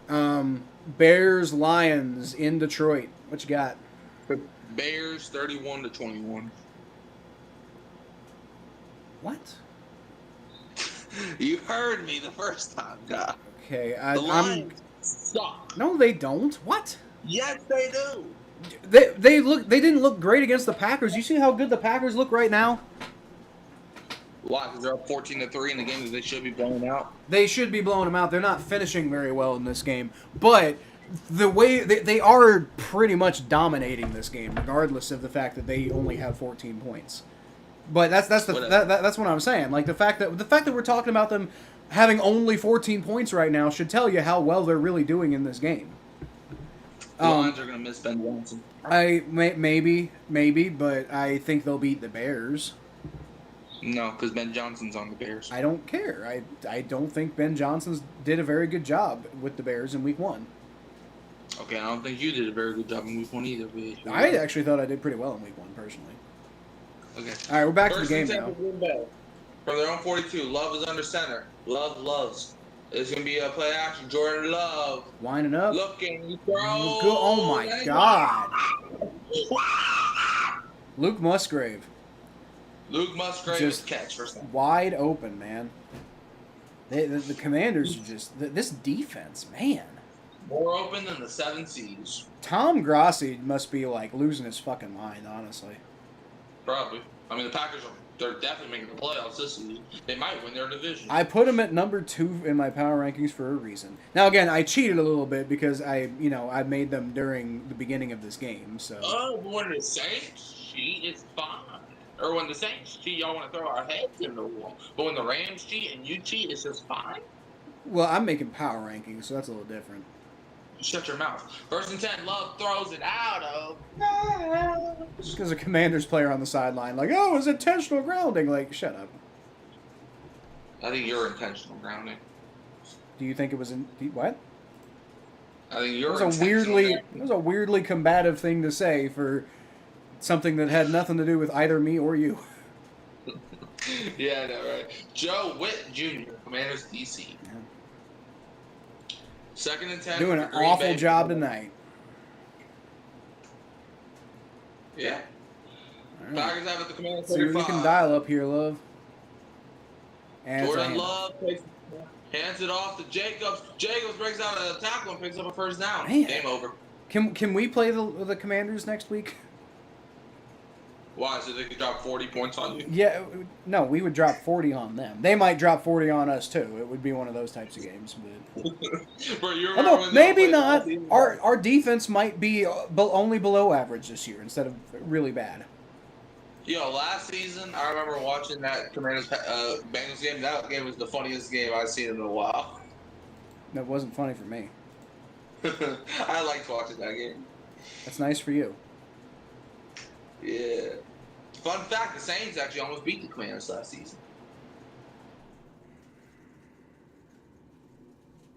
one. Bears Lions in Detroit. What you got? Bears 31-21. What? You heard me the first time, guy. Okay, The Lions suck. No, they don't. What? Yes, they do. They didn't look great against the Packers. You see how good the Packers look right now? Why? Because they're up 14-3 in the game that they should be blowing out. They should be blowing them out. They're not finishing very well in this game, but the way they are pretty much dominating this game, regardless of the fact that they only have 14 points. But that's what I'm saying. Like the fact that we're talking about them having only 14 points right now should tell you how well they're really doing in this game. The Lions are going to miss Ben Johnson. Maybe, but I think they'll beat the Bears. No, because Ben Johnson's on the Bears. I don't care. I don't think Ben Johnson's did a very good job with the Bears in Week 1. Okay, I don't think you did a very good job in Week 1 either. I actually thought I did pretty well in Week 1, personally. Okay. All right, we're back to the game now. From their own 42, Love is under center. Love loves. It's going to be a play action. Jordan Love. Winding up. Looking. Throw. Oh, my God. Luke Musgrave. Luke Musgrave Just catch for some. wide open, man. The Commanders are just... This defense, man. More open than the 7 seeds. Tom Grossi must be, like, losing his fucking mind, honestly. Probably. I mean, the Packers are They're definitely making the playoffs this season. They might win their division. I put them at number 2 in my power rankings for a reason. Now again, I cheated a little bit because I made them during the beginning of this game. So. Oh, when the Saints cheat, it's fine. Or when the Saints cheat, y'all want to throw our heads in the wall. But when the Rams cheat and you cheat, it's just fine. Well, I'm making power rankings, so that's a little different. Shut your mouth. 1st and 10, Love throws it out of. Just because a Commanders player on the sideline, like, oh, it's intentional grounding. Like, shut up. I think you're intentional grounding. Do you think it was in what? I think you're It was a weirdly combative thing to say for something that had nothing to do with either me or you. Yeah, I know, right? Joe Witt Jr., Commanders DC. Yeah. 2nd and 10. Doing an awful job tonight. Yeah. All right. Packers have it at the Commanders. See what you can dial up here, Love. And Jordan Love hands it off to Jacobs. Jacobs breaks out of the tackle and picks up a 1st down. Man. Game over. Can we play the Commanders next week? Why? So they could drop 40 points on you? Yeah, no, we would drop 40 on them. They might drop 40 on us too. It would be one of those types of games. But you Although when maybe not. Our defense might be only below average this year instead of really bad. Yo, last season I remember watching that Commanders Bengals game. That game was the funniest game I've seen in a while. That wasn't funny for me. I liked watching that game. That's nice for you. Yeah. Fun fact: the Saints actually almost beat the Commanders last season.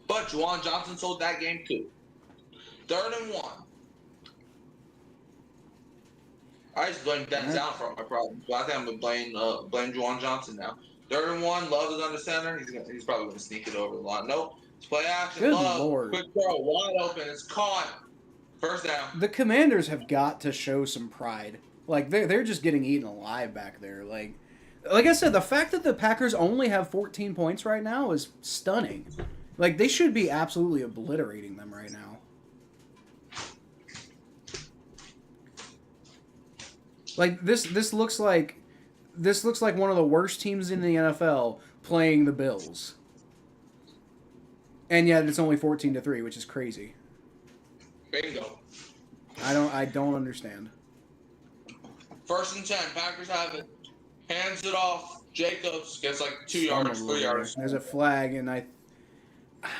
But Juwan Johnson sold that game too. 3rd and 1. I just blame Denzel for all my problems, but I think I'm gonna blame Juwan Johnson now. 3rd and 1, Love is under center. He's probably gonna sneak it over the line. Nope. It's play action. Good Love. Lord. Quick throw, wide open. It's caught. 1st down. The Commanders have got to show some pride. Like they're just getting eaten alive back there. Like I said, the fact that the Packers only have 14 points right now is stunning. Like they should be absolutely obliterating them right now. Like this looks like one of the worst teams in the NFL playing the Bills. And yet it's only 14-3, which is crazy. Bingo. I don't understand. 1st and 10. Packers have it. Hands it off. Jacobs gets like 2 yards, 3 yards. There's a flag, and I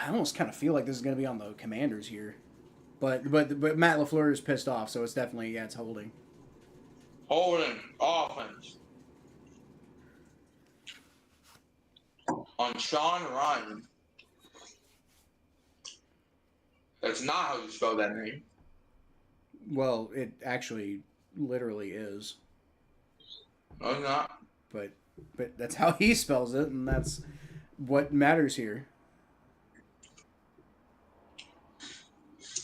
almost kind of feel like this is going to be on the Commanders here. But Matt LaFleur is pissed off, so it's definitely, it's holding. Holding. Offense. On Sean Ryan. That's not how you spell that name. Well, it actually literally is. No, it's not. But that's how he spells it, and that's what matters here.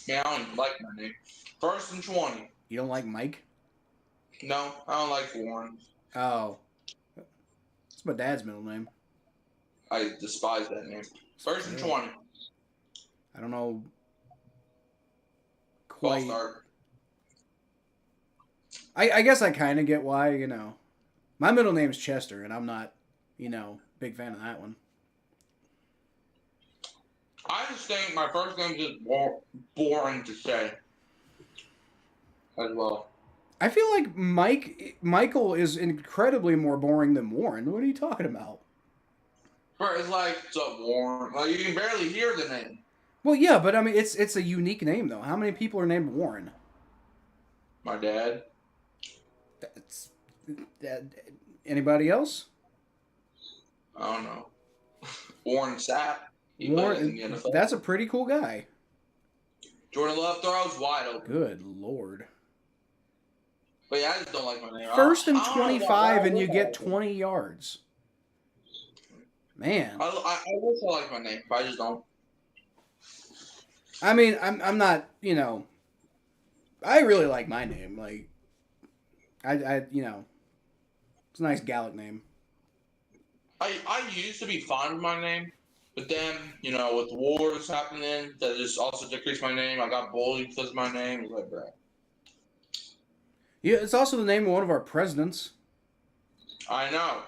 Yeah, I don't like my name. 1st and 20. You don't like Mike? No, I don't like Warren. Oh. It's my dad's middle name. I despise that name. 1st and 20. I don't know Ball quite. start. I guess I kind of get why, My middle name's Chester, and I'm not, big fan of that one. I just think my first name is just boring to say. As well. I feel like Michael is incredibly more boring than Warren. What are you talking about? But it's like, what's up, Warren? Like, you can barely hear the name. Well, yeah, but I mean, it's a unique name, though. How many people are named Warren? My dad. Anybody else? I don't know. Warren Sapp. Warren, that's a pretty cool guy. Jordan Love throws wide open. Good Lord. But yeah, I just don't like my name. 1st and 25, and you get 20 yards. Man. I wish I liked my name, but I just don't. I mean, I'm not, I really like my name. Like, it's a nice Gallic name. I used to be fond of my name, but then, with wars happening, that just also decreased my name. I got bullied because of my name. It was like, bro. Yeah, it's also the name of one of our presidents. I know.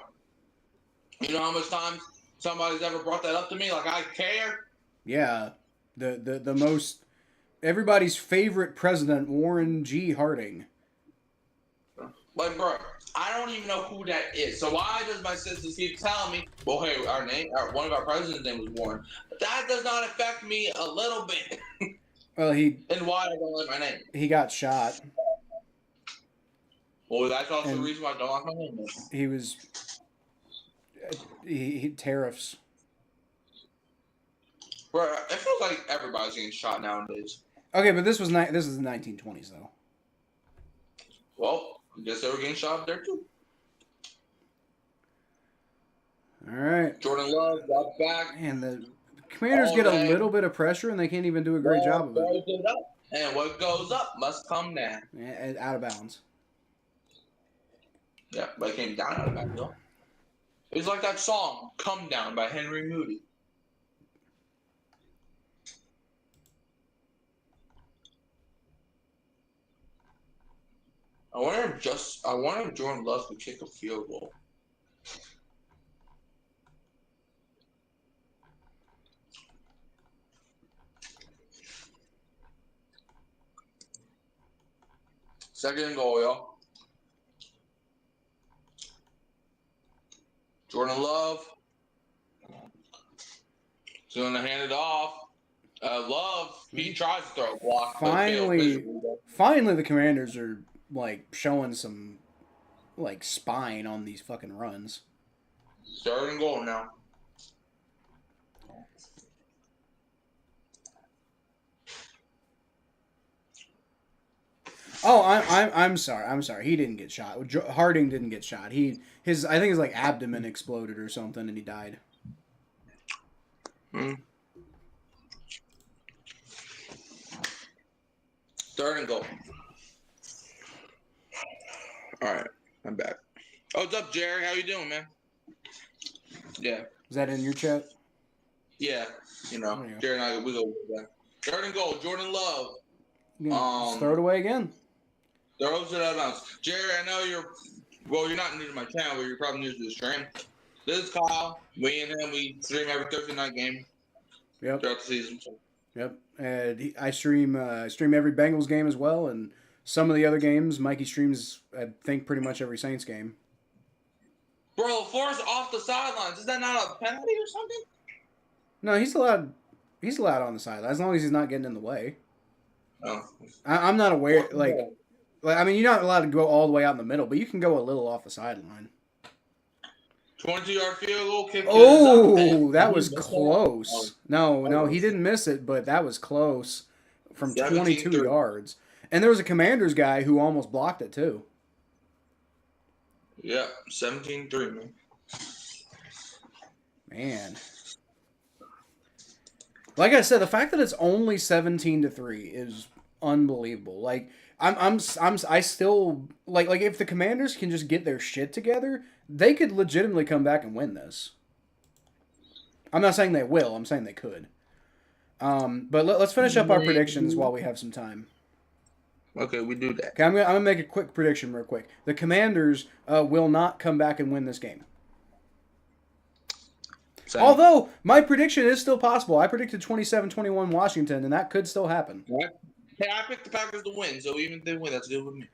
You know how much times somebody's ever brought that up to me? Like I care. Yeah, the most everybody's favorite president, Warren G. Harding. Like, bro, I don't even know who that is. So why does my sisters keep telling me, well, hey, one of our president's name was Warren. That does not affect me a little bit. Well, And why I don't like my name? he got shot. Well, that's also And the reason why I don't like my name. He was he tariffs. Bro, it feels like everybody's getting shot nowadays. Okay, but this is the 1920s though. Well, I guess they were getting shot up there too. All right. Jordan Love got back. And the Commanders get a little bit of pressure, and they can't even do a great job of it. And what goes up must come down. Out of bounds. Yeah, but it came down out of bounds though. It's like that song, "Come Down" by Henry Moody. I wonder if Jordan Love could kick a field goal. Second and goal, y'all. Jordan Love is going to hand it off. Love, he tries to throw a block. Finally, the Commanders are like showing some like spine on these fucking runs. Third and goal now. Oh, I'm sorry. He didn't get shot. Harding didn't get shot. I think his like abdomen exploded or something, and he died. Third and goal. All right, I'm back. Oh, what's up, Jerry? How you doing, man? Yeah. Is that in your chat? Yeah. You know, Jerry and I, we go with that. Third and goal. Jordan Love. Just throw it away again. Throws it out of bounds. Jerry, I know you're not new to my channel, but you're probably new to the stream. This is Kyle. We and him, we stream every Thursday night game. Yep. Throughout the season. Yep. And I stream every Bengals game as well, and some of the other games. Mikey streams, I think, pretty much every Saints game. Bro, Forrest off the sidelines. Is that not a penalty or something? No, he's allowed. He's allowed on the sideline as long as he's not getting in the way. Oh. I'm not aware. Like, I mean, you're not allowed to go all the way out in the middle, but you can go a little off the sideline. 22-yard field goal kick. Oh, that was close. No, he didn't miss it, but that was close from 22 yards. And there was a Commanders guy who almost blocked it too. Yeah, 17-3, man. Man. Like I said, the fact that it's only 17-3 is unbelievable. Like I still like if the Commanders can just get their shit together, they could legitimately come back and win this. I'm not saying they will. I'm saying they could. But let's finish up our predictions while we have some time. Okay, we do that. Okay, I'm gonna make a quick prediction real quick. The Commanders will not come back and win this game. Same. Although, my prediction is still possible. I predicted 27-21 Washington, and that could still happen. Hey, I picked the Packers to win, so even if they win, that's good with me.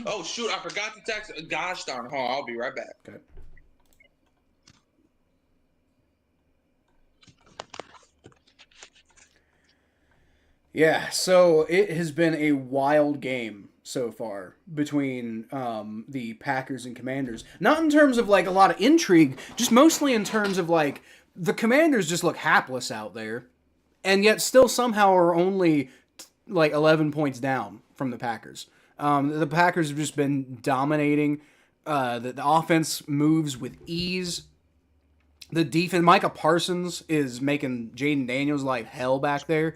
Oh, shoot, I forgot to text. Gosh darn, hold on, I'll be right back. Okay. Yeah, so it has been a wild game so far between the Packers and Commanders. Not in terms of like a lot of intrigue, just mostly in terms of like the Commanders just look hapless out there, and yet still somehow are only like 11 points down from the Packers. The Packers have just been dominating. The offense moves with ease. The defense, Micah Parsons is making Jaden Daniels' life hell back there.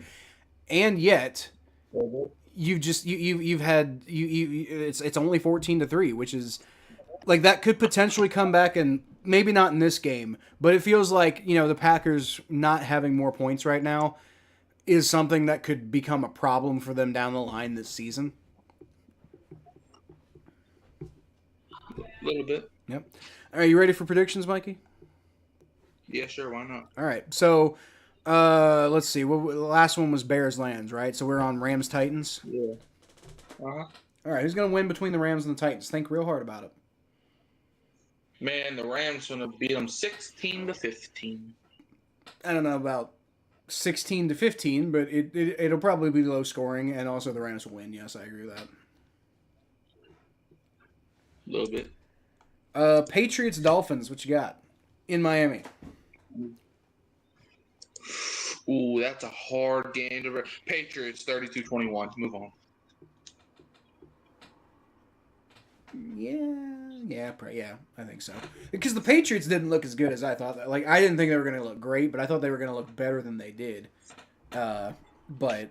And yet, it's only 14-3, which is like that could potentially come back, and maybe not in this game, but it feels like the Packers not having more points right now is something that could become a problem for them down the line this season. A little bit. Yep. All right, you ready for predictions, Mikey? Yeah, sure. Why not? All right. So, let's see. The last one was Bears Lands, right? So we're on Rams Titans. Yeah. Uh-huh. All right. Who's gonna win between the Rams and the Titans? Think real hard about it. Man, the Rams gonna beat them 16-15. I don't know about 16-15, but it'll probably be low scoring, and also the Rams will win. Yes, I agree with that. A little bit. Patriots Dolphins. What you got in Miami? Ooh, that's a hard game to. Patriots 32-21. Move on. Yeah, I think so. Because the Patriots didn't look as good as I thought. Like, I didn't think they were going to look great, but I thought they were going to look better than they did. But,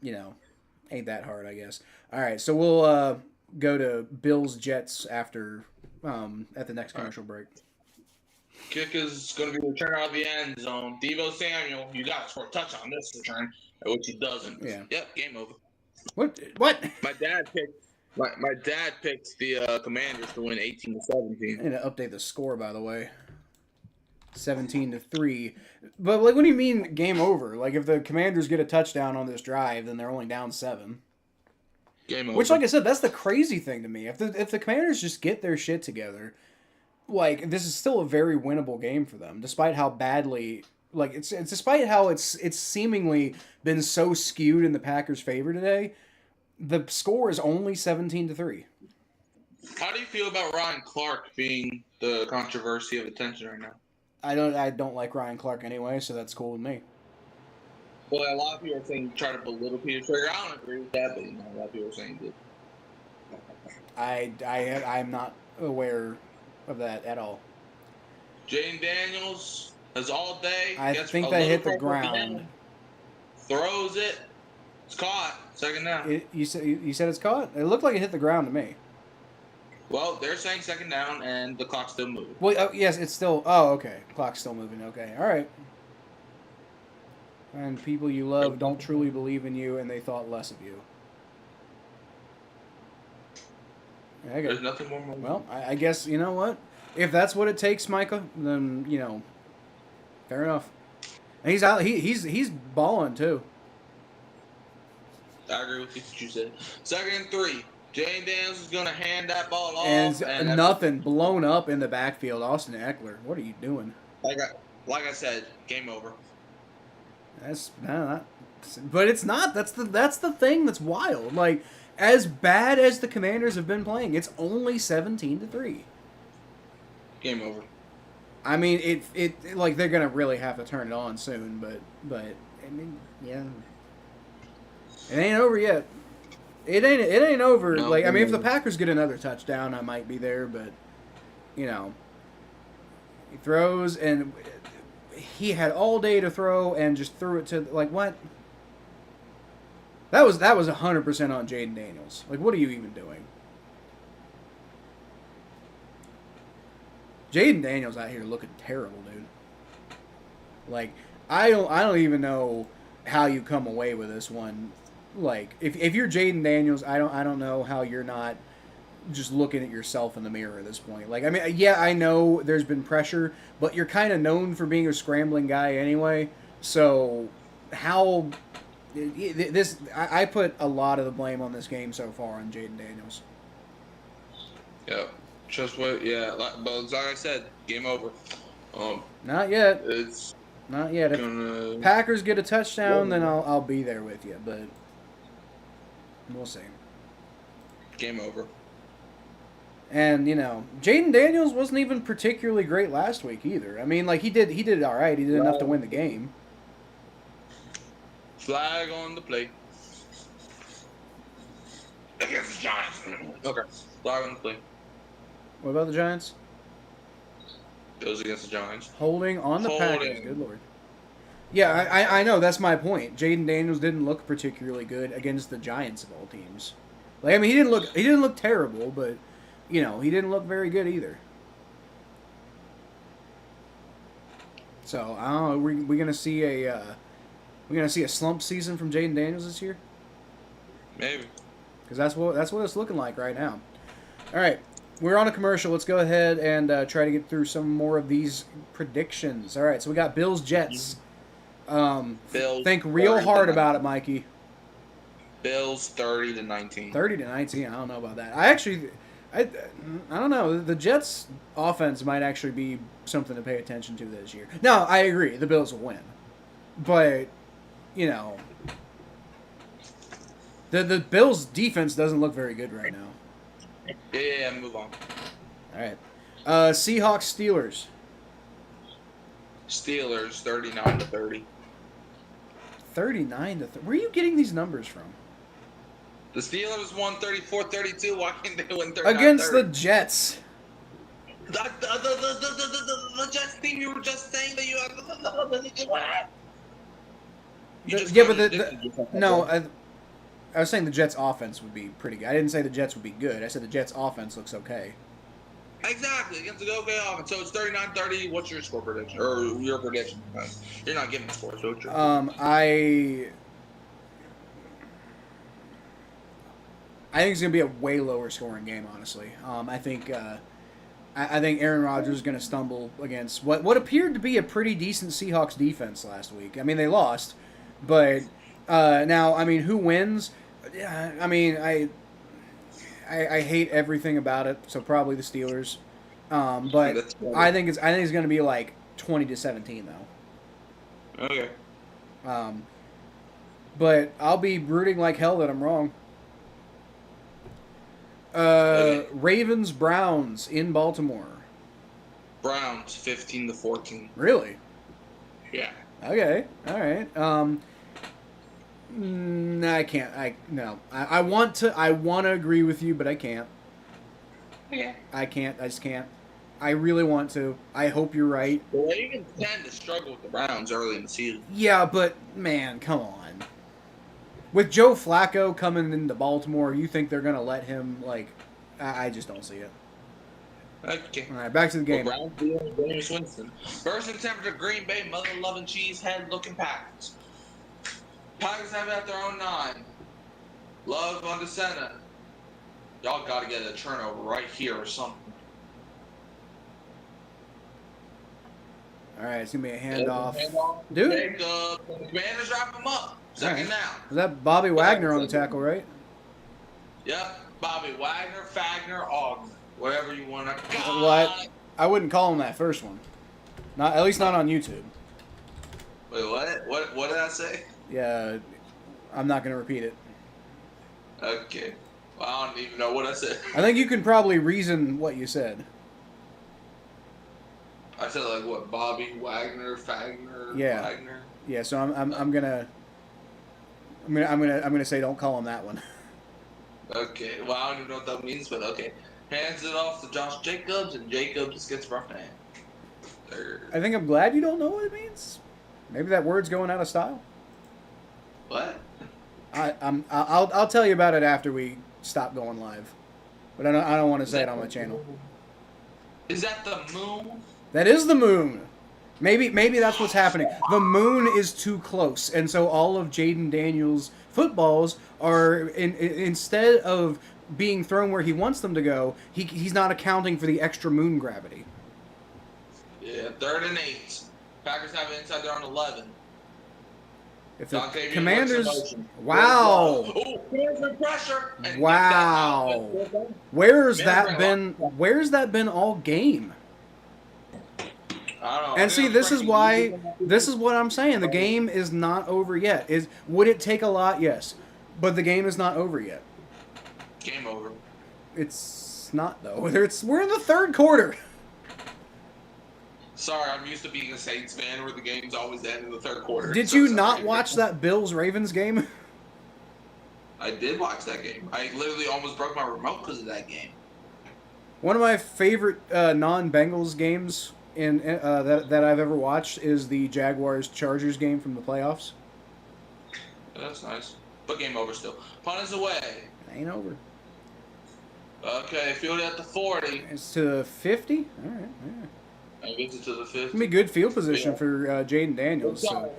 ain't that hard, I guess. All right, so we'll go to Bills Jets after at the next commercial break. Kick is going to be returned out of the end zone. Deebo Samuel, you got to score a touchdown this return, which he doesn't. Yeah. Yep, game over. What? My dad picked the Commanders to win 18-17. I need to update the score, by the way. 17-3. But, like, what do you mean game over? Like, if the Commanders get a touchdown on this drive, then they're only down 7. Game over. Which, like I said, that's the crazy thing to me. If the Commanders just get their shit together, like, this is still a very winnable game for them, despite how badly, like, it's despite how it's seemingly been so skewed in the Packers' favor today. The score is only 17-3. How do you feel about Ryan Clark being the controversy of attention right now? I don't like Ryan Clark anyway, so that's cool with me. Well, a lot of people are saying try to belittle Peter Trigger. I don't agree with that, but a lot of people are saying that. I'm not aware of that at all. Jaden Daniels has all day. I think that hit the ground. Throws it. It's caught. Second down. You said it's caught? It looked like it hit the ground to me. Well, they're saying second down, and the clock's still moving. Well, yes, it's still... Oh, okay. Clock's still moving. Okay. All right. And people you love don't truly believe in you, and they thought less of you. Okay. There's nothing more. Well, I guess, you know what? If that's what it takes, Micah, then, fair enough. And he's out. He's balling, too. I agree with what you said. 2nd and 3. Jane Daniels is going to hand that ball off. And nothing blown up in the backfield. Austin Eckler, what are you doing? Like I said, game over. But it's not. That's the thing that's wild. Like, as bad as the Commanders have been playing, it's only 17-3. Game over. I mean, it like they're gonna really have to turn it on soon, but I mean, yeah, it ain't over yet. It ain't over. No, like, I mean, if the Packers get another touchdown, I might be there, but he throws and he had all day to throw and just threw it to, like, what? That was 100% on Jaden Daniels. Like, what are you even doing? Jaden Daniels out here looking terrible, dude. Like, I don't even know how you come away with this one. Like, if you're Jaden Daniels, I don't know how you're not just looking at yourself in the mirror at this point. Like, I mean, yeah, I know there's been pressure, but you're kind of known for being a scrambling guy anyway. So, how this? I put a lot of the blame on this game so far on Jaden Daniels. Yep. Just what? Yeah. But like I said, game over. Not yet. It's not yet. If Packers get a touchdown, then I'll be there with you. But we'll see. Game over. And Jaden Daniels wasn't even particularly great last week either. I mean, like, he did it all right. He did enough to win the game. Flag on the play. Against the Giants. Okay. Flag on the play. What about the Giants? Goes against the Giants. Holding on the Packers. Good Lord. Yeah, I know. That's my point. Jaden Daniels didn't look particularly good against the Giants of all teams. Like, I mean, he didn't look terrible, but he didn't look very good either. So I don't know. We gonna see a slump season from Jaden Daniels this year? Maybe. Because that's what it's looking like right now. All right. we're on a commercial. Let's go ahead and try to get through some more of these predictions. All right, so we got Bills Jets. Bills Think real 30 to hard 19. about it, Mikey. Bills 30-19. 30-19. I don't know about that. I don't know. The Jets' offense might actually be something to pay attention to this year. Now, I agree. The Bills will win, but you know, the Bills' defense doesn't look very good right now. Yeah, move on. All right, Seahawks Steelers. Steelers 39-30. 39-30. Where are you getting these numbers from? The Steelers won 34-32. Why can't they win 39-30? Against the Jets. The Jets team you were just saying that you had. Yeah, but no, I was saying the Jets' offense would be pretty good. I didn't say the Jets would be good. I said the Jets' offense looks okay. Exactly, against the okay offense. So it's 39-30. What's your score prediction? Or your prediction? You're not giving scores, so what's your I think it's going to be a way lower scoring game, honestly. I think Aaron Rodgers is going to stumble against what appeared to be a pretty decent Seahawks defense last week. I mean, they lost, but now, I mean, who wins? I mean, I hate everything about it, so probably the Steelers. But I think it's going to be like 20-17 though. Okay. But I'll be rooting like hell that I'm wrong. Ravens Browns in Baltimore. Browns 15-14. Really? Yeah. Okay. All right. I can't. I want to agree with you, but I can't. Okay. I can't. I just can't. I really want to. I hope you're right. The Ravens tend to struggle with the Browns early in the season. Yeah, but man, come on. With Joe Flacco coming into Baltimore, you think they're gonna let him like? I just don't see it. Okay. All right, back to the game. Browns dealing with Jameis Winston. First attempt to Green Bay, mother-loving cheesehead looking Packers. Packers have it at their own 9. Love on the center. Y'all got to get a turnover right here or something. All right, it's gonna be a handoff. Dude. The Commanders wrap him up. Second down. Was that Bobby Wagner on the tackle, right? Yep. Bobby Wagner, Fagner, Ogden. Whatever you want to call What? I wouldn't call him that first one. Not at least not on YouTube. Wait, what? What did I say? Yeah, I'm not gonna repeat it. Okay. Well, I don't even know what I said. I think you can probably reason what you said. I said like what? Bobby Wagner, Fagner, Yeah. Wagner. Yeah, so I'm gonna say don't call him that one. Okay. Well, I don't even know what that means, but okay. Hands it off to Josh Jacobs, and Jacobs just gets roughed hand. I think I'm glad you don't know what it means. Maybe that word's going out of style. What? I'll tell you about it after we stop going live, but I don't want to say it on my channel. Is that the moon? That is the moon. Maybe that's what's happening. The moon is too close, and so all of Jaden Daniels' footballs are instead of being thrown where he wants them to go, he's not accounting for the extra moon gravity. Yeah, 3rd and 8. Packers have it inside their own 11. If the Commanders, wow, oh, pressure. And wow, where's that been all game? I don't know. And see, this is what I'm saying. The game is not over yet. Would it take a lot? Yes, but the game is not over yet. Game over. It's not though. We're in the 3rd quarter. Sorry, I'm used to being a Saints fan where the games always end in the 3rd quarter. Did you not watch that Bills-Ravens game? I did watch that game. I literally almost broke my remote because of that game. One of my favorite non-Bengals games that I've ever watched is the Jaguars-Chargers game from the playoffs. That's nice. But game over still. Punt is away. Ain't over. Okay, field at the 40. It's to 50? All right, yeah. I get it to the 50. It's going to be good field position for Jaden Daniels. So.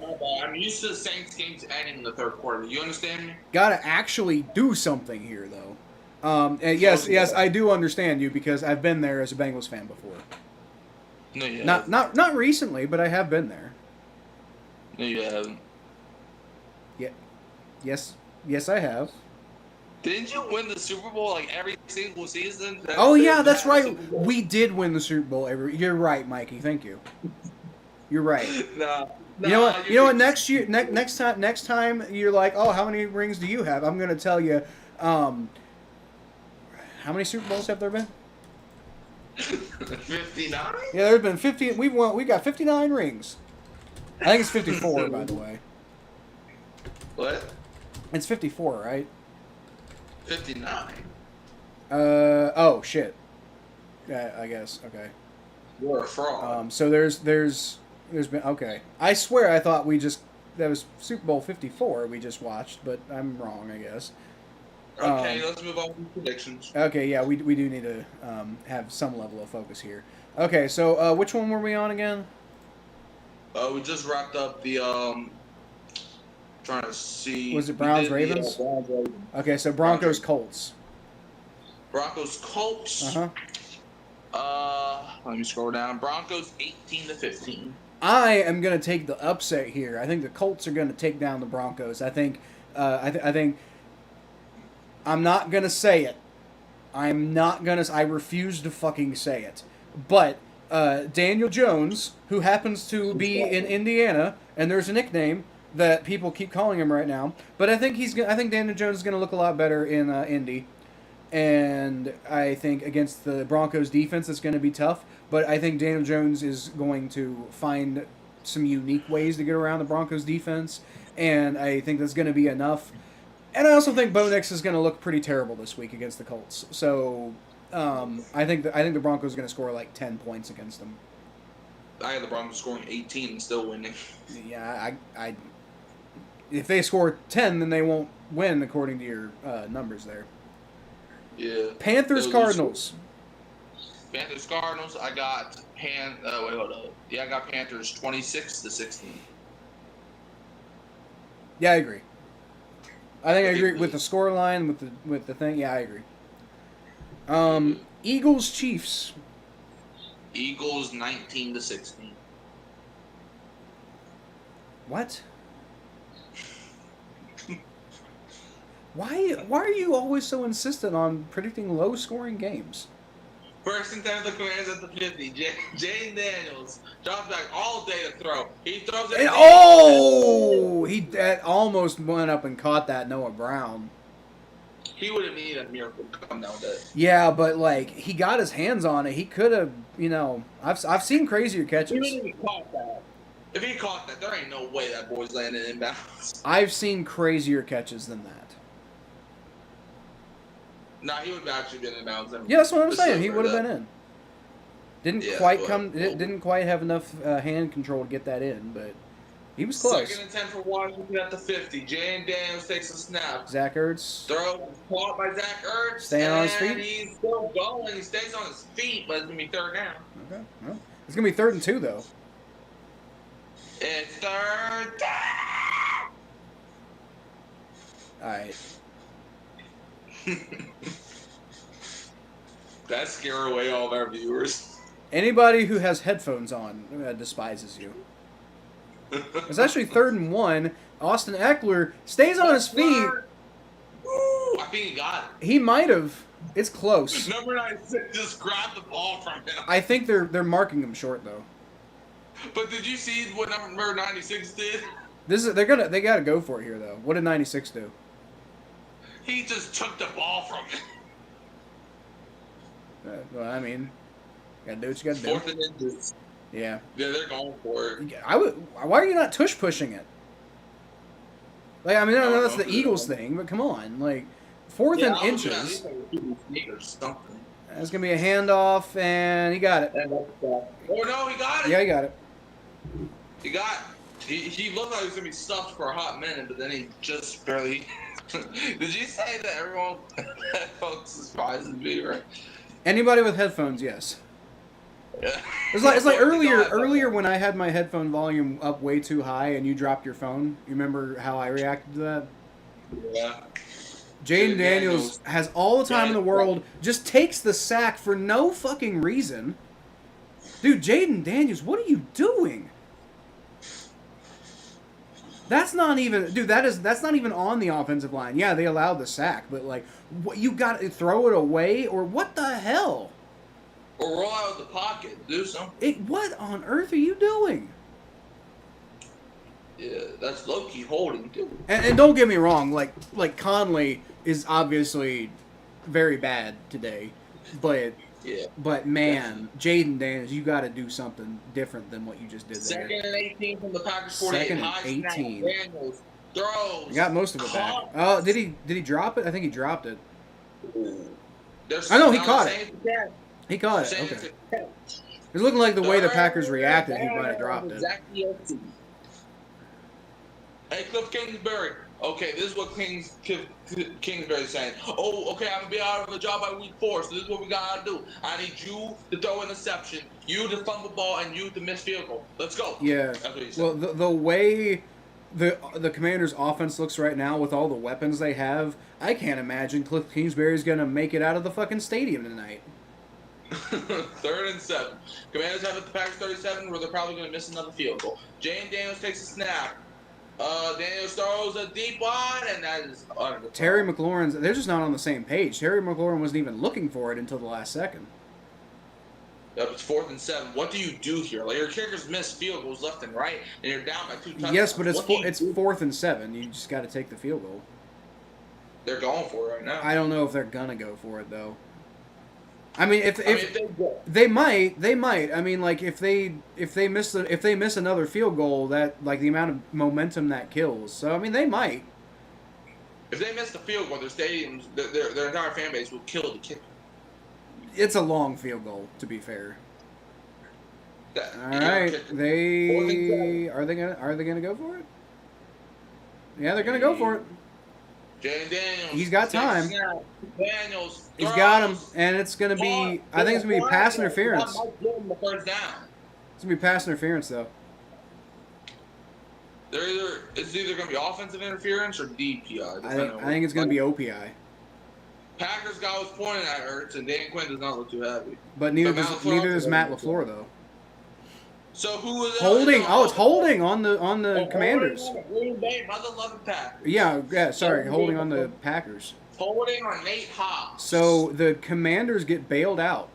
I'm used to the Saints games ending in the 3rd quarter. You understand me? Got to actually do something here, though. And yes, I do understand you because I've been there as a Bengals fan before. No, you Not recently, but I have been there. No, you haven't. Yeah, yes, I have. Didn't you win the Super Bowl like every single season? Oh yeah, that's right. We did win the Super Bowl You're right, Mikey. Thank you. You're right. No. You know what? You know what? Next year, next time you're like, oh, how many rings do you have? I'm gonna tell you. How many Super Bowls have there been? 59. Yeah, there's been 50. We got 59 rings. I think it's 54, by the way. What? It's 54, right? 59. Oh shit. Yeah, I guess. Okay. You're a fraud. So there's been okay. I swear I thought that was Super Bowl 54 we just watched, but I'm wrong, I guess. Okay, let's move on to predictions. Okay, yeah, we do need to have some level of focus here. Okay, so which one were we on again? We just wrapped up the trying to see. Was it Browns Ravens? Browns Ravens. Okay, so Broncos Colts. Broncos Colts. Let me scroll down. Broncos 18-15. I am gonna take the upset here. I think the Colts are gonna take down the Broncos. I think. I think. I'm not gonna say it. I refuse to fucking say it. But Daniel Jones, who happens to be in Indiana, and there's a nickname that people keep calling him right now. But I think Daniel Jones is gonna look a lot better in Indy. And I think against the Broncos defense, it's going to be tough. But I think Daniel Jones is going to find some unique ways to get around the Broncos defense. And I think that's going to be enough. And I also think Bo Nix is going to look pretty terrible this week against the Colts. So I think the Broncos are going to score like 10 points against them. I had the Broncos scoring 18 and still winning. Yeah, I if they score 10, then they won't win according to your numbers there. Yeah. Panthers Cardinals. Panthers Cardinals. I got hold up. Yeah, I got Panthers 26-16. Yeah, I agree. I think I agree with the score line, with the thing. Yeah, I agree. Eagles Chiefs. Eagles 19-16. What? Why are you always so insistent on predicting low-scoring games? First and 10 of the Commanders at the 50. Jane Daniels drops back all day to throw. He throws it. That almost went up and caught that Noah Brown. He would have needed a miracle to come down with that. Yeah, but like he got his hands on it. He could have, I've seen crazier catches. He wouldn't even caught that. If he caught that, there ain't no way that boy's landing inbounds. I've seen crazier catches than that. Nah, he would have actually been in bounds. Yeah, that's what I'm saying. He would have been in. Didn't quite have enough hand control to get that in, but he was close. 2nd and 10 for Washington at the 50. Jane Daniels takes a snap. Zach Ertz. Throw caught by Zach Ertz. Staying on his feet. He's still going. He stays on his feet, but it's gonna be 3rd down. Okay. Well, it's gonna be 3rd and 2 though. It's 3rd down. All right. That scare away all of our viewers. Anybody who has headphones on despises you. It's actually 3rd and 1. Austin Eckler stays on his feet. Woo! I think he got it. He might have. It's close. Number 96 just grabbed the ball from him. I think they're marking him short though. But did you see what number 96 did? They gotta go for it here though. What did 96 do? He just took the ball from him. Well, I mean, gotta do what you gotta do. 4th and inches. Yeah. Yeah, they're going for it. Why are you not tush pushing it? Like, I mean, I know that's the Eagles thing, but come on, like 4th and inches. That's gonna be a handoff, and he got it. Oh no, he got it. Yeah, he got it. He got it. He looked like he was gonna be stuffed for a hot minute, but then he just barely. Did you say that everyone folks surprises me, right? Anybody with headphones, yes. Yeah. It's like earlier when I had my headphone volume up way too high and you dropped your phone. You remember how I reacted to that? Yeah. Jaden Daniels has all the time in the world, just takes the sack for no fucking reason. Dude, Jaden Daniels, what are you doing? That's not even, dude. That's not even on the offensive line. Yeah, they allowed the sack, but like, what, you got to throw it away or what the hell? Or roll out of the pocket, do something. What on earth are you doing? Yeah, that's low key holding too. And don't get me wrong, like Conley is obviously very bad today, but yeah. But man, Jaden Daniels, you got to do something different than what you just did there. Second and 18 from the Packers 48. Second and High 18. Snap, Daniels throws. He got most of it back. Oh, did he drop it? I think he dropped it. I know he caught it. He caught it. Okay. It's looking like the way the Packers reacted, he might have dropped it. Hey, Cliff Kingsbury. Okay, this is what Kingsbury's saying. Oh, okay, I'm going to be out of a job by week 4, so this is what we got to do. I need you to throw an interception, you to fumble ball, and you to miss field goal. Let's go. Yeah. That's what he said. Well, the way the Commanders' offense looks right now with all the weapons they have, I can't imagine Cliff Kingsbury's going to make it out of the fucking stadium tonight. 3rd and 7. Commanders have it at the Packers 37, where they're probably going to miss another field goal. Jane Daniels takes a snap. Daniels throws a deep one, and that is under the Terry McLaurin's, they're just not on the same page. Terry McLaurin wasn't even looking for it until the last second. Yep, it's 4th and 7. What do you do here? Like, your kickers miss field goals left and right, and you're down by 2 touchdowns. Yes, but it's 4th and 7. You just got to take the field goal. They're going for it right now. I don't know if they're gonna go for it though. I mean, if they might. I mean, like if they miss another field goal, that like the amount of momentum that kills. So I mean, they might. If they miss the field goal, their stadiums, their entire fan base will kill the kicker. It's a long field goal, to be fair. All right, are they gonna go for it? Yeah, they're gonna go for it. Jaden Daniels. He's got time. Daniels. He's got him, and it's gonna be. I think it's gonna be pass interference. It's gonna be pass interference though. It's either gonna be offensive interference or DPI. I think it's gonna be OPI. Packers guy was pointing at Ertz, and Dan Quinn does not look too happy. But neither does Matt LaFleur though. So who was it? Holding? Oh, it's holding on the Commanders. Green Bay, mother loving Packers. Yeah. Sorry, holding on the Packers. Holding on Nate Hobbs. So the Commanders get bailed out.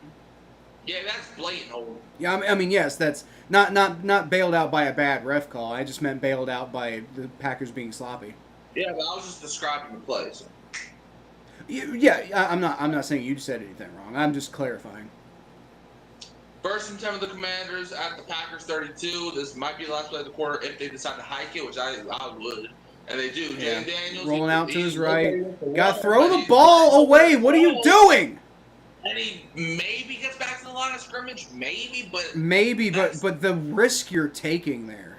Yeah, that's blatant holding. Yeah, I mean, yes, that's not bailed out by a bad ref call. I just meant bailed out by the Packers being sloppy. Yeah, but I was just describing the play. So. Yeah, I'm not saying you said anything wrong. I'm just clarifying. 1st and 10 of the Commanders at the Packers 32. This might be the last play of the quarter if they decide to hike it, which I would. And they do. Yeah. Jaden Daniels. Rolling out to his right. Got to throw the ball away. What are you doing? And he maybe gets back to the line of scrimmage. Maybe, but the risk you're taking there.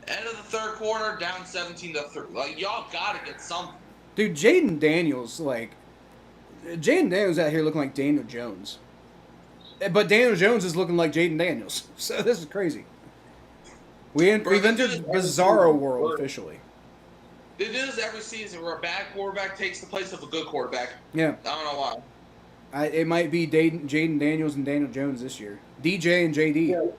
End of the 3rd quarter, down 17-3. Like, y'all got to get something. Dude, Jaden Daniels out here looking like Daniel Jones. But Daniel Jones is looking like Jaden Daniels. So this is crazy. We've entered Bizarro world officially. They do this every season where a bad quarterback takes the place of a good quarterback. Yeah. I don't know why. It might be Jaden Daniels and Daniel Jones this year. DJ and JD.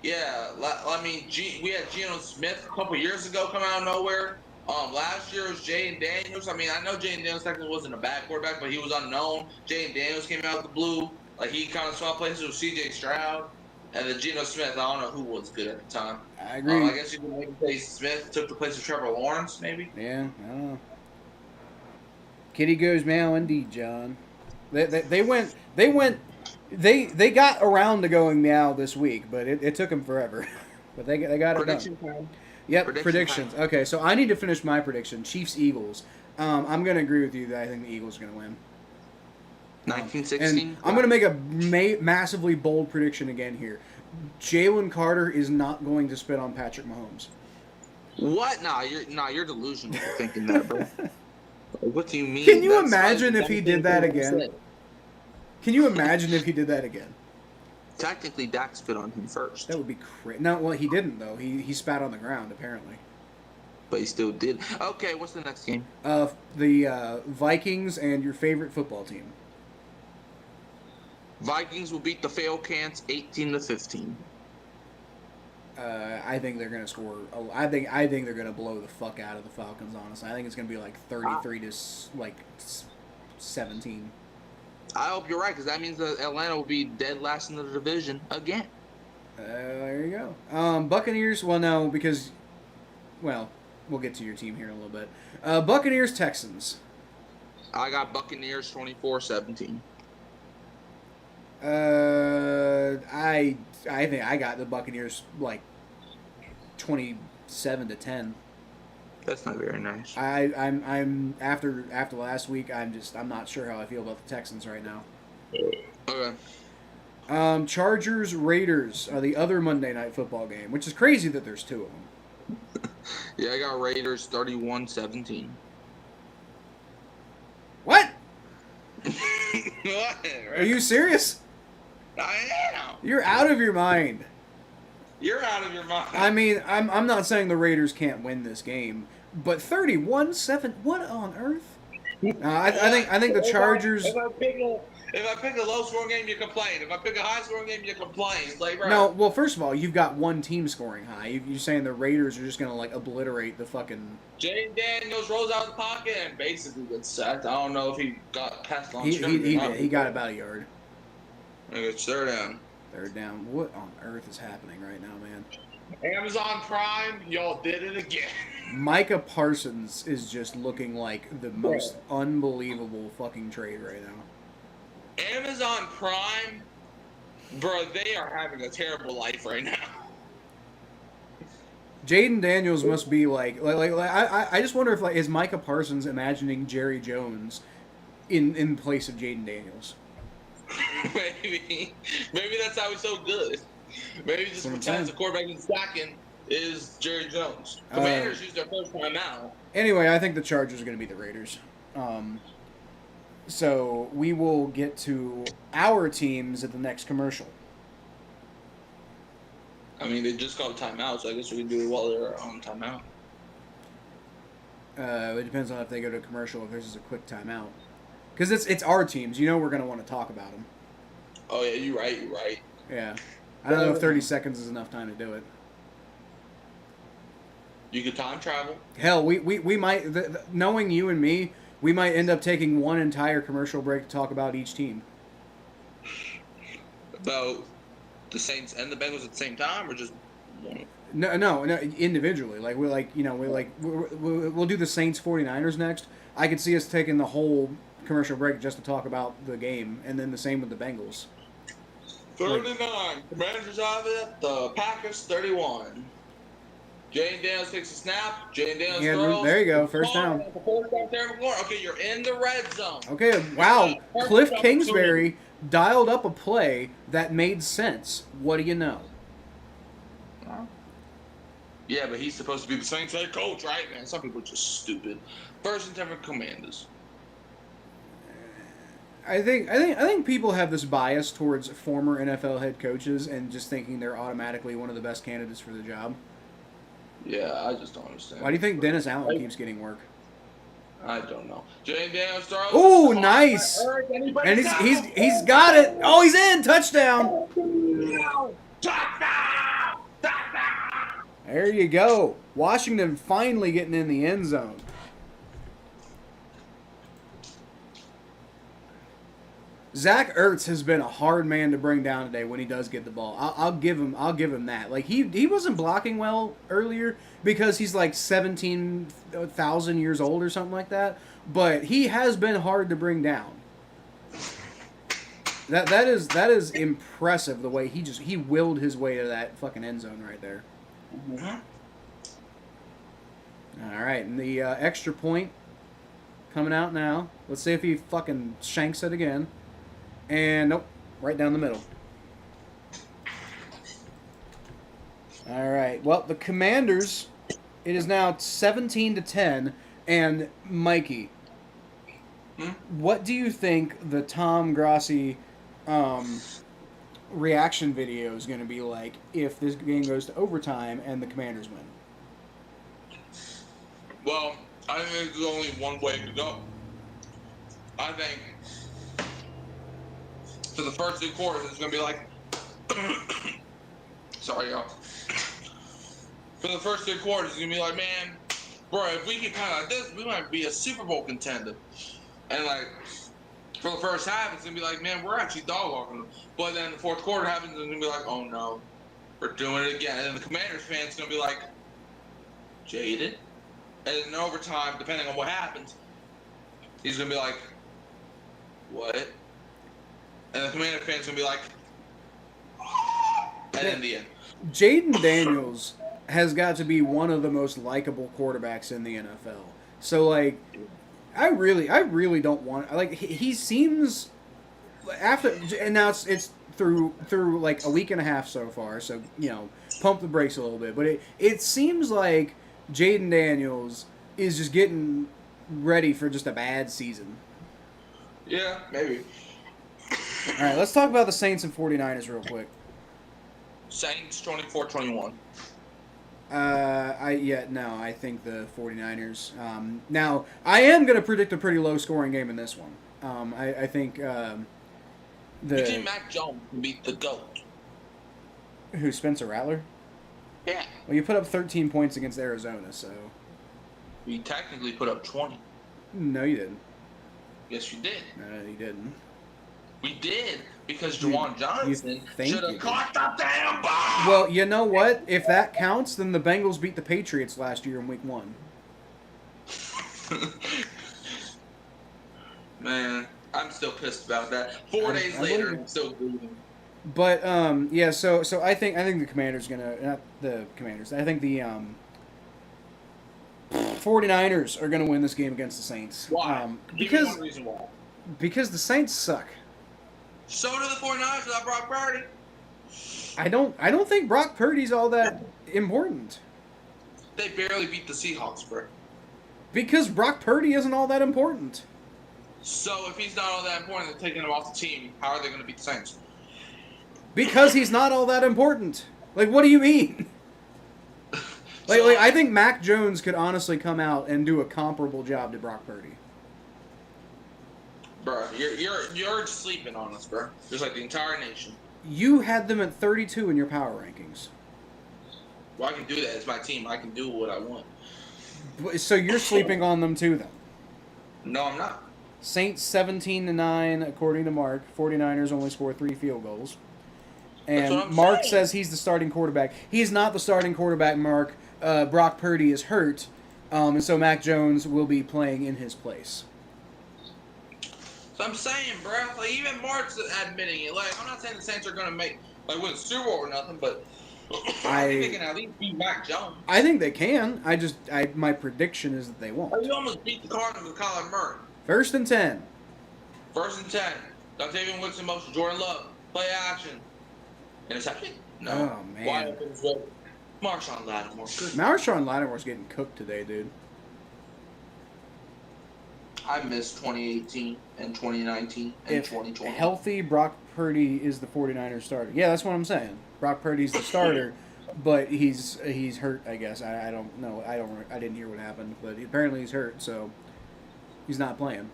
Yeah. I mean, we had Geno Smith a couple years ago come out of nowhere. Last year was Jaden Daniels. I mean, I know Jaden Daniels technically wasn't a bad quarterback, but he was unknown. Jaden Daniels came out of the blue. Like, he kind of swapped places with C.J. Stroud. And then Geno Smith, I don't know who was good at the time. I agree. I guess you could maybe say Smith took the place of Trevor Lawrence, maybe? Yeah, I don't know. Kitty goes meow indeed, John. They got around to going meow this week, but it took them forever. But they got it done. Time. Yep, predictions. Time. Okay, so I need to finish my prediction. Chiefs-Eagles. I'm going to agree with you that I think the Eagles are going to win. 1916. And I'm going to make a massively bold prediction again here. Jalen Carter is not going to spit on Patrick Mahomes. What? You're delusional for thinking that, bro. What do you mean? Can you imagine if he did that again? Can you imagine if he did that again? Technically, Dak spit on him first. That would be crazy. No, well, he didn't though. He spat on the ground apparently. but he still did. Okay, what's the next game? The Vikings and your favorite football team. Vikings will beat the Falcons 18-15. I think they're gonna score. I think they're gonna blow the fuck out of the Falcons. Honestly, I think it's gonna be like 33 to like 17. I hope you're right, because that means that Atlanta will be dead last in the division again. There you go. Buccaneers. Well, no, because we'll get to your team here in a little bit. Buccaneers Texans. I got Buccaneers 24-17. I think I got the Buccaneers like 27-10. That's not very nice. I'm after last week. I'm not sure how I feel about the Texans right now. Okay. Chargers Raiders are the other Monday Night Football game, which is crazy that there's two of them. Yeah, I got Raiders 31-17. What? What? Are you serious? I am. You're out of your mind. You're out of your mind. I mean, I'm not saying the Raiders can't win this game, but 31-7. What on earth? I think the Chargers. If I pick a low-scoring game, you complain. If I pick a high-scoring game, you complain. Like, right. No, well, first of all, you've got one team scoring high. You're saying the Raiders are just gonna like obliterate the fucking. Jay Daniels rolls out of the pocket and basically gets sacked. I don't know if he got past long. He did. He got about a yard. It's third down. Third down. What on earth is happening right now, man? Amazon Prime, y'all did it again. Micah Parsons is just looking like the most unbelievable fucking trade right now. Amazon Prime, bro, they are having a terrible life right now. Jaden Daniels must be like I just wonder if like is Micah Parsons imagining Jerry Jones in place of Jaden Daniels? Maybe that's how he's so good. Maybe just pretends the quarterback he's stacking is Jerry Jones. Commanders use their first time out. Anyway, I think the Chargers are going to be the Raiders. So we will get to our teams at the next commercial. I mean, they just called a timeout, so I guess we can do it while they're on timeout. It depends on if they go to a commercial, if there's just a quick timeout. Because it's our teams. You know we're going to want to talk about them. Oh, yeah, you're right. Yeah. I don't know if 30 seconds is enough time to do it. You could time travel. Hell, we might, knowing you and me, we might end up taking one entire commercial break to talk about each team. About the Saints and the Bengals at the same time, or just one? No, individually. Like we'll do the Saints 49ers next. I could see us taking the whole commercial break just to talk about the game, and then the same with the Bengals. 39. Commanders have it. The Packers 31. Jane Daniels takes a snap. Jane Daniels throws. There you go. First down. Okay, you're in the red zone. Okay, wow. Cliff Kingsbury dialed up a play that made sense. What do you know? Yeah, but he's supposed to be the Saints head coach, right, man? Some people are just stupid. First and 10 for Commanders. I think people have this bias towards former NFL head coaches and just thinking they're automatically one of the best candidates for the job. Yeah, I just don't understand. Why do you think Dennis Allen keeps getting work? I don't know. Jane Daniels throws. Ooh, nice! And he's got it. Oh, he's in. Touchdown. Touchdown! There you go. Washington finally getting in the end zone. Zach Ertz has been a hard man to bring down today when he does get the ball. I'll give him that. Like he wasn't blocking well earlier because he's like 17,000 years old or something like that. But he has been hard to bring down. That is impressive the way he willed his way to that fucking end zone right there. Mm-hmm. All right, and the extra point coming out now. Let's see if he fucking shanks it again. And nope, right down the middle. All right. Well, the Commanders. It is now 17-10, and Mikey. What do you think the Tom Grossi reaction video is going to be like if this game goes to overtime and the Commanders win? Well, I think there's only one way to go. I think for the first 2 quarters, it's going to be like, sorry, y'all. For the first 3 quarters, it's going to be like, man, bro, if we keep playing like this, we might be a Super Bowl contender. And, like, for the first half, it's going to be like, man, we're actually dog walking them. But then the fourth quarter happens, and it's going to be like, oh, no, we're doing it again. And then the Commanders fans going to be like, jaded. And in overtime, depending on what happens, he's going to be like, what? And the Commander fans going to be like, and in the end. Jaden Daniels has got to be one of the most likable quarterbacks in the NFL. So, like, I really don't want, like, he seems after, and now it's through like a week and a half so far, so, you know, pump the brakes a little bit, but it seems like Jaden Daniels is just getting ready for just a bad season. Yeah, maybe. All right, let's talk about the Saints and 49ers real quick. Saints 24-21. I think the 49ers. Now, I am going to predict a pretty low-scoring game in this one. I think You think Mac Jones can beat the GOAT? Who, Spencer Rattler? Yeah. Well, you put up 13 points against Arizona, so... We technically put up 20. No, you didn't. Yes, you did. No, you didn't. We did, because Juwan Johnson should have caught the damn ball! Well, you know what? If that counts, then the Bengals beat the Patriots last year in Week 1. Man, I'm still pissed about that. 4 days later, I'm still grieving. But, yeah, so I think the Commanders gonna... Not the Commanders. I think the 49ers are going to win this game against the Saints. Why? Give me one reason why. Because the Saints suck. So do the 49ers without Brock Purdy. I don't think Brock Purdy's all that important. They barely beat the Seahawks, bro. Because Brock Purdy isn't all that important. So if he's not all that important, they're taking him off the team. How are they going to beat the Saints? Because he's not all that important. Like, what do you mean? Like, I think Mac Jones could honestly come out and do a comparable job to Brock Purdy. Bro, you're sleeping on us, bro. Just like the entire nation. You had them at 32 in your power rankings. Well, I can do that. It's my team. I can do what I want. So you're sleeping on them too, then? No, I'm not. Saints 17-9, according to Mark. 49ers only score 3 field goals. And Mark says he's the starting quarterback. He's not the starting quarterback, Mark. Brock Purdy is hurt, and so Mac Jones will be playing in his place. So I'm saying, bro, like even Mark's admitting it. Like I'm not saying the Saints are gonna win the Super Bowl or nothing, but I think they can at least beat Mac Jones. I think they can. My prediction is that they won't. You almost beat the Cardinals with Kyler Murray. 1st and 10. 1st and 10. Dontavian Wilson motion. Jordan Love. Play action. Interception? No. Oh man. Wide open as well. Marshawn Lattimore. Good. Marshawn Lattimore's getting cooked today, dude. I miss 2018 and 2019 and 2020. Healthy Brock Purdy is the 49ers starter. Yeah, that's what I'm saying. Brock Purdy's the starter, but he's hurt, I guess. I don't know. I didn't hear what happened, but apparently he's hurt, so he's not playing.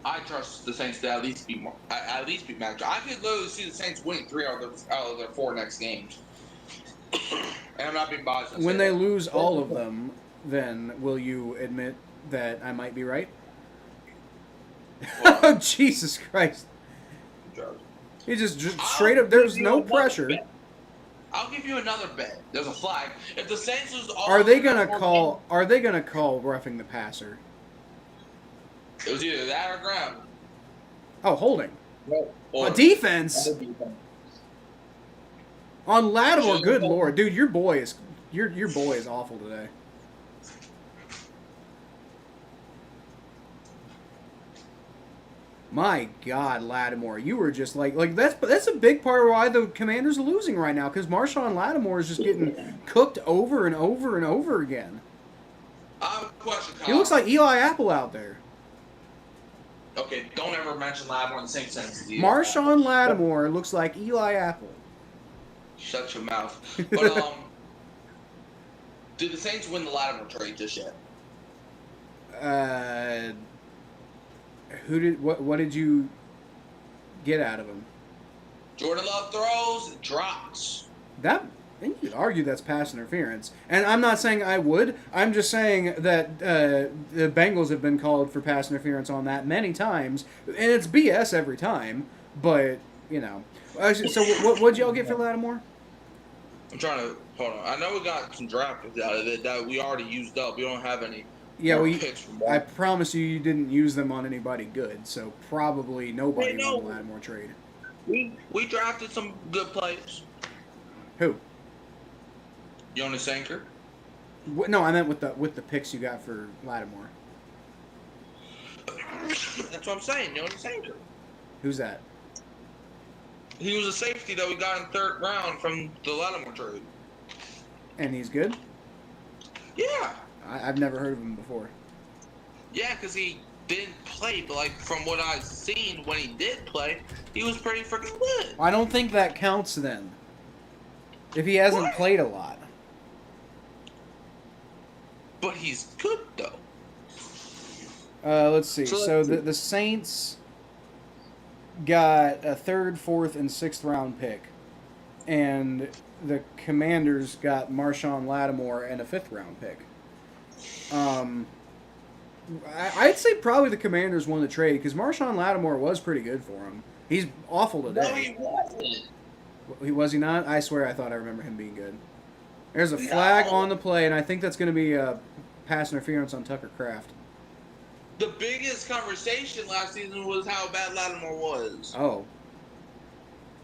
I trust the Saints to at least beat Mac Jones. I could literally see the Saints winning 3 out of their 4 next games. And I'm not being biased. When they lose all of them, then will you admit that I might be right? Well, oh, Jesus Christ. You just straight up, there's no pressure. Bet. I'll give you another bet. There's a flag. If the Saints lose all Are they gonna call roughing the passer? It was either that or ground. Oh, holding. Or defense. On Lattimore, good lord, dude, your boy is awful today. My God, Lattimore, you were just like that's a big part of why the Commanders are losing right now, because Marshawn Lattimore is just getting cooked over and over and over again. I have a question, Kyle. He looks like Eli Apple out there. Okay, don't ever mention Lattimore in the same sentence as Marshawn Lattimore looks like Eli Apple. Shut your mouth. But Did the Saints win the Lattimore trade just yet? What did you get out of him? Jordan Love throws, drops. I think you could argue that's pass interference. And I'm not saying I would. I'm just saying that the Bengals have been called for pass interference on that many times. And it's BS every time. But, you know. So what'd y'all get for Lattimore? I'm trying to... Hold on. I know we got some draft picks out of it that we already used up. We don't have any picks from I promise you didn't use them on anybody good. So probably nobody won the Lattimore trade. We drafted some good players. Who? Jonas Sanker. No, I meant with the picks you got for Lattimore. That's what I'm saying. Jonas Sanker. Who's that? He was a safety that we got in third round from the Lattimore trade. And he's good? Yeah. I've never heard of him before. Yeah, because he didn't play, but like from what I've seen when he did play, he was pretty freaking good. I don't think that counts then. If he hasn't played a lot. But he's good though. Let's see. So the Saints got a 3rd, 4th, and 6th round pick. And the Commanders got Marshawn Lattimore and a 5th round pick. I'd say probably the Commanders won the trade because Marshawn Lattimore was pretty good for him. He's awful today. No, he wasn't. Was he not? I swear I thought I remember him being good. There's a flag on the play, and I think that's going to be a pass interference on Tucker Kraft. The biggest conversation last season was how bad Lattimore was. Oh.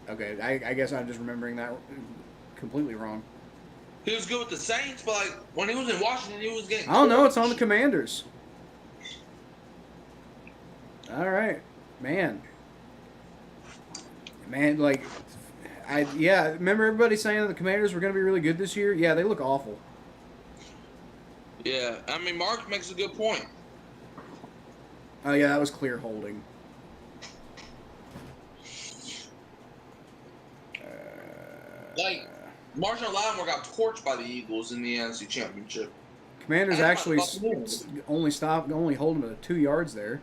Okay, I guess I'm just remembering that completely wrong. He was good with the Saints, but like when he was in Washington, he was getting. I don't know. It's on the Commanders. All right, man. Like, remember everybody saying that the Commanders were going to be really good this year? Yeah, they look awful. Yeah, I mean, Mark makes a good point. Oh, yeah, that was clear holding. Like, Marshawn Lattimore got torched by the Eagles in the NFC Championship. Commanders actually only hold him at 2 yards there.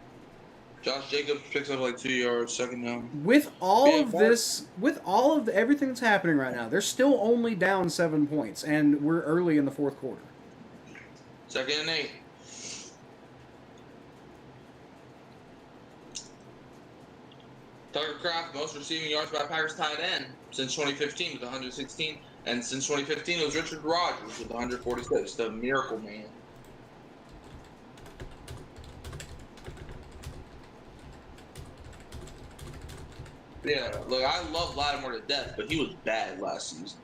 Josh Jacobs picks up like 2 yards, second down. With all of everything that's happening right now, they're still only down 7 points, and we're early in the 4th quarter. 2nd and 8. Tucker Kraft, most receiving yards by Packers tight end since 2015 with 116, and since 2015 it was Richard Rodgers with 146, the Miracle Man. Yeah, look, I love Lattimore to death, but he was bad last season.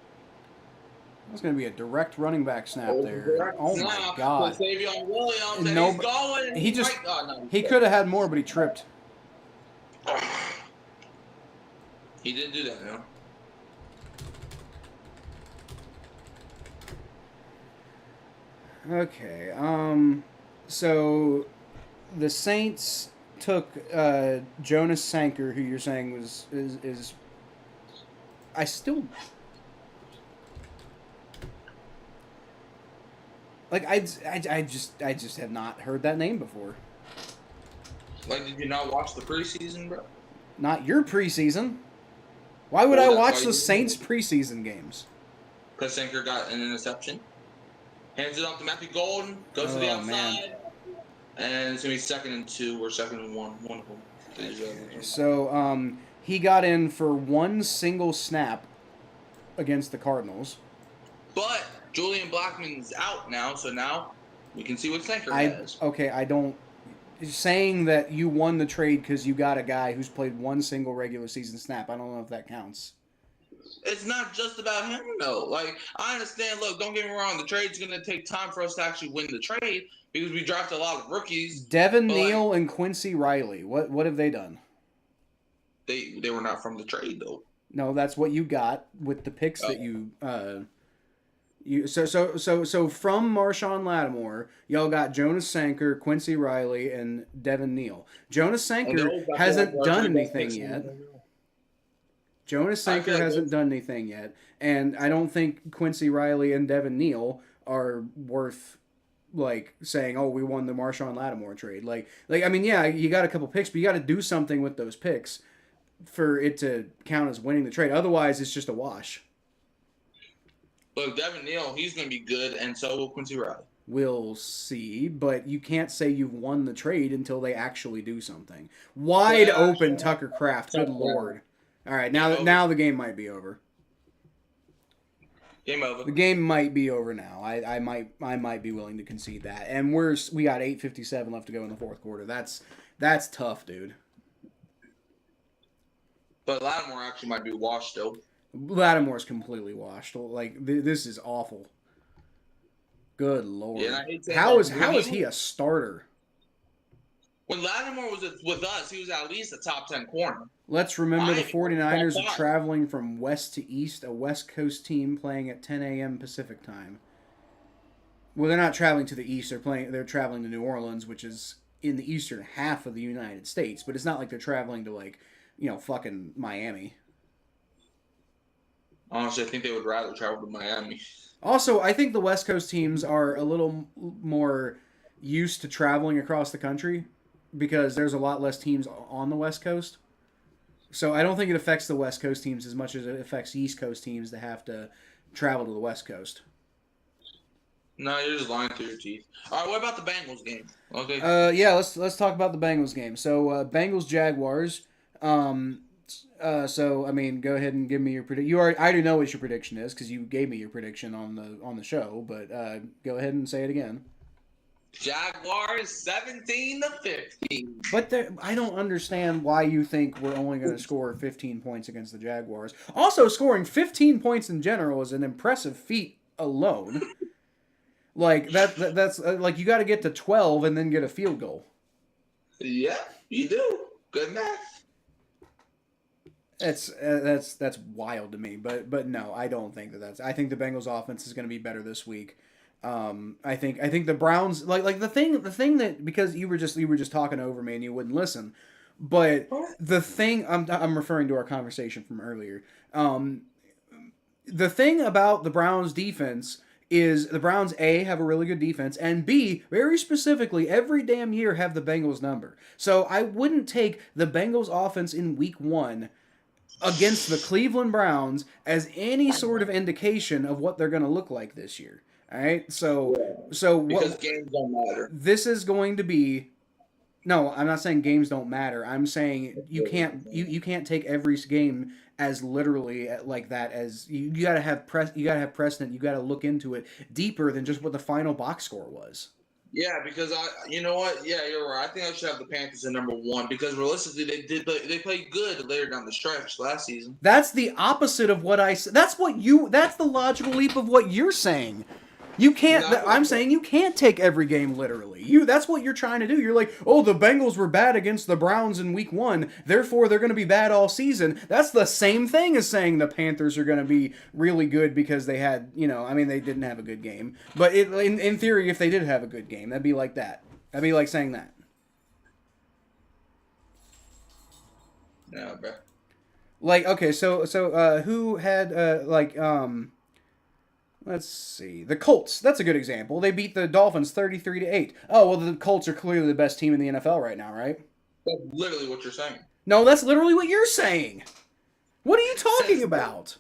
That's going to be a direct running back snap there. Oh my God! Savion Williams, and he's going. He could have had more, but he tripped. He didn't do that, no. Okay. So the Saints took Jonas Sanker, who you're saying is. I still. Like I just have not heard that name before. Like, did you not watch the preseason, bro? Not your preseason. Why would I watch the Saints preseason games? Because Sanker got an interception. Hands it off to Matthew Golden. Goes to the outside. Man. And it's going to be 2nd and 2 or 2nd and 1. One of them. So he got in for one single snap against the Cardinals. But Julian Blackmon's out now, so now we can see what Sanker has. Okay, I don't... Saying that you won the trade because you got a guy who's played one single regular season snap, I don't know if that counts. It's not just about him, though. Like, I understand, look, don't get me wrong, the trade's going to take time for us to actually win the trade because we drafted a lot of rookies. Devin Neal and Quincy Riley, what have they done? They were not from the trade, though. No, that's what you got with the picks that you... So from Marshawn Lattimore, y'all got Jonas Sanker, Quincy Riley, and Devin Neal. Jonas Sanker hasn't done anything yet. Jonas Sanker hasn't done anything yet, and I don't think Quincy Riley and Devin Neal are worth like saying, oh, we won the Marshawn Lattimore trade. Like I mean, yeah, you got a couple picks, but you got to do something with those picks for it to count as winning the trade. Otherwise, it's just a wash. Look, Devin Neal, he's going to be good, and so will Quincy Riley. We'll see, but you can't say you've won the trade until they actually do something. Wide open Tucker Kraft. Good Lord. All right, now the game might be over. Game over. The game might be over now. I might be willing to concede that. And we got 8:57 left to go in the fourth quarter. That's tough, dude. But Lattimore actually might be washed though. Lattimore's completely washed. Like this is awful. Good Lord. Yeah, how is he a starter? When Lattimore was with us, he was at least a top 10 corner. Let's remember the 49ers are traveling from west to east, a West Coast team playing at 10 a.m. Pacific time. Well, they're not traveling to the east. They're traveling to New Orleans, which is in the eastern half of the United States. But it's not like they're traveling to fucking Miami. Honestly, I think they would rather travel to Miami. Also, I think the West Coast teams are a little more used to traveling across the country because there's a lot less teams on the West Coast. So I don't think it affects the West Coast teams as much as it affects East Coast teams that have to travel to the West Coast. No, you're just lying through your teeth. All right, what about the Bengals game? Okay. Yeah, let's talk about the Bengals game. So Bengals Jaguars. So I mean, go ahead and give me your prediction. I already know what your prediction is because you gave me your prediction on the show. But go ahead and say it again. Jaguars 17-15. But I don't understand why you think we're only going to score 15 points against the Jaguars. Also, scoring 15 points in general is an impressive feat alone. Like that's like you got to get to 12 and then get a field goal. Yeah, you do. Good math. That's wild to me. But no, I don't think that's. I think the Bengals offense is going to be better this week. I think the Browns like the thing that because you were just talking over me and you wouldn't listen, but the thing I'm referring to our conversation from earlier. The thing about the Browns defense is the Browns A have a really good defense and B very specifically every damn year have the Bengals number. So I wouldn't take the Bengals offense in week 1 against the Cleveland Browns as any sort of indication of what they're going to look like this year. All right, so because games don't matter. This is going to be. No, I'm not saying games don't matter. I'm saying you can't take every game as literally like that. As you gotta have precedent. You gotta look into it deeper than just what the final box score was. Yeah, because you know what? Yeah, you're right. I think I should have the Panthers at number 1 because realistically, they played good later down the stretch last season. That's the opposite of what I said. That's the logical leap of what you're saying. You can't. I'm saying you can't take every game literally. That's what you're trying to do. You're like, oh, the Bengals were bad against the Browns in week 1, therefore they're going to be bad all season. That's the same thing as saying the Panthers are going to be really good because they had, they didn't have a good game. But in theory, if they did have a good game, that'd be like that. That'd be like saying that. Yeah, bro. Like, okay, so who had let's see. The Colts. That's a good example. They beat the Dolphins 33-8. Oh, well, the Colts are clearly the best team in the NFL right now, right? That's literally what you're saying. No, that's literally what you're saying. What are you talking about?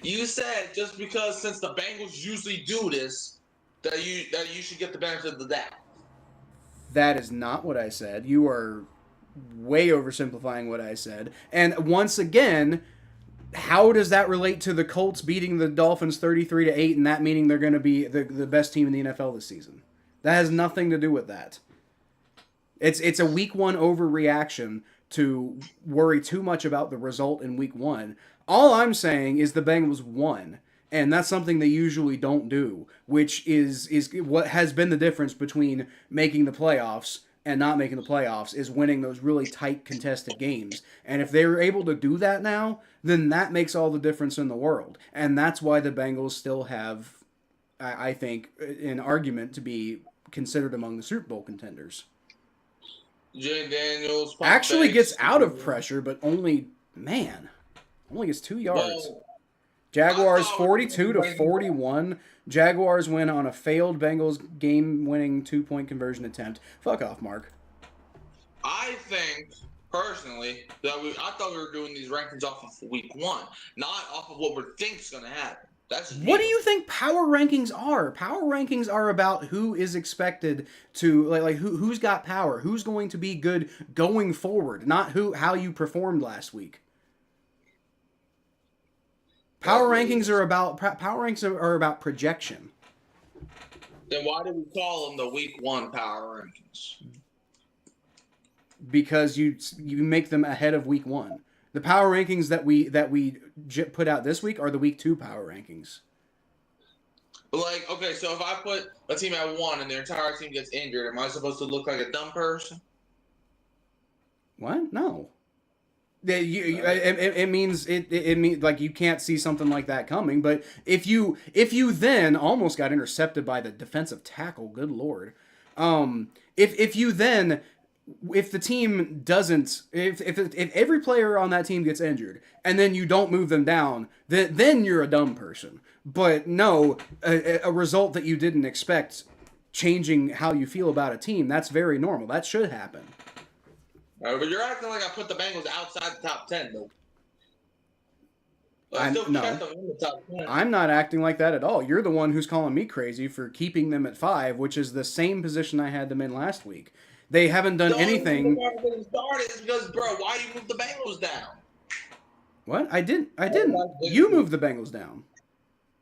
You said just because since the Bengals usually do this, that you should get the benefit of the doubt. That is not what I said. You are way oversimplifying what I said. And once again, how does that relate to the Colts beating the Dolphins 33-8 and that meaning they're going to be the best team in the NFL this season? That has nothing to do with that. It's a week 1 overreaction to worry too much about the result in week 1. All I'm saying is the Bengals won, and that's something they usually don't do, which is what has been the difference between making the playoffs and not making the playoffs is winning those really tight contested games. And if they're able to do that now, then that makes all the difference in the world. And that's why the Bengals still have, I think, an argument to be considered among the Super Bowl contenders. Jay Daniels actually gets out of pressure, but only gets 2 yards. Well, Jaguars I thought we were 42 to gonna be 41. Jaguars win on a failed Bengals game-winning 2-point conversion attempt. Fuck off, Mark. I think personally that I thought we were doing these rankings off of week 1, not off of what we think's going to happen. That's What do you think power rankings are? Power rankings are about who is expected to like who's got power, who's going to be good going forward, not how you performed last week. Power rankings are about projection. Then why do we call them the week 1 power rankings? Because you make them ahead of week 1. The power rankings that we put out this week are the week 2 power rankings. Like, okay, so if I put a team at 1 and their entire team gets injured, am I supposed to look like a dumb person? What? No. It means it means like you can't see something like that coming. But if you then almost got intercepted by the defensive tackle, good lord. If the team doesn't, if every player on that team gets injured and then you don't move them down, then you're a dumb person. But no, a result that you didn't expect changing how you feel about a team, that's very normal. That should happen. But you're acting like I put the Bengals outside the top 10, though. I still No, kept them in the top 10. I'm not acting like that at all. You're the one who's calling me crazy for keeping them at 5, which is the same position I had them in last week. They haven't done anything. Started because, bro, why do you move the Bengals down? What? I didn't. You moved the Bengals down.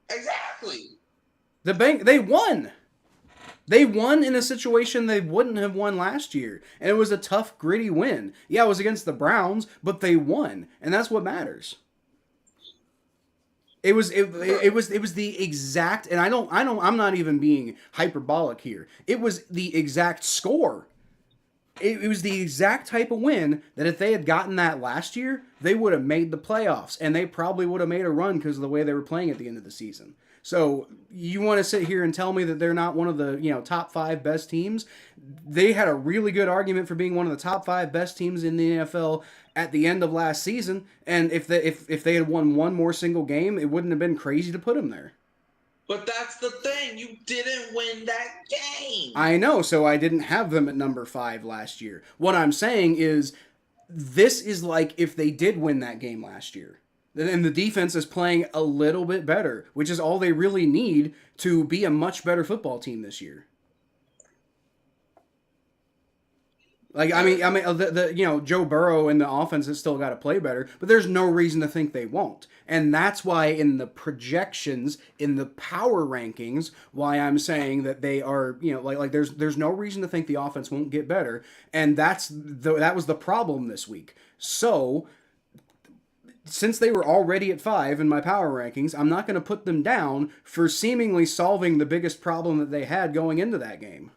Exactly. They won. They won in a situation they wouldn't have won last year, and it was a tough, gritty win. Yeah, it was against the Browns, but they won, and that's what matters. It was the exact, and I'm not even being hyperbolic here. It was the exact score. It was the exact type of win that if they had gotten that last year, they would have made the playoffs, and they probably would have made a run because of the way they were playing at the end of the season. So you want to sit here and tell me that they're not one of the top 5 best teams? They had a really good argument for being one of the top 5 best teams in the NFL at the end of last season, and if they had won one more single game, it wouldn't have been crazy to put them there. But that's the thing. You didn't win that game. I know, so I didn't have them at number 5 last year. What I'm saying is, this is like if they did win that game last year. And the defense is playing a little bit better, which is all they really need to be a much better football team this year. Like, I mean, Joe Burrow and the offense has still got to play better, but there's no reason to think they won't. And that's why in the projections, in the power rankings, why I'm saying that they are, there's no reason to think the offense won't get better. And that was the problem this week. So, since they were already at 5 in my power rankings, I'm not going to put them down for seemingly solving the biggest problem that they had going into that game.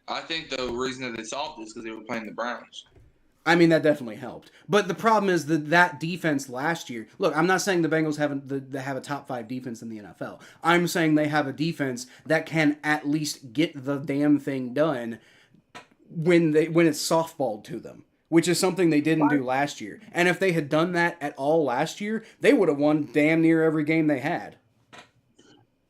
I think the reason that they solved this is because they were playing the Browns. I mean, that definitely helped. But the problem is that defense last year... Look, I'm not saying the Bengals have a top 5 defense in the NFL. I'm saying they have a defense that can at least get the damn thing done when it's softballed to them, which is something they didn't do last year. And if they had done that at all last year, they would have won damn near every game they had.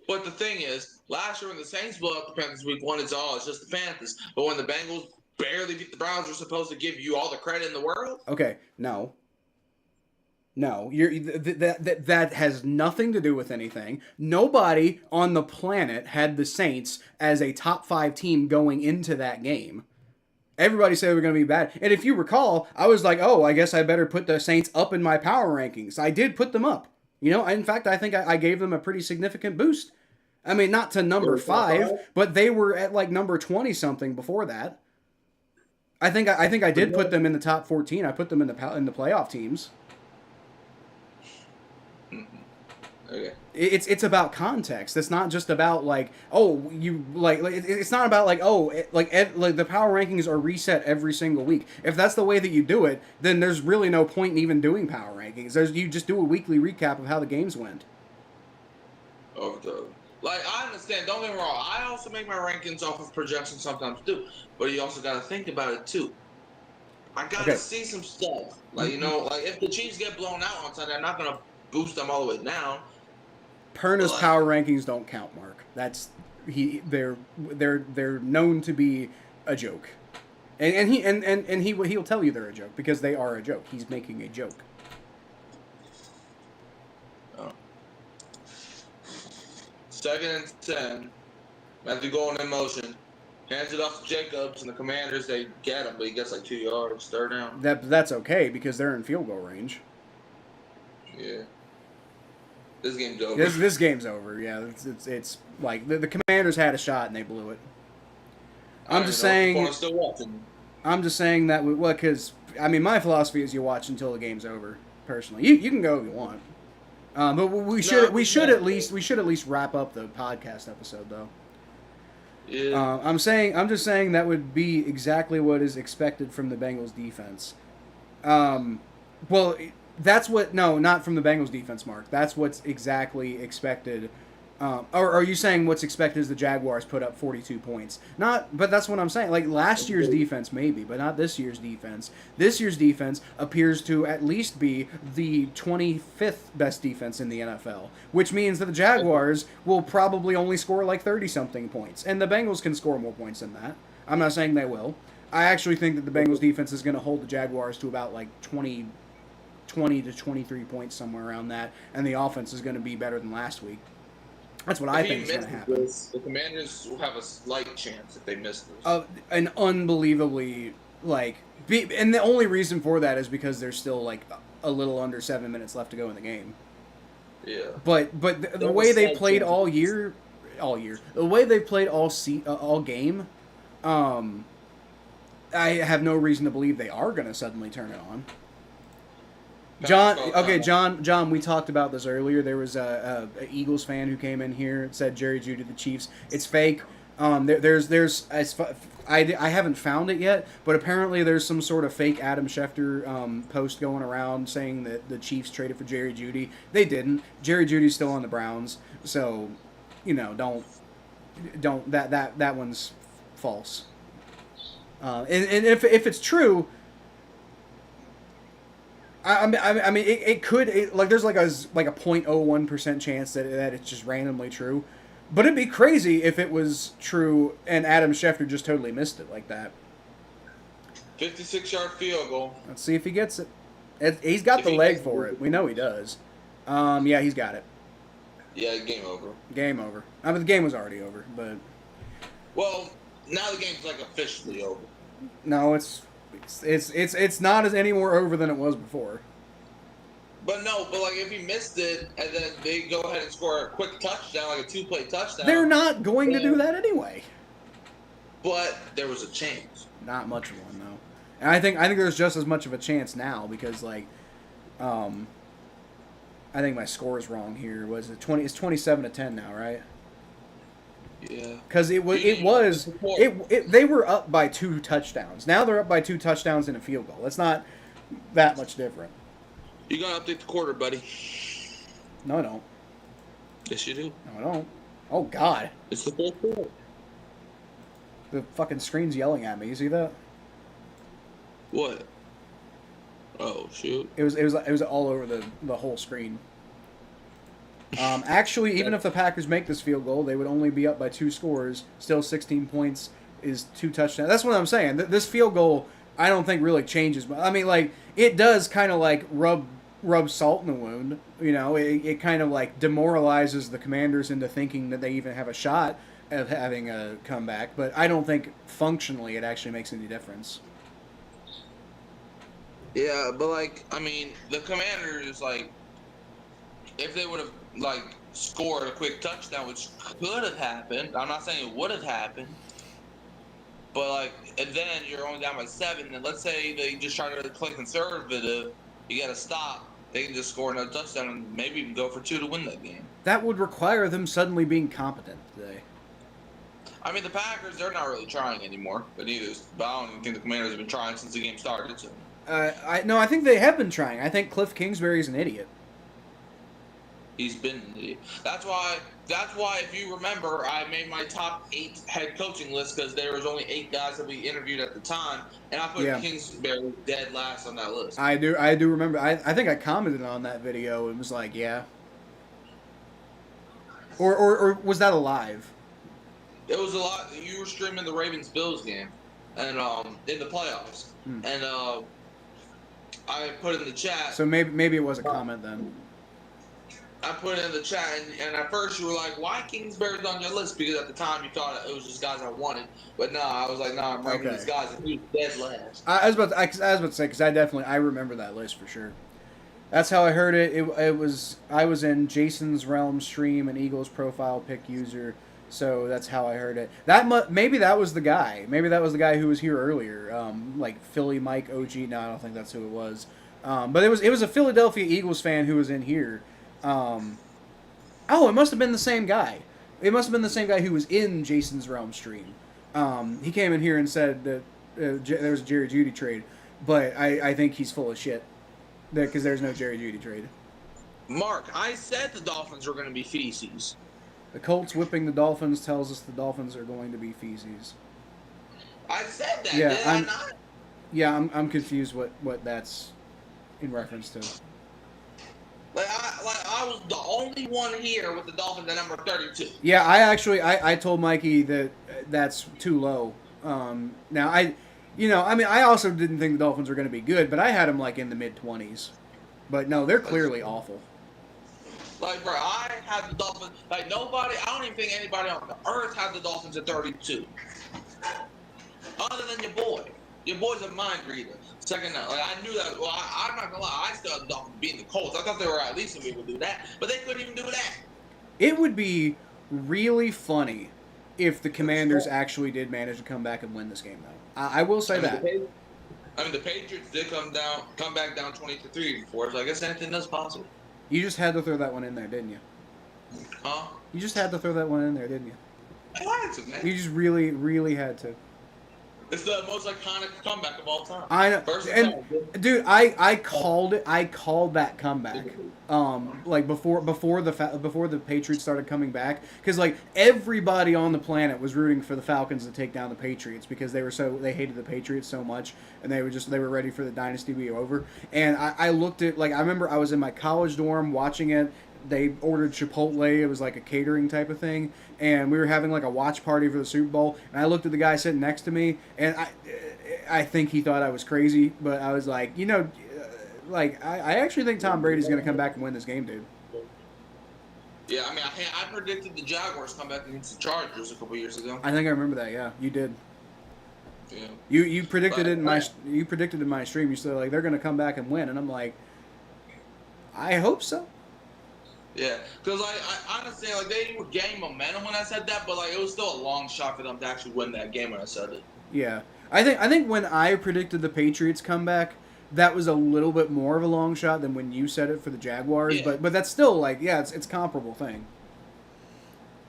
But the thing is, last year when the Saints blew out the Panthers week 1, it's just the Panthers. But when the Bengals barely beat the Browns, you're supposed to give you all the credit in the world? Okay, no. That has nothing to do with anything. Nobody on the planet had the Saints as a top 5 team going into that game. Everybody said they were going to be bad. And if you recall, I was like, oh, I guess I better put the Saints up in my power rankings. I did put them up. In fact, I think I gave them a pretty significant boost. I mean, not to number 5, but they were at like number 20-something before that. I think I did put them in the top 14. I put them in the playoff teams. Okay. It's about context. It's not just about like, oh, you like it's not about like, oh, like the power rankings are reset every single week. If that's the way that you do it, then there's really no point in even doing power rankings. You just do a weekly recap of how the games went. I understand. Don't get me wrong. I also make my rankings off of projections sometimes too. But you also got to think about it too. I gotta see some stuff. Like, you know, like if the Chiefs get blown out on Sunday, I'm not gonna boost them all the way down. Perna's But, power rankings don't count, Mark. That's they're known to be a joke. And he'll tell you they're a joke because they are a joke. He's making a joke. oh. 2nd and 10. Matthew going in motion. Hands it off to Jacobs, and the Commanders, they get him, but he gets like 2 yards, 3rd down. That's okay because they're in field goal range. Yeah. This game's over. This game's over. Yeah, it's like the Commanders had a shot and they blew it. I'm just saying. Still watching. I'm just saying that because I mean my philosophy is you watch until the game's over. Personally, you can go if you want, but we should at least wrap up the podcast episode though. Yeah. I'm just saying that would be exactly what is expected from the Bengals defense. Well, that's what not from the Bengals defense, Mark. That's what's exactly expected. Or are you saying what's expected is the Jaguars put up 42 points? But that's what I'm saying. Like last year's defense, maybe, but not this year's defense. This year's defense appears to at least be the 25th best defense in the NFL, which means that the Jaguars will probably only score like 30-something points, and the Bengals can score more points than that. I'm not saying they will. I actually think that the Bengals defense is going to hold the Jaguars to about like 20 to 23 points, somewhere around that, and the offense is going to be better than last week. That's what I think is going to happen. The Commanders will have a slight chance if they miss this. An unbelievably, and the only reason for that is because there's still, like, a little under 7 minutes left to go in the game. Yeah. But the way they played all year, the way they played all game, I have no reason to believe they are going to suddenly turn it on. John, we talked about this earlier. There was a Eagles fan who came in here and said Jerry Jeudy the Chiefs. It's fake. I haven't found it yet, but apparently there's some sort of fake Adam Schefter post going around saying that the Chiefs traded for Jerry Jeudy. They didn't. Jerry Judy's still on the Browns, so don't that one's false. And if it's true. I mean, it could there's like a 0.01% chance that it's just randomly true, but it'd be crazy if it was true and Adam Schefter just totally missed it like that. 56-yard field goal. Let's see if he gets it. He's got the leg for it. We know he does. Yeah, he's got it. Yeah, game over. Game over. I mean, the game was already over, but. Well, now the game's like officially over. No, it's not as any more over than it was before. But like if he missed it and then they go ahead and score a quick touchdown, like a 2-play touchdown. They're not going to do that anyway. But there was a chance. Not much of one though. And I think there's just as much of a chance now because I think my score is wrong here. Was it 20? It's 27-10 now, right? Yeah. Because they were up by 2 touchdowns. Now they're up by 2 touchdowns and a field goal. It's not that much different. You gotta update the quarter, buddy. No, I don't. Yes, you do. No, I don't. Oh God. It's the fourth quarter. The fucking screen's yelling at me. You see that? What? Oh shoot. It was all over the whole screen. Actually, even if the Packers make this field goal, they would only be up by 2 scores. Still 16 points is 2 touchdowns. That's what I'm saying. This field goal, I don't think really changes. I mean, it does kind of rub salt in the wound. You know, it kind of demoralizes the Commanders into thinking that they even have a shot of having a comeback. But I don't think functionally it actually makes any difference. Yeah, but I mean, the Commanders if they would have scored a quick touchdown, which could have happened. I'm not saying it would have happened, but and then you're only down by 7. And let's say they just try to play conservative, you got to stop. They can just score another touchdown and maybe even go for 2 to win that game. That would require them suddenly being competent today. I mean, the Packers, they're not really trying anymore, but I don't even think the Commanders have been trying since the game started. So. I think they have been trying. I think Cliff Kingsbury is an idiot. He's been in the league. That's why. If you remember, I made my top 8 head coaching list because there was only 8 guys that we interviewed at the time, and I put Kingsbury dead last on that list. I do remember. I think I commented on that video and was like, yeah. Or was that a live? It was a lot. You were streaming the Ravens Bills game, and in the playoffs, and I put in the chat. So maybe it was a comment then. I put it in the chat, and at first you were like, "Why Kingsbury's on your list?" Because at the time you thought it was just guys I wanted, but no, I was like, "No, I'm ranking these guys," and he was dead last. I was about to say because I remember that list for sure. That's how I heard it. I was in Jason's Realm stream and Eagles profile pick user, so that's how I heard it. Maybe that was the guy. Maybe that was the guy who was here earlier, like Philly Mike OG. No, I don't think that's who it was. But it was a Philadelphia Eagles fan who was in here. It must have been the same guy. It must have been the same guy who was in Jason's Realm stream. He came in here and said that there was a Jerry Jeudy trade, but I think he's full of shit because there's no Jerry Jeudy trade. Mark, I said the Dolphins were going to be feces. The Colts whipping the Dolphins tells us the Dolphins are going to be feces. I said that. Yeah, did I not? Yeah, I'm confused what that's in reference to. I was the only one here with the Dolphins at number 32. Yeah, I told Mikey that that's too low. Now I also didn't think the Dolphins were going to be good, but I had them like in the mid-20s. But no, they're clearly awful. Like, bro, I had the Dolphins. Like, nobody. I don't even think anybody on the earth had the Dolphins at 32. Other than your boy. Your boy's a mind reader. Second, like, I knew that. Well, I'm not gonna lie. I still had the Dolphins beating the Colts. I thought they were at least gonna be able to do that, but they couldn't even do that. It would be really funny if the Commanders actually did manage to come back and win this game, though. I will say that. The Patriots did come back down 20-3 before, so I guess anything is possible. You just had to throw that one in there, didn't you? Huh? You just had to throw that one in there, didn't you? I had to, man. You just really, really had to. It's the most iconic comeback of all time. I know, dude, I called it. I called that comeback. Like before the Patriots started coming back, because like everybody on the planet was rooting for the Falcons to take down the Patriots because they hated the Patriots so much, and they were ready for the dynasty to be over. And I looked at, like, I remember I was in my college dorm watching it. They ordered Chipotle. It was like a catering type of thing, and we were having like a watch party for the Super Bowl. And I looked at the guy sitting next to me, and I think he thought I was crazy, but I was like, I actually think Tom Brady's going to come back and win this game, dude. Yeah, I mean, I predicted the Jaguars come back against the Chargers a couple years ago. I think I remember that. Yeah, you did. Yeah. You predicted it in my stream. You said like they're going to come back and win, and I'm like, I hope so. Yeah, because I honestly, like, they were gaining momentum when I said that, but like it was still a long shot for them to actually win that game when I said it. Yeah, I think when I predicted the Patriots comeback, that was a little bit more of a long shot than when you said it for the Jaguars. Yeah. But that's still like, yeah, it's a comparable thing.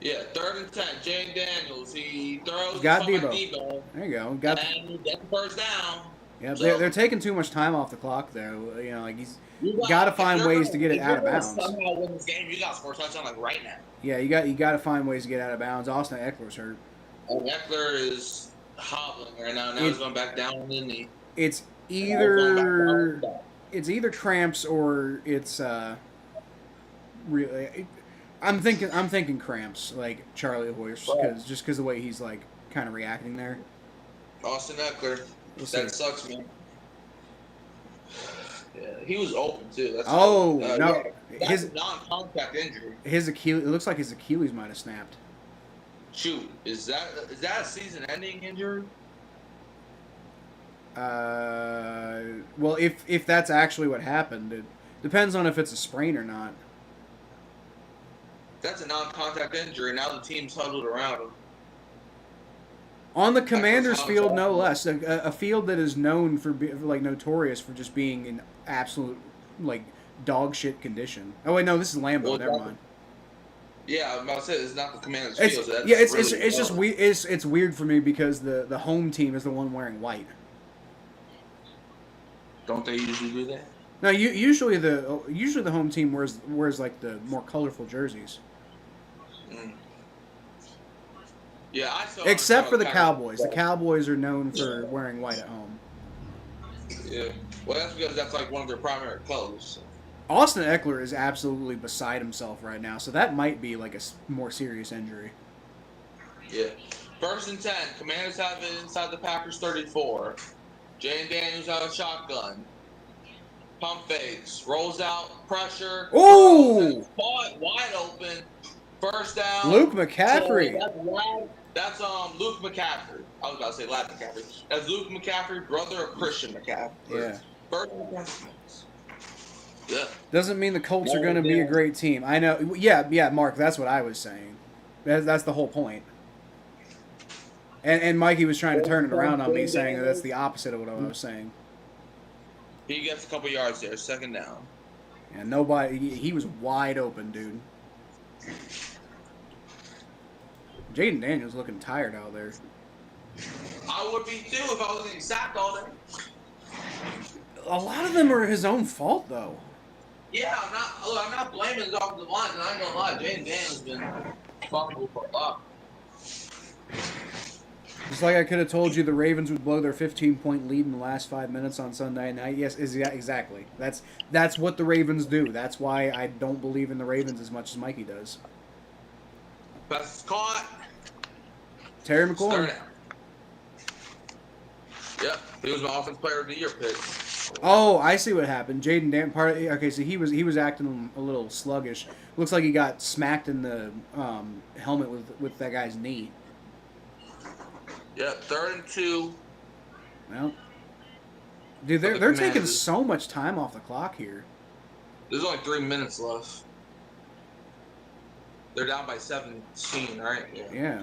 Yeah, 3rd and 10, Jane Daniels, he throws. Got Debo. There you go. And he gets the first down. Yeah, so, they're taking too much time off the clock though. You know, like you got to find ways to get it out of bounds. Somehow win this game, you got to score a touchdown like right now. Yeah, you got to find ways to get out of bounds. Austin Eckler's hurt. And Eckler is hobbling right now. Now he's going back down on the knee. It's either cramps or it's really. I'm thinking cramps, like Charlie Horse, because the way he's like kind of reacting there. Austin Eckler. That sucks, man. Yeah, he was open too. That's no, yeah. That's a non-contact injury. It looks like his Achilles might have snapped. Shoot, is that a season-ending injury? Well, if that's actually what happened, it depends on if it's a sprain or not. That's a non-contact injury. Now the team's huddled around him. On the Commanders field, no less. A field that is known for notorious for just being in absolute like dog shit condition. Oh wait, no, this is Lambeau. Well, never mind. Yeah, I'm about to say it's not the Commanders field. So it's just weird. It's weird for me because the home team is the one wearing white. Don't they usually do that? No, usually the home team wears like the more colorful jerseys. Mm. Yeah, I saw. Except for the Cowboys. The Cowboys are known for wearing white at home. Yeah. Well, that's because that's like one of their primary colors. So. Austin Eckler is absolutely beside himself right now, so that might be like a more serious injury. Yeah. 1st and 10. Commanders have it inside the Packers 34. Jane Daniels out of shotgun. Pump fakes. Rolls out. Pressure. Oh! Wide open. First down. Luke McCaffrey. So that's Luke McCaffrey. I was about to say Lad McCaffrey. That's Luke McCaffrey, brother of Christian McCaffrey. Yeah. First McCaffrey. Yeah. Doesn't mean the Colts are going to be a great team. I know. Yeah, Mark, that's what I was saying. That's the whole point. And Mikey was trying to turn it around on me, saying that that's the opposite of what I was saying. He gets a couple yards there, 2nd down. And nobody, he was wide open, dude. Jaden Daniels looking tired out there. I would be too if I was getting sacked all day. A lot of them are his own fault, though. Yeah, I'm not blaming the offensive line, and I ain't gonna lie, Jaden Daniels has been fuckable for a lot. Just like I could have told you the Ravens would blow their 15-point lead in the last 5 minutes on Sunday night. Yes, exactly. That's what the Ravens do. That's why I don't believe in the Ravens as much as Mikey does. Pass caught. Terry McLaurin. Yep, he was my offensive player of the year pick. Oh, I see what happened. Jaden Dan okay, so he was acting a little sluggish. Looks like he got smacked in the helmet with that guy's knee. Yep, 3rd and 2. Well, dude, they're taking so much time off the clock here. There's only 3 minutes left. They're down by 17, right? Yeah.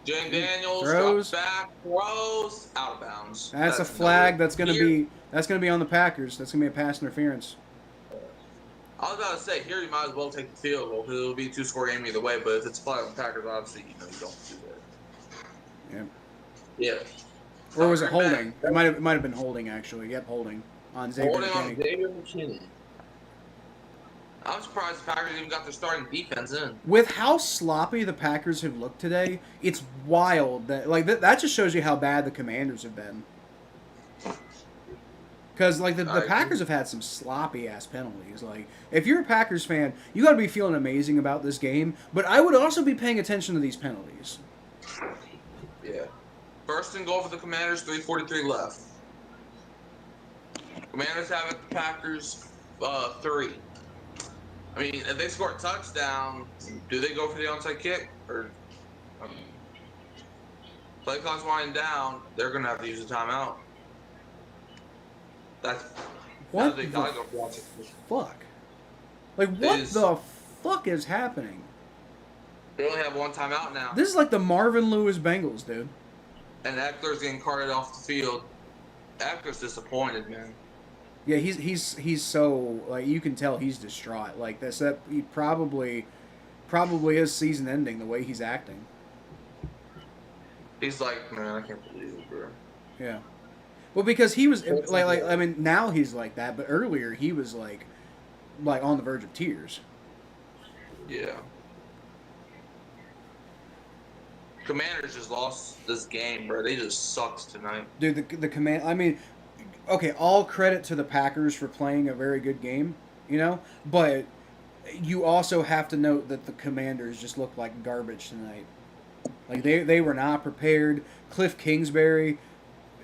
Jane Daniels throws back, throws out of bounds. That's a flag. That's gonna be on the Packers. That's gonna be a pass interference. I was about to say here you might as well take the field goal because it'll be a 2-score game either way. But if it's a flag on the Packers, obviously you don't do that. Yeah. Yeah. Or was it holding? It might have been holding actually. Yep, holding on Xavier McKinney. I'm surprised the Packers even got their starting defense in. With how sloppy the Packers have looked today, it's wild that that just shows you how bad the Commanders have been. Because the Packers have had some sloppy ass penalties. Like if you're a Packers fan, you got to be feeling amazing about this game. But I would also be paying attention to these penalties. Yeah. 1st and goal for the Commanders. 3:43 left. Commanders have it. The Packers 3. I mean, if they score a touchdown, do they go for the onside kick? Or play clock's winding down, they're going to have to use a timeout. What the fuck? Like, what the fuck is happening? They only have 1 timeout now. This is like the Marvin Lewis Bengals, dude. And Eckler's getting carted off the field. Eckler's disappointed, man. Yeah, he's so like you can tell he's distraught. Like that he probably is season ending the way he's acting. He's like, man, I can't believe it, bro. Yeah. Well, because he was like I mean now he's like that, but earlier he was like on the verge of tears. Yeah. Commanders just lost this game, bro. They just sucked tonight. Dude, the command. I mean, okay, all credit to the Packers for playing a very good game, but you also have to note that the Commanders just looked like garbage tonight. Like they were not prepared. Cliff Kingsbury,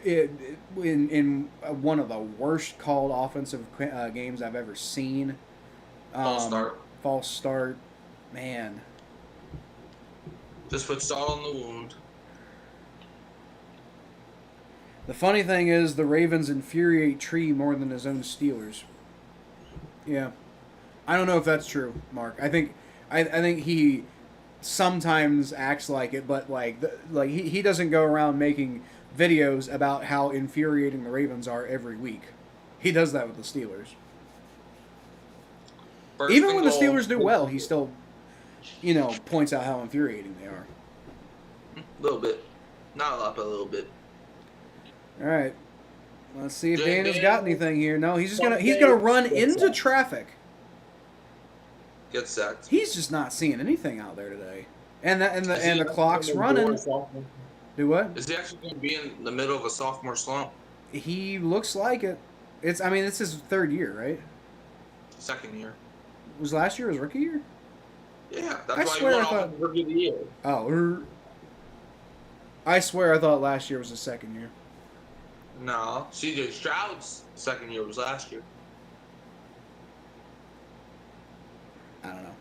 in one of the worst called offensive games I've ever seen. False start, man. Just put salt on the wound. The funny thing is, the Ravens infuriate Tree more than his own Steelers. Yeah, I don't know if that's true, Mark. I think he sometimes acts like it, but he doesn't go around making videos about how infuriating the Ravens are every week. He does that with the Steelers. Even when the Steelers do well, he still, points out how infuriating they are. A little bit. Not a lot, but a little bit. All right. Let's see if Jay Daniel's got Daniels. anything here. No, he's gonna run Get into sacked. traffic. Get sacked. He's just not seeing anything out there today. And the Is he and the actually clock's gonna running. endure a sophomore- Do what? Is he actually going to be in the middle of a sophomore slump? He looks like it. It's his third year, right? Second year. Was last year his rookie year? Yeah, I that's why he swear won I thought- Offensive Rookie of the Year. Oh, I swear I thought last year was his second year. No, CJ Stroud's second year was last year. I don't know.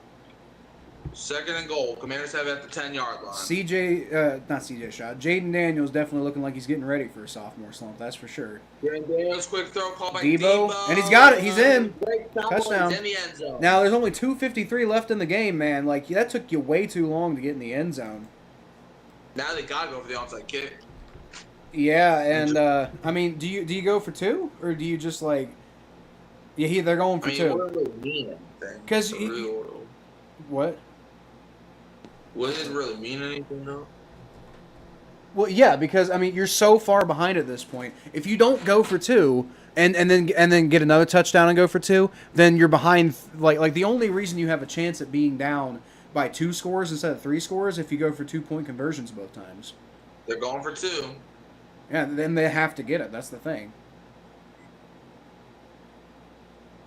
Second and goal. Commanders have it at the 10-yard line. Not CJ Stroud. Jaden Daniels definitely looking like he's getting ready for a sophomore slump. That's for sure. Jaden Daniels, quick throw, call by Debo, Debo. and he's got it. He's in. Great throw, Touchdown. He's in the end zone. Now there's only 2:53 left in the game, man. Like that took you way too long to get in the end zone. Now they got to go for the onside kick. Yeah, and I mean, do you go for two or do you just like? Yeah, they're going for I mean, two. what really mean anything? 'Cause For you- real. What? Would it really mean anything though? Well, yeah, because I mean, you're so far behind at this point. If you don't go for two and then get another touchdown and go for two, then you're behind. Like the only reason you have a chance at being down by 2 scores instead of 3 scores if you go for 2-point conversions both times. They're going for 2. Yeah, then they have to get it. That's the thing.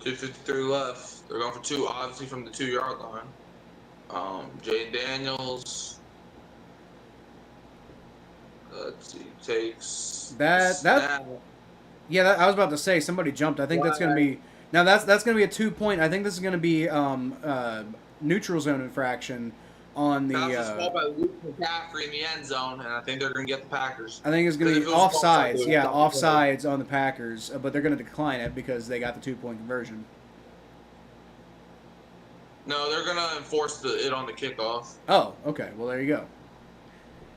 2:53 left. They're going for 2, obviously from the 2-yard line. Jaden Daniels. Let's see, takes That- snap. Yeah, I was about to say somebody jumped. I think that's going to be now. That's going to be a 2-point. I think this is going to be neutral zone infraction on the. That was a ball by Luke McCaffrey in the end zone, and I think they're going to get the Packers. I think it's going to If be it was offsides. offside, Yeah, it was offsides on the Packers, but they're going to decline it because they got the 2-point conversion. No, they're going to enforce it on the kickoff. Oh, okay. Well, there you go.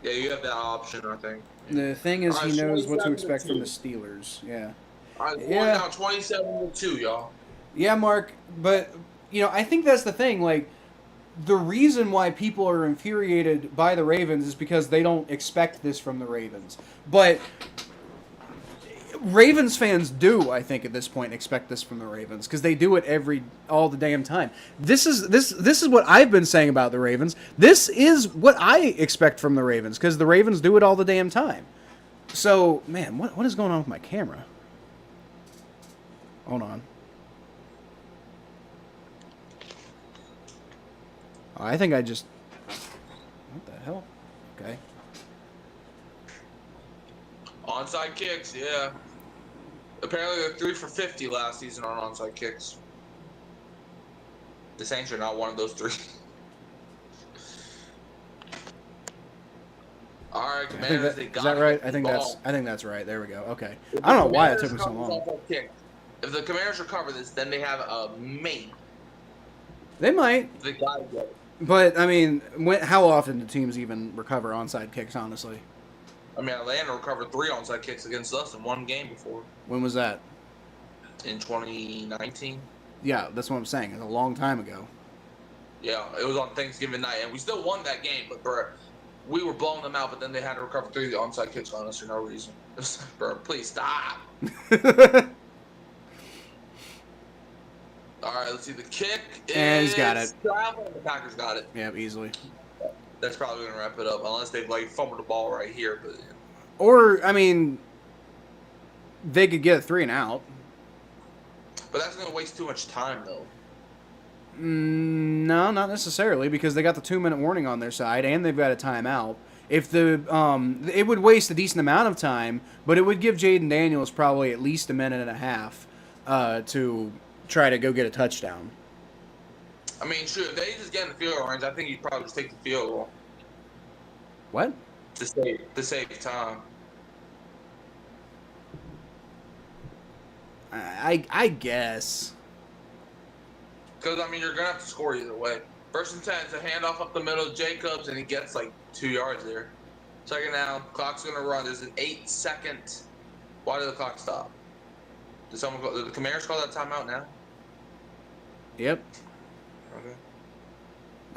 Yeah, you have that option, I think. The thing is, All right, he knows what to 27-2. expect from the Steelers. Yeah. All right, Yeah. now 27-2, y'all. Yeah, Mark, but I think that's the thing. Like, the reason why people are infuriated by the Ravens is because they don't expect this from the Ravens. But Ravens fans do, I think, at this point, expect this from the Ravens because they do it all the damn time. This is what I've been saying about the Ravens. This is what I expect from the Ravens because the Ravens do it all the damn time. So, man, what is going on with my camera? Hold on. Oh, I think I just... What the hell? Okay. Onside kicks, yeah. Apparently they're 3 for 50 last season on onside kicks. The Saints are not one of those 3. All right, Commanders, they got Is that right? I think that's right. There we go. Okay. I don't know why it took me so long. If the Commanders recover this, then they have a maybe. They might, They gotta get it. but I mean, how often do teams even recover onside kicks? Honestly, I mean, Atlanta recovered 3 onside kicks against us in one game before when was that? in 2019. Yeah, that's what I'm saying. It's a long time ago. Yeah, it was on Thanksgiving night, and we still won that game. But bro, we were blowing them out, but then they had to recover 3 of the onside kicks on us for no reason. It was like, bro, please stop. All right, let's see. The kick And he's got it. traveling. The Packers got it. Yeah, easily. That's probably gonna wrap it up, unless they like fumbled the ball right here. But Or I mean, they could get a 3 and out. that's gonna waste too much time, though. No, not necessarily, because they got the 2-minute warning on their side, and they've got a timeout. If it would waste a decent amount of time, but it would give Jaden Daniels probably at least a minute and a half to try to go get a touchdown. I mean, shoot, if they just get in the field goal range, I think you'd probably just take the field goal What? to save time. I guess. Because, I mean, you're going to have to score either way. First and 10, it's a handoff up the middle of Jacobs, and he gets like 2 yards there. Second down, clock's going to run. There's an 8-second. Why did the clock stop? Did the Commanders call that timeout now? Yep. Okay.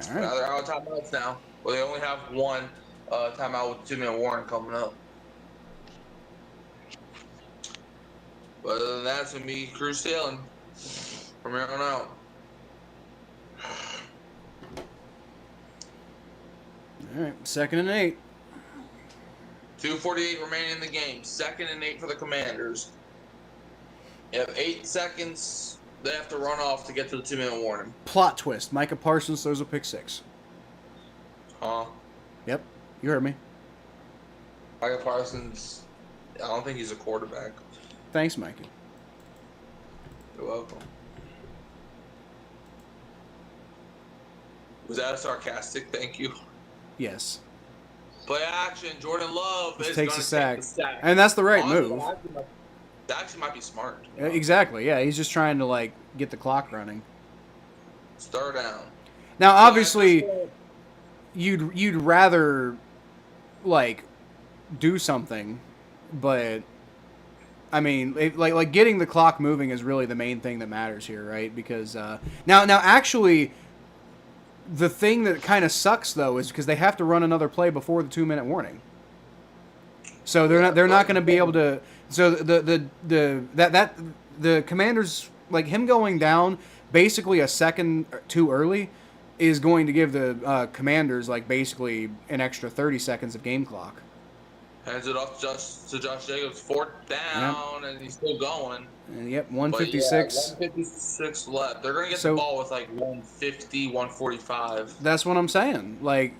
All right. Now they're out of timeouts now. Well, they only have one timeout with 2-minute warning coming up. But other than that, it's going to be cruise sailing from here on out. All right, 2nd and 8. 2:48 remaining in the game. 2nd and 8 for the Commanders. You have 8 seconds. They have to run off to get to the 2-minute warning. Plot twist. Micah Parsons throws a pick 6. Huh? Yep, you heard me. Micah Parsons, I don't think he's a quarterback. Thanks, Mikey. You're welcome. Was that sarcastic? Thank you. Yes. Play action. Jordan Love is takes going a to sack. take the sack. And that's the right Honestly, move. That actually might be smart. Exactly, yeah. He's just trying to, like, get the clock running. It's 3rd down. Now, obviously, you'd rather, like, do something, but, I mean, like getting the clock moving is really the main thing that matters here, right? Because, now, actually, the thing that kind of sucks, though, is because they have to run another play before the 2-minute warning. So they're not going to be able to. So the Commanders, like him going down basically a second too early is going to give the Commanders like basically an extra 30 seconds of game clock. Hands it off to Josh Jacobs. 4th down, and he's still going. Yep, 156. 156 left. They're going to get the ball with like 150, 145. That's what I'm saying. Like,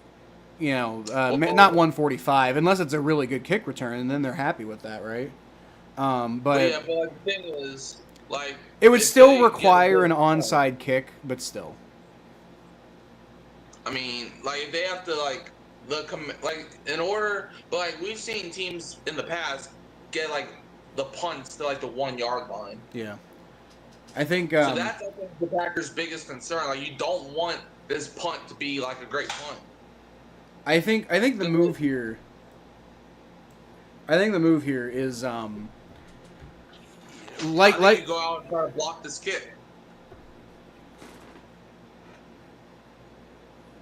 you know, not 145, unless it's a really good kick return, and then they're happy with that, right? But yeah, but like, the thing is, like, it would still require an onside kick, but still. I mean, like, if they have to, like, in order, but like we've seen teams in the past get like the punts to like the 1-yard line. Yeah, I think. So that's I think the Packers' biggest concern. Like, you don't want this punt to be like a great punt. I think the move here. I think the move here is like you go out and try to block this kick.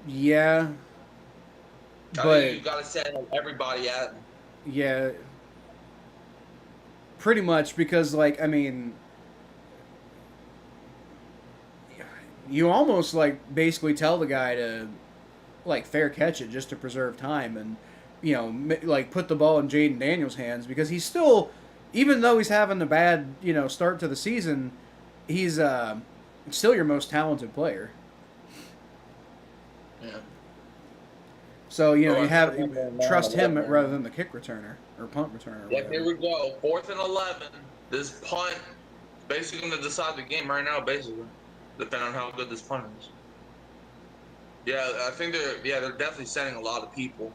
Yeah. I But think you got to send like, everybody at him. Yeah. Pretty much, because like I mean, you almost like basically tell the guy to like fair catch it just to preserve time, and you know, like put the ball in Jaden Daniels' hands, because he's still, even though he's having a bad, you know, start to the season, he's still your most talented player. Yeah. So, you know, trust him rather than the kick returner or punt returner. Yeah, here we go. 4th and 11. This punt is basically going to decide the game right now, basically, depending on how good this punt is. Yeah, I think they're definitely sending a lot of people.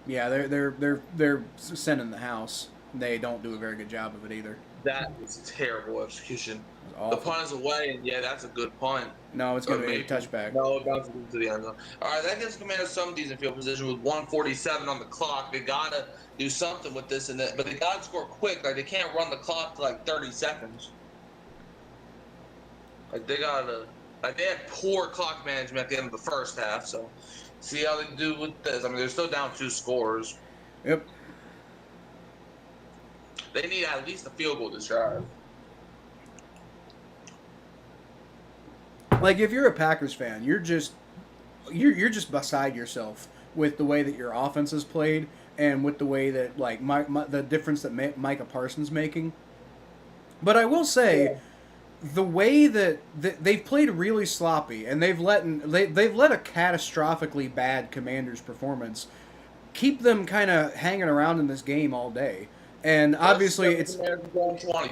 Yeah, they're sending the house. They don't do a very good job of it either. That is terrible execution. The punt is away, and yeah, that's a good punt. No, it's going to be a touchback. No, it bounces into the end zone. All right, that gives Commanders some decent field position with 1:47 on the clock. They got to do something with this, but they got to score quick. Like, they can't run the clock to like 30 seconds. Like, they had poor clock management at the end of the first half, so see how they do with this. I mean, they're still down 2 scores. Yep. They need at least a field goal this drive. Like, if you're a Packers fan, you're just beside yourself with the way that your offense is played and with the way that like the difference that Micah Parsons making. But I will say, the way that they've played really sloppy, and they've let a catastrophically bad Commanders performance keep them kind of hanging around in this game all day. And obviously, it's 20.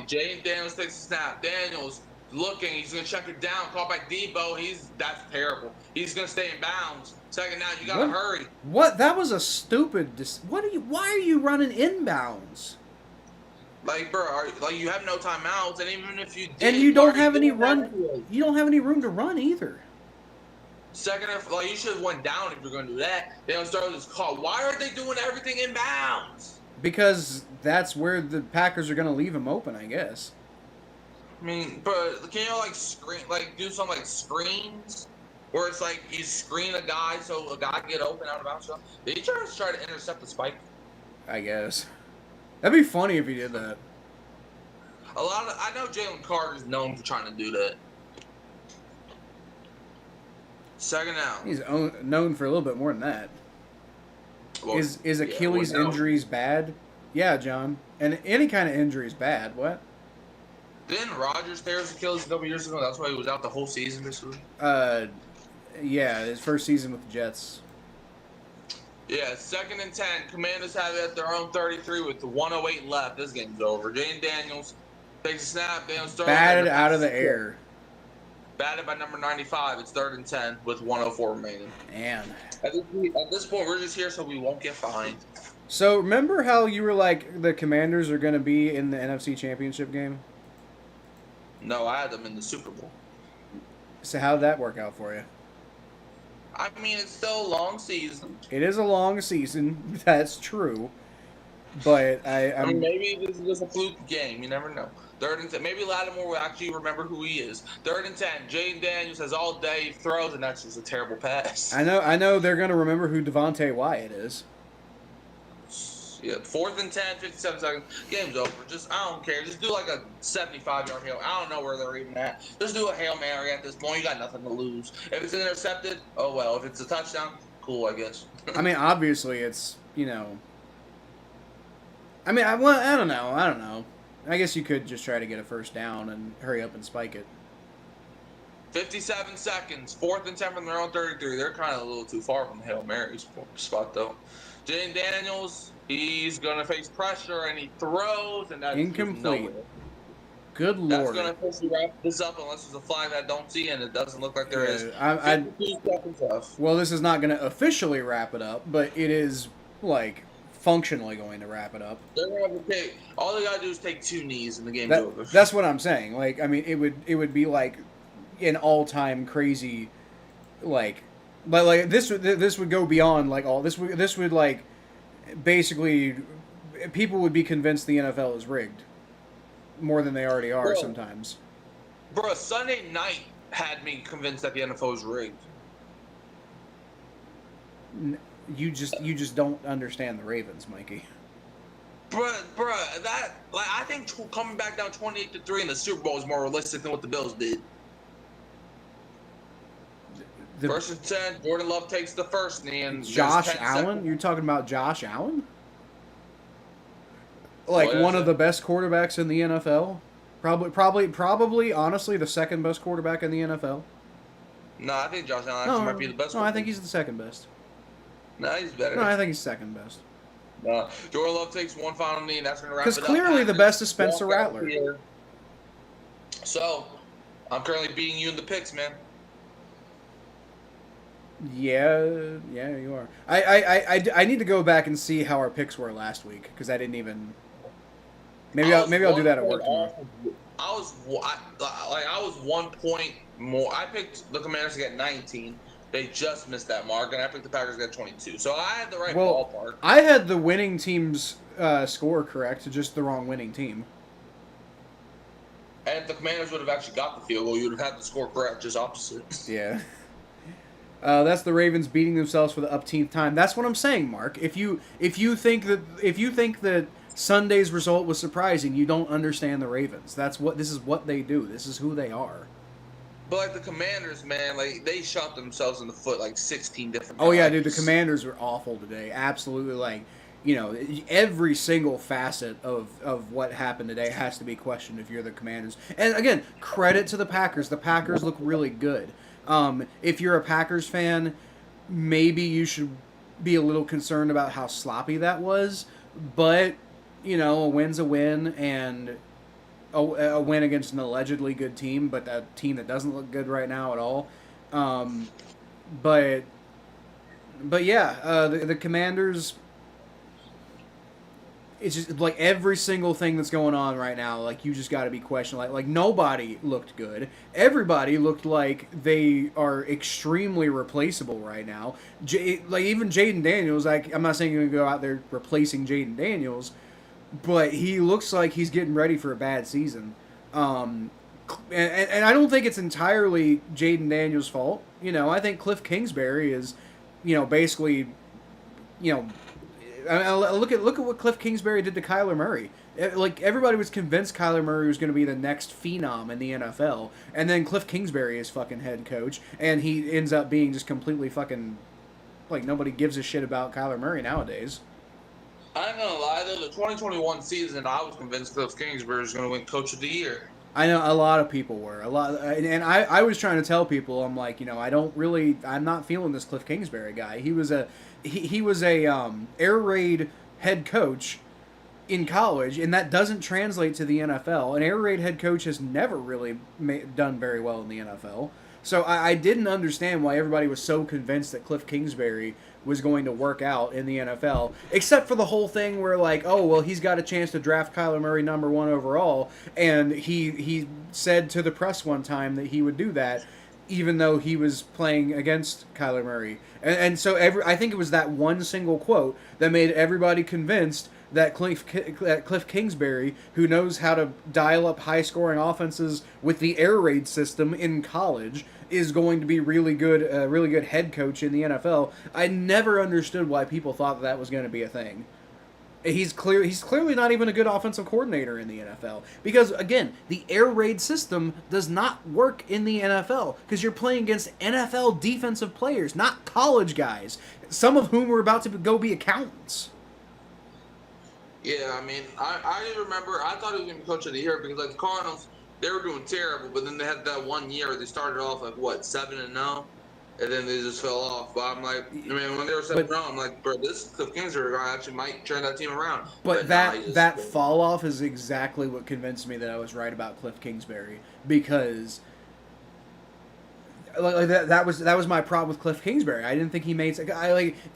Jaden Daniels takes a snap. Daniels looking. He's gonna check it down. Caught by Debo. That's terrible. He's gonna stay in bounds. 2nd down. You gotta hurry. What? That was a stupid. Why are you running inbounds? Like, bro, you have no timeouts, and even if you did, and you don't have any run. You don't have any room to run either. 2nd, you should have went down if you're gonna do that. They don't start this call. Why are they doing everything in bounds? Because that's where the Packers are gonna leave him open, I guess. I mean, but can you do some screens where it's like you screen a guy so a guy get open out of bounds? Did he try to intercept the spike? I guess. That'd be funny if he did that. I know Jalen Carter is known for trying to do that. Second down. He's known for a little bit more than that. Well, Is Achilles injuries bad? Yeah, John. And any kind of injury is bad. What? Didn't Rodgers tear his Achilles a couple years ago? That's why he was out the whole season, basically. Yeah, his first season with the Jets. Yeah, 2nd and 10. Commanders have it at their own 33 with the 1:08 left. This game's over. Jane Daniels takes a snap. Daniels throws Batted out of the air. Batted by number 95. It's 3rd and 10 with 1:04 remaining. Man. At this point, we're just here so we won't get fined. So remember how you were like the Commanders are going to be in the NFC Championship game? No, I had them in the Super Bowl. So how did that work out for you? I mean, it's still a long season. It is a long season. That's true. But I mean, maybe this is just a fluke game. You never know. 3rd and 10. Maybe Lattimore will actually remember who he is. 3rd and 10. Jane Daniels has all day throws, and that's just a terrible pass. I know they're going to remember who Devontae Wyatt is. Yeah, 4th and 10, 57 seconds. Game's over. I don't care. Just do like a 75-yard Hail. I don't know where they're even at. Just do a Hail Mary at this point. You got nothing to lose. If it's intercepted, oh well. If it's a touchdown, cool, I guess. I mean, obviously it's, I mean, I don't know. I guess you could just try to get a first down and hurry up and spike it. 57 seconds. 4th and 10 from their own 33. They're kind of a little too far from the Hail Mary spot, though. Jane Daniels, he's going to face pressure, and he throws, and that's incomplete. Good Lord. That's going to officially wrap this up unless there's a flag that I don't see, and it doesn't look like there is. 52 seconds left. Well, this is not going to officially wrap it up, but it is, functionally going to wrap it up. They're going to have to take, all they got to do is take 2 knees, and the game's over. That's what I'm saying. I mean, it would be like an all-time crazy, but this would go beyond this would basically people would be convinced the NFL is rigged more than they already are sometimes. Bro, Sunday night had me convinced that the NFL is rigged. You just don't understand the Ravens, Mikey. Bruh, that I think coming back down 28-3 in the Super Bowl is more realistic than what the Bills did. 1st and 10, Jordan Love takes the first knee, and Josh Allen? You're talking about Josh Allen? One of the best quarterbacks in the NFL? Probably, honestly, the 2nd best quarterback in the NFL. No, I think Josh Allen might be the best. No, I think he's the 2nd best. No, he's better. No, I think he's 2nd best. Jordan Love takes one final knee, and that's going to wrap it up. Because clearly the best is Spencer Rattler. Here. So, I'm currently beating you in the picks, man. Yeah, you are. I need to go back and see how our picks were last week because I didn't even. Maybe I'll do that at work tomorrow. I was 1 point more. I picked the Commanders to get 19. They just missed that mark, and I picked the Packers to get 22. So I had the right ballpark. I had the winning team's score correct, just the wrong winning team. And if the Commanders would have actually got the field goal, you would have had the score correct, just opposite. Yeah. That's the Ravens beating themselves for the upteenth time. That's what I'm saying, Mark. If you think that Sunday's result was surprising, you don't understand the Ravens. This is what they do. This is who they are. But the Commanders, man, they shot themselves in the foot 16 different times. Oh yeah, dude, the Commanders were awful today. Absolutely, every single facet of what happened today has to be questioned if you're the Commanders. And again, credit to the Packers. The Packers look really good. If you're a Packers fan, maybe you should be a little concerned about how sloppy that was. But, a win's a win, and a win against an allegedly good team, but a team that doesn't look good right now at all. But yeah, the Commanders... It's just every single thing that's going on right now, you just got to be questioning. Like nobody looked good. Everybody looked like they are extremely replaceable right now. Even Jaden Daniels. I'm not saying you're gonna go out there replacing Jaden Daniels, but he looks like he's getting ready for a bad season. And I don't think it's entirely Jaden Daniels' fault. I think Cliff Kingsbury is, basically, look at what Cliff Kingsbury did to Kyler Murray. Like everybody was convinced Kyler Murray was going to be the next phenom in the NFL, and then Cliff Kingsbury is fucking head coach, and he ends up being just completely fucking like nobody gives a shit about Kyler Murray nowadays. I ain't gonna lie though, the 2021 season, I was convinced Cliff Kingsbury was gonna win Coach of the Year. I know a lot of people were and I was trying to tell people I'm like I'm not feeling this Cliff Kingsbury guy. He was a air raid head coach in college, and that doesn't translate to the NFL. An air raid head coach has never really done very well in the NFL. So I didn't understand why everybody was so convinced that Cliff Kingsbury was going to work out in the NFL, except for the whole thing where like, oh, well, he's got a chance to draft Kyler Murray #1 overall, and he said to the press one time that he would do that, even though he was playing against Kyler Murray. And so I think it was that one single quote that made everybody convinced that Cliff Kingsbury, who knows how to dial up high-scoring offenses with the air raid system in college, is going to be really good head coach in the NFL. I never understood why people thought that was going to be a thing. He's clearly not even a good offensive coordinator in the NFL because again, the air raid system does not work in the NFL because you're playing against NFL defensive players, not college guys, some of whom were about to go be accountants. Yeah, I mean, I didn't remember. I thought he was going to be Coach of the Year because, like, the Cardinals, they were doing terrible, but then they had that one year where they started off, like, 7-0? And then they just fell off. But I'm like, I mean, when they were 7-0, I'm like, bro, this Cliff Kingsbury guy actually might turn that team around. But that fall off is exactly what convinced me that I was right about Cliff Kingsbury because like that was my problem with Cliff Kingsbury. I didn't think he made.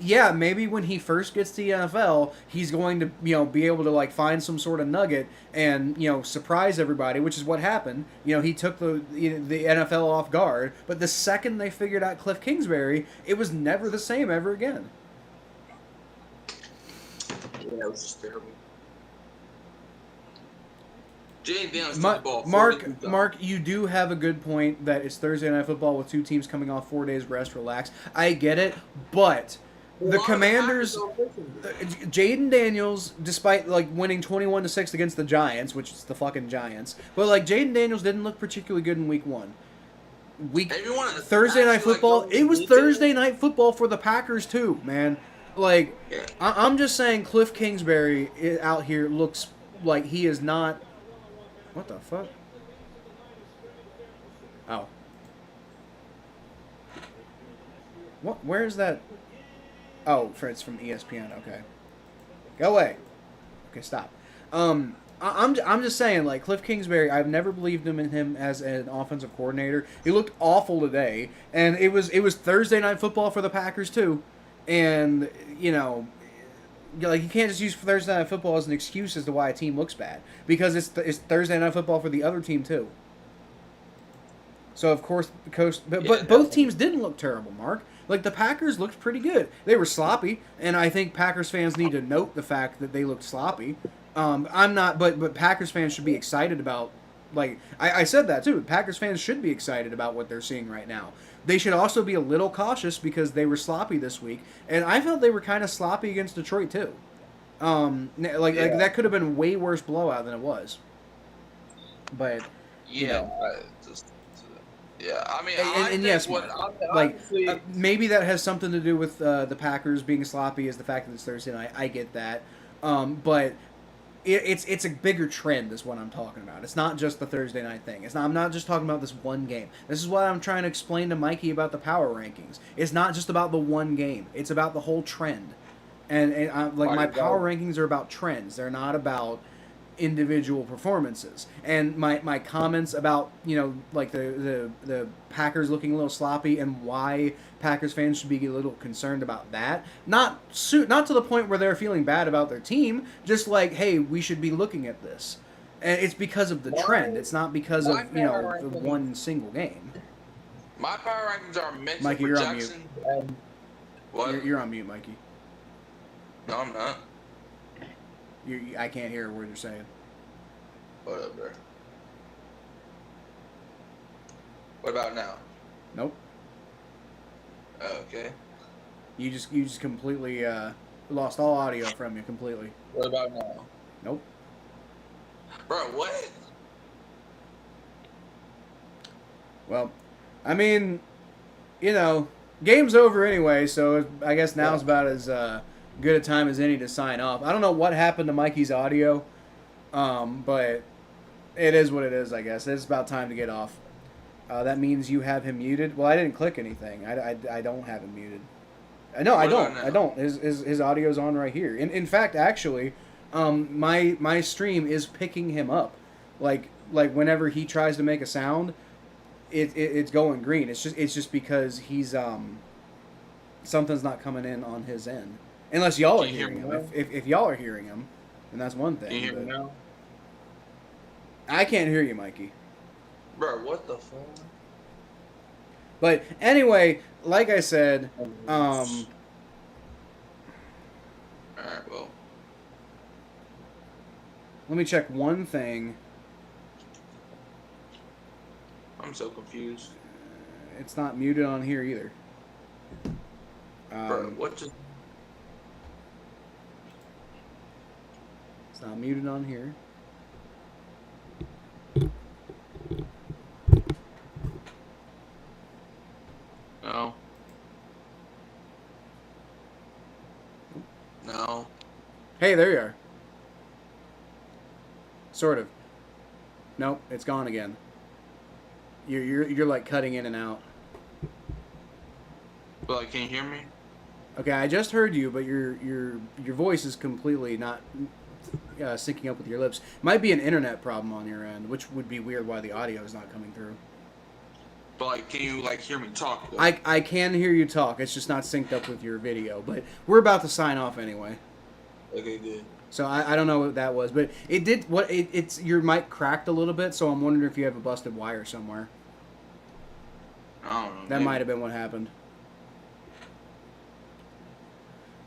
Maybe when he first gets to the NFL, he's going to be able to like find some sort of nugget and surprise everybody, which is what happened. He took the NFL off guard. But the second they figured out Cliff Kingsbury, it was never the same ever again. Yeah, it was just terrible. Mark, you do have a good point that it's Thursday Night Football with two teams coming off 4 days rest, relax. I get it, but the Commanders, Jaden Daniels, despite like winning 21-6 against the Giants, which is the fucking Giants, but like Jaden Daniels didn't look particularly good in Week 1. Thursday Night Football. It was Thursday Night Football for the Packers too, man. Like, yeah. I'm just saying, Cliff Kingsbury out here looks like he is not. What the fuck? Oh. What? Where's that? Oh, it's from ESPN. Okay. Go away. Okay, stop. I'm just saying, like, Cliff Kingsbury, I've never believed in him as an offensive coordinator. He looked awful today, and it was Thursday Night Football for the Packers too, and like you can't just use Thursday Night Football as an excuse as to why a team looks bad because it's Thursday Night Football for the other team too. So of course but both teams didn't look terrible, Mark. Like the Packers looked pretty good. They were sloppy, and I think Packers fans need to note the fact that they looked sloppy. I'm not, but Packers fans should be excited about. Like I said that too. Packers fans should be excited about what they're seeing right now. They should also be a little cautious because they were sloppy this week, and I felt they were kind of sloppy against Detroit too. Like that could have been a way worse blowout than it was. But maybe that has something to do with the Packers being sloppy is the fact that it's Thursday night. I get that, but. It's a bigger trend is what I'm talking about. It's not just the Thursday night thing. I'm not just talking about this one game. This is what I'm trying to explain to Mikey about the power rankings. It's not just about the one game. It's about the whole trend. And my power rankings are about trends. They're not about individual performances. And my comments about like the Packers looking a little sloppy and why Packers fans should be a little concerned about that. Not to the point where they're feeling bad about their team, just like, hey, we should be looking at this. And it's because of the trend. It's not because of the one single game. My power rankings are mental Mikey, projection. You're on mute. What? You're on mute, Mikey. No, I'm not. I can't hear a word you're saying. Whatever. What about now? Nope. Okay. You just completely Lost all audio from you completely. What about now? Nope. Bro, what? Well, I mean, game's over anyway, so I guess now's about as good a time as any to sign off. I don't know what happened to Mikey's audio, but it is what it is, I guess. It's about time to get off. That means you have him muted. Well, I didn't click anything. I don't have him muted. No, I don't. I don't. His audio's on right here. In fact, actually, my stream is picking him up. Like whenever he tries to make a sound, it's going green. It's just because he's something's not coming in on his end. Unless y'all are hearing him. If y'all are hearing him, then that's one thing. Can you hear me now? I can't hear you, Mikey. Bro, what the fuck? But anyway, like I said, Alright, well. let me check one thing. I'm so confused. It's not muted on here either. Bro, what just... It's not muted on here. No. No. Hey, there you are. Sort of. Nope, it's gone again. You're like cutting in and out. But like, can you hear me? Okay, I just heard you, but your voice is completely not syncing up with your lips. Might be an internet problem on your end, which would be weird why the audio is not coming through. But like, can you like hear me talk? Though? I can hear you talk. It's just not synced up with your video. But we're about to sign off anyway. Okay, good. So I don't know what that was, but it did what it's your mic cracked a little bit. So I'm wondering if you have a busted wire somewhere. I don't know. That might have been what happened.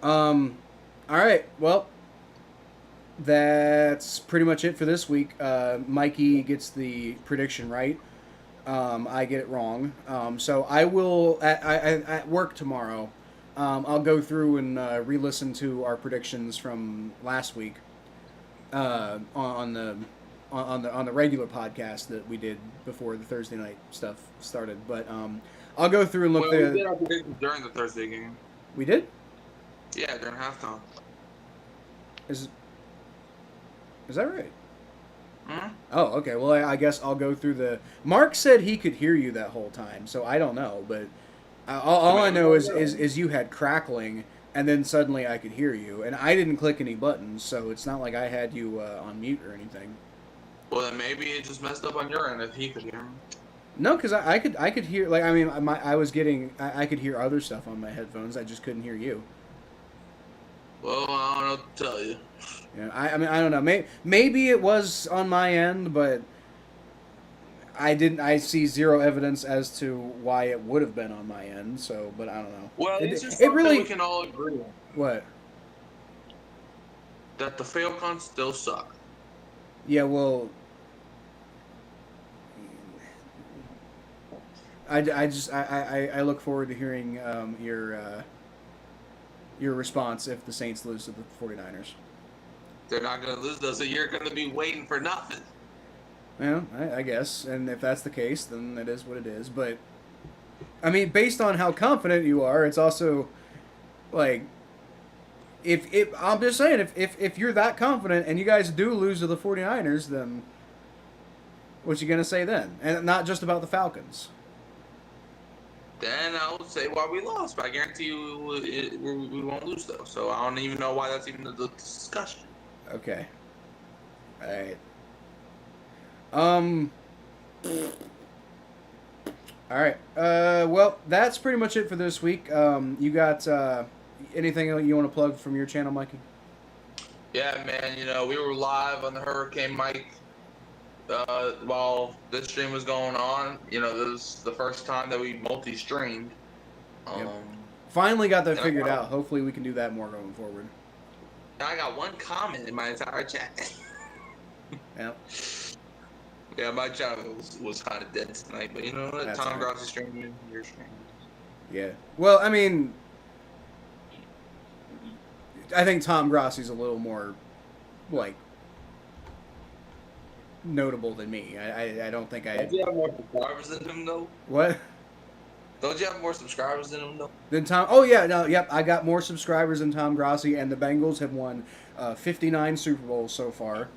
All right. Well, that's pretty much it for this week. Mikey gets the prediction right. I get it wrong. So I will at work tomorrow. I'll go through and re-listen to our predictions from last week on the regular podcast that we did before the Thursday night stuff started. But I'll go through and look. Well, we did our predictions during the Thursday game. We did? Yeah, during halftime. Is that right? Hmm? Oh, okay. Well, I guess I'll go through the. Mark said he could hear you that whole time, so I don't know. But all I know is you had crackling, and then suddenly I could hear you, and I didn't click any buttons, so it's not like I had you on mute or anything. Well, then maybe it just messed up on your end if he could hear me. No, because I could hear. Like, I mean, I could hear other stuff on my headphones. I just couldn't hear you. Well, I don't know what to tell you. Yeah, I mean, I don't know. Maybe it was on my end, but I see zero evidence as to why it would have been on my end. So, but I don't know. Well, it's just something we can all agree on. What? That the Falcons still suck. Yeah, well, I look forward to hearing your response if the Saints lose to the 49ers. They're not going to lose though, so you're going to be waiting for nothing. Yeah, I guess. And if that's the case, then it is what it is. But, I mean, based on how confident you are, it's also, like, if I'm just saying, if you're that confident and you guys do lose to the 49ers, then what you going to say then? And not just about the Falcons. Then I would say why we lost, but I guarantee you we won't lose though. So I don't even know why that's even the discussion. Okay. All right. All right. Well, that's pretty much it for this week. You got anything you want to plug from your channel, Mikey? Yeah, man. You know, we were live on the Hurricane Mike while this stream was going on. You know, this is the first time that we multi-streamed. Yep. Finally got that figured out. Hopefully we can do that more going forward. I got one comment in my entire chat. Yeah. Yeah, my chat was kind of dead tonight, but you know what? That's Tom right. Gross is streaming, you're streaming. Yeah. Well, I mean, think Tom Grossi's a little more like notable than me. I don't think I. Don't you have more subscribers than him though? What? Don't you have more subscribers than him though? Then Tom. Oh yeah, no, yep. I got more subscribers than Tom Grossi, and the Bengals have won 59 Super Bowls so far.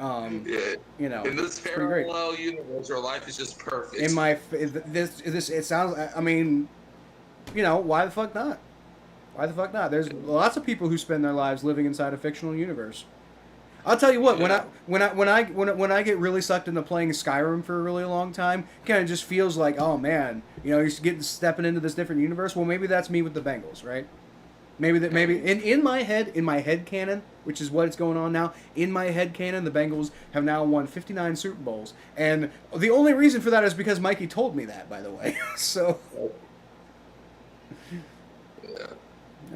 Yeah. You know, In this it's pretty great. parallel universe, your life is just perfect. In my this it sounds. I mean, you know, why the fuck not? Why the fuck not? There's lots of people who spend their lives living inside a fictional universe. I'll tell you what, Yeah. when I get really sucked into playing Skyrim for a really long time, it kind of just feels like, oh man, you know, you're stepping into this different universe. Well, maybe that's me with the Bengals, right? Maybe in my head canon, which is what it's going on now. In my head canon, the Bengals have now won 59 Super Bowls, and the only reason for that is because Mikey told me that, by the way. So, Yeah.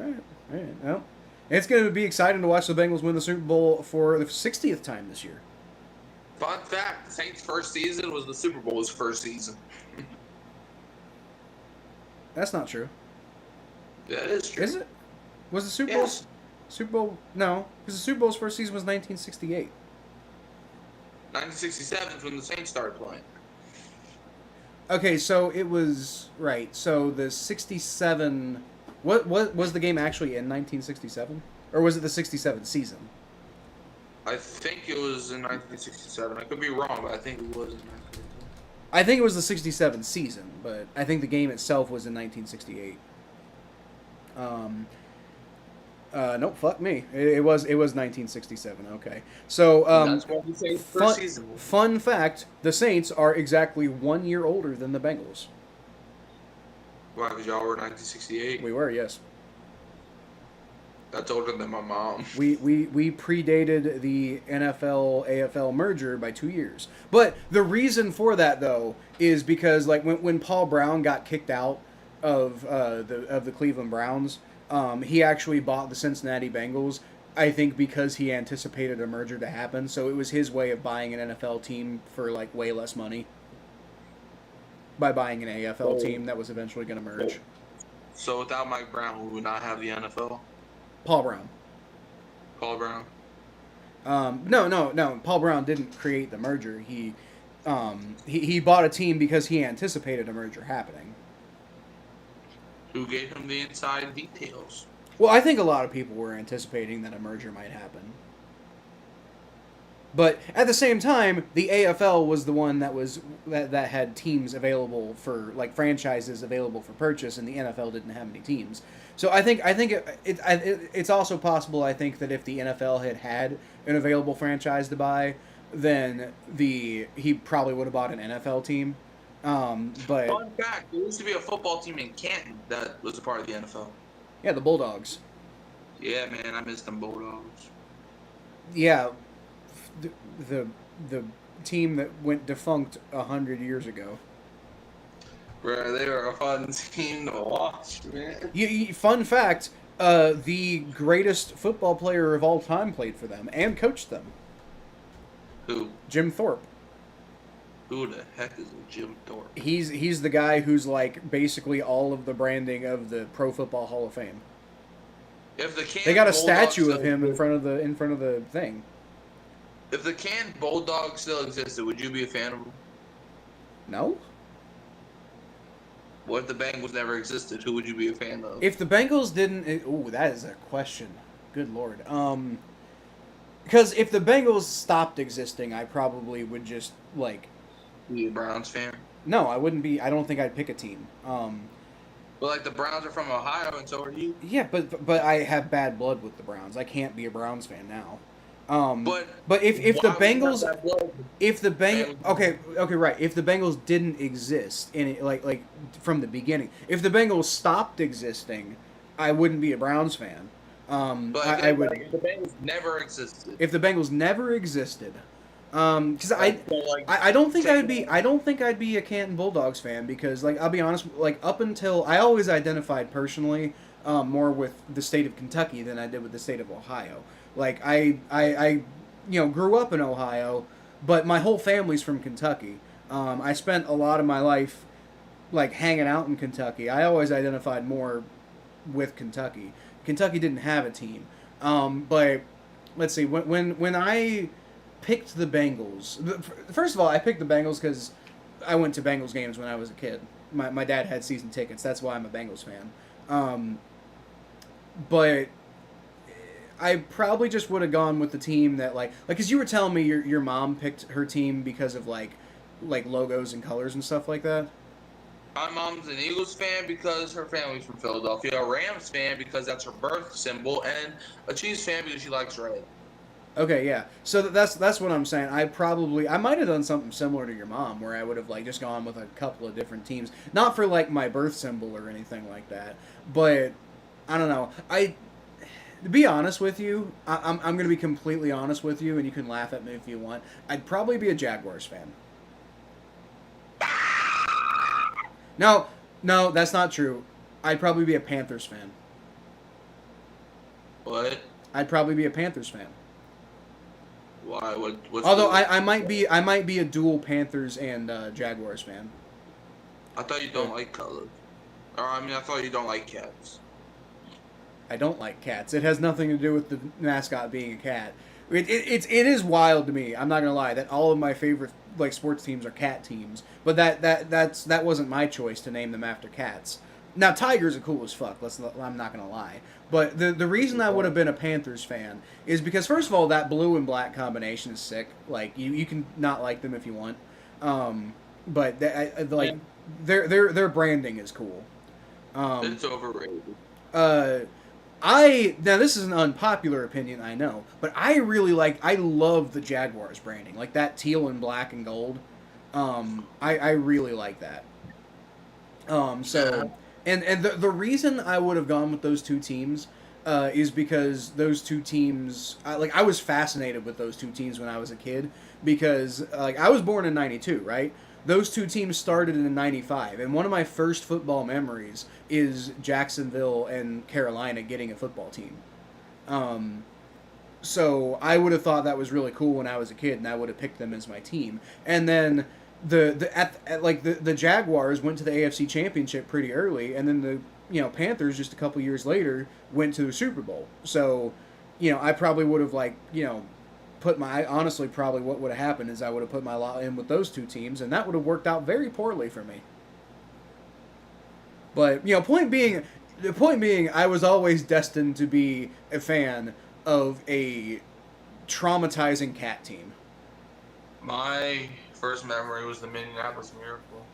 all right, well. It's going to be exciting to watch the Bengals win the Super Bowl for the 60th time this year. Fun fact: the Saints' first season was the Super Bowl's first season. That's not true. That is true. Is it? Was the Super Bowl? Yes. Super Bowl? No, because the Super Bowl's first season was 1968. 1967 is when the Saints started playing. Okay, so it was right. So the 67. What was the game actually in 1967, or was it the 67 season? I think it was in 1967. I could be wrong, but I think it was in 1967. I think it was the 67 season, but I think the game itself was in 1968. Nope, fuck me. It was 1967. Okay, so That's what we say first season. fun fact: the Saints are exactly 1 year older than the Bengals. Why? Because y'all were 1968. We were, yes. That's older than my mom. We predated the NFL AFL merger by 2 years. But the reason for that though is because like when Paul Brown got kicked out of the Cleveland Browns, he actually bought the Cincinnati Bengals. I think because he anticipated a merger to happen, so it was his way of buying an NFL team for like way less money. By buying an AFL team that was eventually going to merge. So without Mike Brown, we would not have the NFL. Paul Brown. Paul Brown. No. Paul Brown didn't create the merger. He bought a team because he anticipated a merger happening. Who gave him the inside details? Well, I think a lot of people were anticipating that a merger might happen. But at the same time, the AFL was the one that had teams available for like franchises available for purchase, and the NFL didn't have any teams. So I think it's also possible. I think that if the NFL had an available franchise to buy, then he probably would have bought an NFL team. But Fun fact: there used to be a football team in Canton that was a part of the NFL. yeah, the Bulldogs. Yeah, man, I miss them Bulldogs. Yeah, the team that went defunct 100 years ago. Bro, they were a fun team to watch, man. Fun fact: the greatest football player of all time played for them and coached them. Who? Jim Thorpe. Who the heck is Jim Thorpe? He's the guy who's like basically all of the branding of the Pro Football Hall of Fame. If the Canton They got a Bulldogs statue of still him in front of the thing. If the Canton Bulldogs still existed, would you be a fan of them? No. What if the Bengals never existed? Who would you be a fan of? If the Bengals didn't, ooh, that is a question. Good lord. Because if the Bengals stopped existing, I probably would just like. Be a Browns fan? No, I wouldn't be. I don't think I'd pick a team. But like the Browns are from Ohio, and so are you. Yeah, but I have bad blood with the Browns. I can't be a Browns fan now. But if the Bengals, okay, right. If the Bengals didn't exist in it, like from the beginning, if the Bengals stopped existing, I wouldn't be a Browns fan. But I would. If the Bengals never existed. If the Bengals never existed, because I don't think I'd be a Canton Bulldogs fan because like I'll be honest, like up until I always identified personally more with the state of Kentucky than I did with the state of Ohio. Like I grew up in Ohio, but my whole family's from Kentucky. I spent a lot of my life like hanging out in Kentucky. I always identified more with Kentucky. Kentucky didn't have a team. But let's see. When I picked the Bengals, first of all, I picked the Bengals because I went to Bengals games when I was a kid. My dad had season tickets. That's why I'm a Bengals fan. But I probably just would have gone with the team that like because you were telling me your mom picked her team because of like logos and colors and stuff like that. My mom's an Eagles fan because her family's from Philadelphia, a Rams fan because that's her birth symbol, and a Chiefs fan because she likes red. Okay, yeah. So that's what I'm saying. I might have done something similar to your mom, where I would have like just gone with a couple of different teams, not for like my birth symbol or anything like that. But I don't know. To be honest with you, I'm going to be completely honest with you, and you can laugh at me if you want. I'd probably be a Jaguars fan. No, that's not true. I'd probably be a Panthers fan. What? I'd probably be a Panthers fan. Why? Although I might be a dual Panthers and Jaguars fan. I thought you don't like colors. Or I thought you don't like cats. I don't like cats. It has nothing to do with the mascot being a cat. It is wild to me. I'm not gonna lie that all of my favorite like sports teams are cat teams, but that wasn't my choice to name them after cats. Now Tigers are cool as fuck. I'm not gonna lie, but the reason I would have been a Panthers fan is because first of all that blue and black combination is sick. Like you can not like them if you want, but their branding is cool. It's overrated. Now this is an unpopular opinion, I know, but I love the Jaguars branding, like that teal and black and gold. I really like that. And the reason I would have gone with those two teams is because those two teams, I was fascinated with those two teams when I was a kid because I was born in '92, right? Those two teams started in '95, and one of my first football memories is Jacksonville and Carolina getting a football team. So I would have thought that was really cool when I was a kid, and I would have picked them as my team. And then the Jaguars went to the AFC Championship pretty early, and then the Panthers just a couple years later went to the Super Bowl. So I probably would have honestly probably what would have happened is I would have put my lot in with those two teams, and that would have worked out very poorly for me. But the point being, I was always destined to be a fan of a traumatizing cat team. My first memory was the Minneapolis Miracle.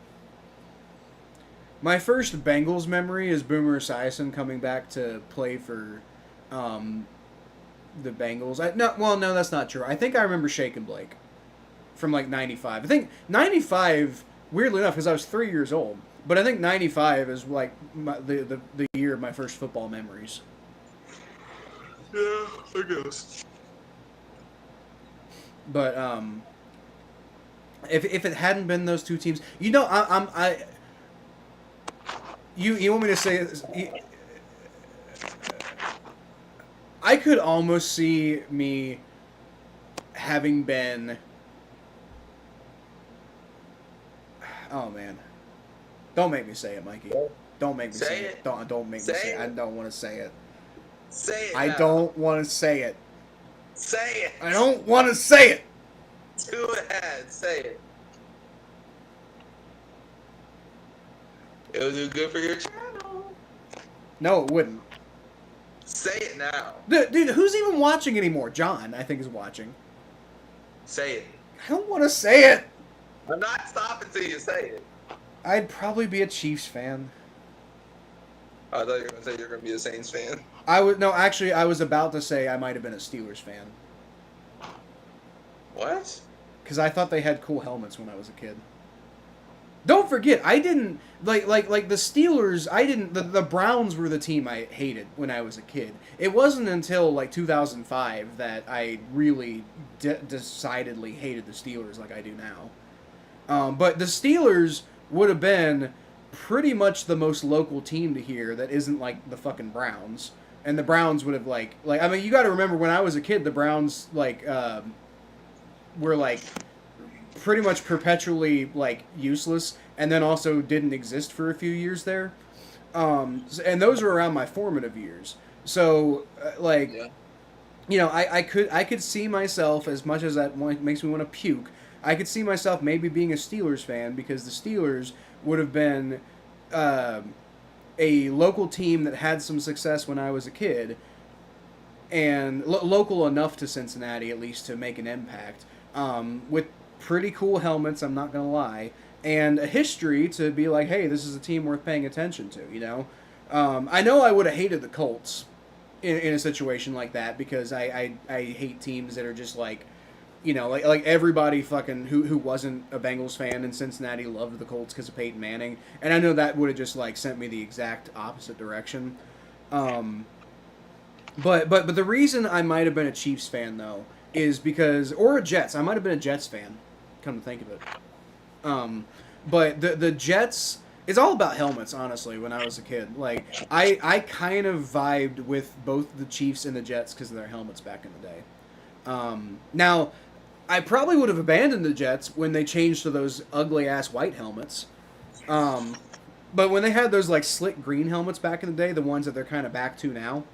My first Bengals memory is Boomer Esiason coming back to play for the Bengals. No, that's not true. I think I remember Shake and Blake from like '95. I think '95, weirdly enough, because I was 3 years old. But I think '95 is like the year of my first football memories. Yeah, I guess. But if it hadn't been those two teams, you want me to say this? I could almost see me having been. Oh man, don't make me say it, Mikey. Don't make me say it. Don't make me say it. I don't want to say it. Say it. I don't want to say it. Say it. I don't want to say it. Go ahead, say it. It would do good for your channel. No, it wouldn't. Say it now. Dude, who's even watching anymore? John, I think, is watching. Say it. I don't want to say it. I'm not stopping till you say it. I'd probably be a Chiefs fan. I thought you were going to say you're going to be a Saints fan. I was about to say I might have been a Steelers fan. What? Because I thought they had cool helmets when I was a kid. Don't forget, I didn't like the Steelers. The Browns were the team I hated when I was a kid. It wasn't until like 2005 that I really decidedly hated the Steelers like I do now. But the Steelers would have been pretty much the most local team to here that isn't like the fucking Browns. And the Browns would have you got to remember when I was a kid, the Browns were like pretty much perpetually like useless, and then also didn't exist for a few years there. And those were around my formative years. So I could see myself, as much as that makes me want to puke. I could see myself maybe being a Steelers fan because the Steelers would have been uh, a local team that had some success when I was a kid, and local enough to Cincinnati at least to make an impact. With pretty cool helmets, I'm not gonna lie, and a history to be like, hey, this is a team worth paying attention to. I know I would have hated the Colts in a situation like that because I hate teams that are just like, like everybody fucking who wasn't a Bengals fan in Cincinnati loved the Colts because of Peyton Manning, and I know that would have just like sent me the exact opposite direction. But the reason I might have been a Chiefs fan though is because, or a Jets, I might have been a Jets fan. Come to think of it. But the Jets, it's all about helmets, honestly. When I was a kid, like I kind of vibed with both the Chiefs and the Jets because of their helmets back in the day. Now, I probably would have abandoned the Jets when they changed to those ugly ass white helmets. But when they had those like slick green helmets back in the day, the ones that they're kind of back to now,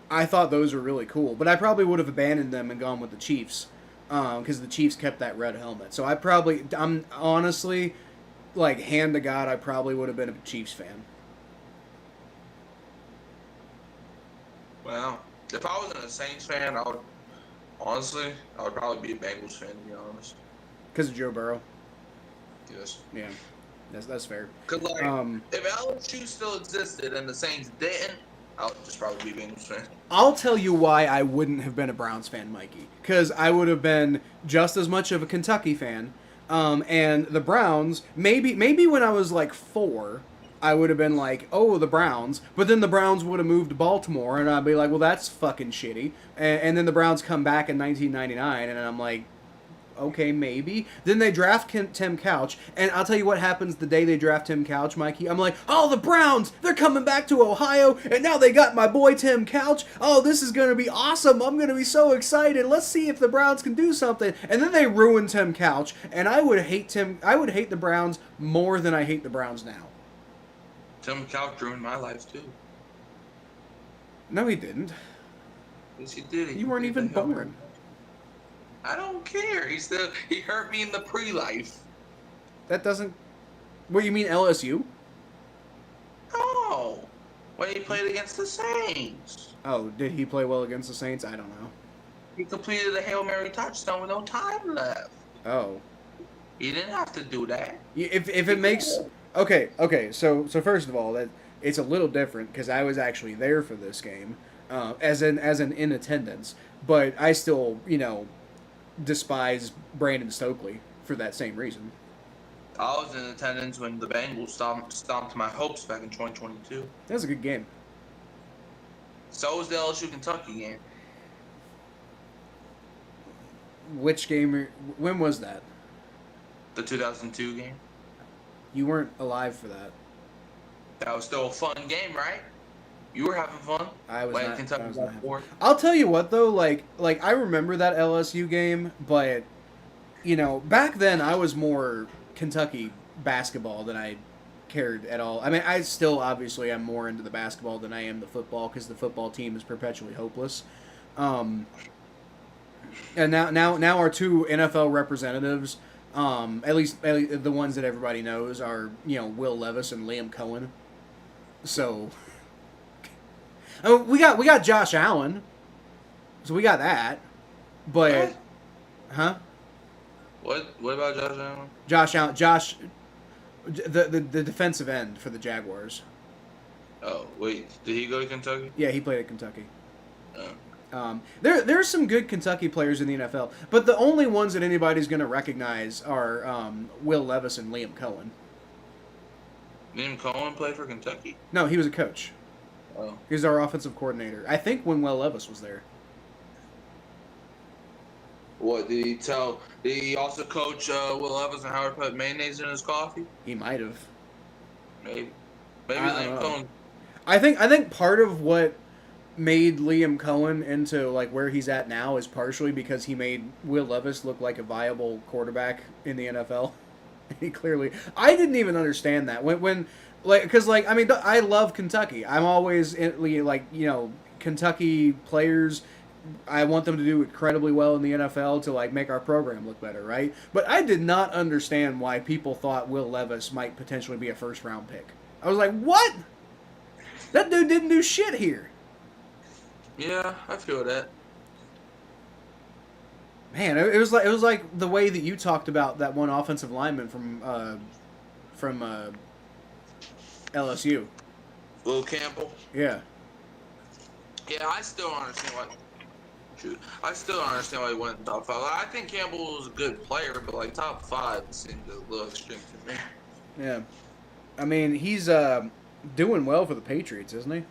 I thought those were really cool. But I probably would have abandoned them and gone with the Chiefs. Because the Chiefs kept that red helmet. So I'm honestly, like, hand to God, I probably would have been a Chiefs fan. Well, if I wasn't a Saints fan, I would probably be a Bengals fan, to be honest. Because of Joe Burrow? Yes. Yeah, that's fair. Because, if LSU still existed and the Saints didn't, I would just probably be a Bengals fan. I'll tell you why I wouldn't have been a Browns fan, Mikey. Because I would have been just as much of a Kentucky fan. And the Browns, maybe when I was like 4, I would have been like, oh, the Browns. But then the Browns would have moved to Baltimore, and I'd be like, well, that's fucking shitty. And then the Browns come back in 1999, and I'm like, okay, maybe. Then they draft Tim Couch, and I'll tell you what happens the day they draft Tim Couch, Mikey. I'm like, oh, the Browns, they're coming back to Ohio, and now they got my boy Tim Couch. Oh, this is going to be awesome. I'm going to be so excited. Let's see if the Browns can do something. And then they ruin Tim Couch, and I would hate the Browns more than I hate the Browns now. Tim Couch ruined my life, too. No, he didn't. Yes, he did. You weren't even born. I don't care. He hurt me in the pre-life. That doesn't... What, you mean LSU? No. When he played against the Saints. Oh, did he play well against the Saints? I don't know. He completed a Hail Mary touchdown with no time left. Oh. He didn't have to do that. If it makes... Okay, so first of all, that it's a little different because I was actually there for this game, as in attendance, but I still, despise Brandon Stokely for that same reason. I was in attendance when the Bengals stomped my hopes back in 2022. That was a good game. So was the LSU Kentucky game. Which game? When was that? The 2002 game. You weren't alive for that. That was still a fun game, right? You were having fun. I was when not. Kentucky I was got not fourth. I'll tell you what though, like I remember that LSU game, but back then I was more Kentucky basketball than I cared at all. I mean, I still obviously am more into the basketball than I am the football because the football team is perpetually hopeless. And now our two NFL representatives, at least the ones that everybody knows, are Will Levis and Liam Cohen. So, I mean, we got Josh Allen, so we got that. But, What? huh? What about Josh Josh Allen? Allen, the defensive end for the Jaguars. Oh, wait. Did he go to Kentucky? Yeah, he played at Kentucky. Oh. There's some good Kentucky players in the NFL, but the only ones that anybody's going to recognize are Will Levis and Liam Cohen. Liam Cohen played for Kentucky? No, he was a coach. Oh. He was our offensive coordinator. I think when Will Levis was there. What, did he also coach Will Levis and how to put mayonnaise in his coffee? He might have. Maybe I don't Liam know. Cohen. I think part of what made Liam Cohen into like where he's at now is partially because he made Will Levis look like a viable quarterback in the NFL. He clearly, I didn't even understand that when because I mean I love Kentucky. I'm always like Kentucky players, I want them to do incredibly well in the NFL to like make our program look better, right? But I did not understand why people thought Will Levis might potentially be a first round pick. I was like, what? That dude didn't do shit here. Yeah, I feel that. Man, it was like the way that you talked about that one offensive lineman from LSU. Will Campbell. Yeah. Yeah, I still don't understand why. Shoot, I still don't understand why he went top 5. I think Campbell was a good player, but like top 5 seemed a little extreme to me. Yeah. I mean, he's doing well for the Patriots, isn't he?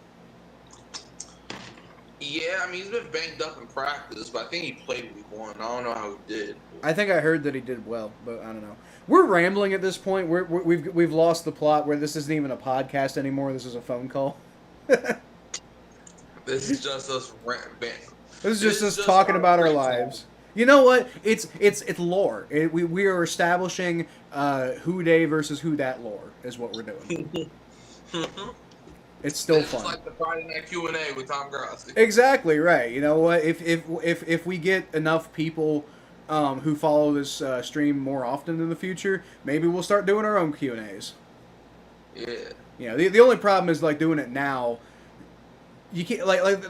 Yeah, I mean he's been banged up in practice, but I think he played week 1. I don't know how he did. I think I heard that he did well, but I don't know. We're rambling at this point. We've lost the plot where this isn't even a podcast anymore. This is a phone call. This is just us This is just us talking about our lives. You know what? It's lore. We are establishing who they versus who that lore is what we're doing. It's still fun. It's like the Friday Night Q&A with Tom Grossi. Exactly right. You know what? If we get enough people who follow this stream more often in the future, maybe we'll start doing our own Q&As. Yeah. You know, the only problem is like doing it now. You can't like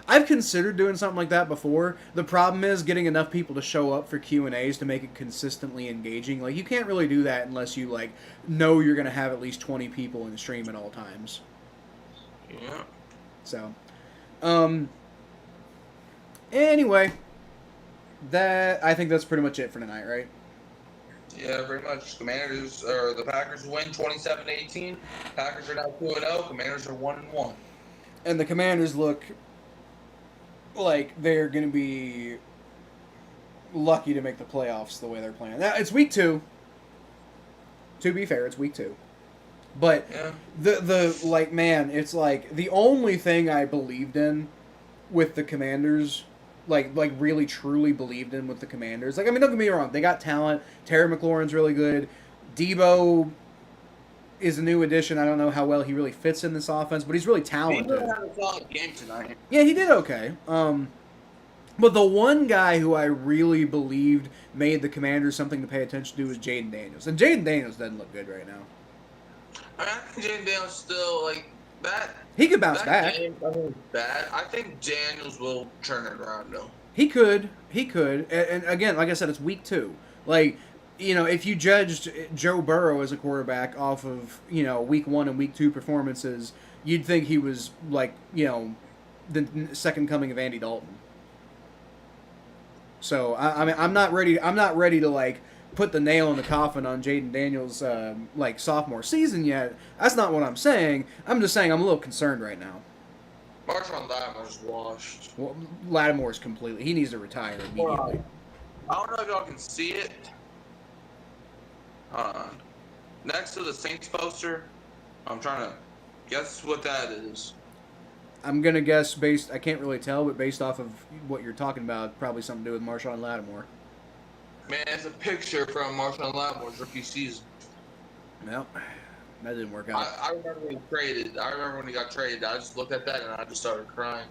I've considered doing something like that before. The problem is getting enough people to show up for Q&As to make it consistently engaging. Like you can't really do that unless you like know you're going to have at least 20 people in the stream at all times. Yeah. So, anyway, I think that's pretty much it for tonight, right? Yeah, pretty much. The Packers win 27-18. Packers are now 2-0. Commanders are 1-1. And the Commanders look like they're going to be lucky to make the playoffs the way they're playing. Now, it's week 2. To be fair, it's week 2. But yeah. It's like the only thing I believed in with the Commanders, like really truly believed in with the Commanders. Like, I mean, don't get me wrong, they got talent. Terry McLaurin's really good. Debo is a new addition. I don't know how well he really fits in this offense, but he's really talented. Debo had a solid game tonight. Yeah, he did okay. But the one guy who I really believed made the Commanders something to pay attention to was Jaden Daniels. And Jaden Daniels doesn't look good right now. I mean, I think Jaden Daniels still, like, that... He could bounce back. Game, I mean, bad. I think Daniels will turn it around, though. He could. And again, like I said, it's week 2. Like, you know, if you judged Joe Burrow as a quarterback off of, you know, week 1 and week 2 performances, you'd think he was, like, you know, the second coming of Andy Dalton. So, I mean, I'm not ready to, like, put the nail in the coffin on Jaden Daniels' like sophomore season yet. That's not what I'm saying. I'm just saying I'm a little concerned right now. Marshawn Lattimore's washed. Well, Lattimore's completely. He needs to retire immediately. I don't know if y'all can see it. Next to the Saints poster, I'm trying to guess what that is. I'm gonna guess I can't really tell, but based off of what you're talking about, probably something to do with Marshawn Lattimore. Man, it's a picture from Marshawn Lattimore's rookie season. Nope, that didn't work out. I remember when he traded. I remember when he got traded. I just looked at that and I just started crying.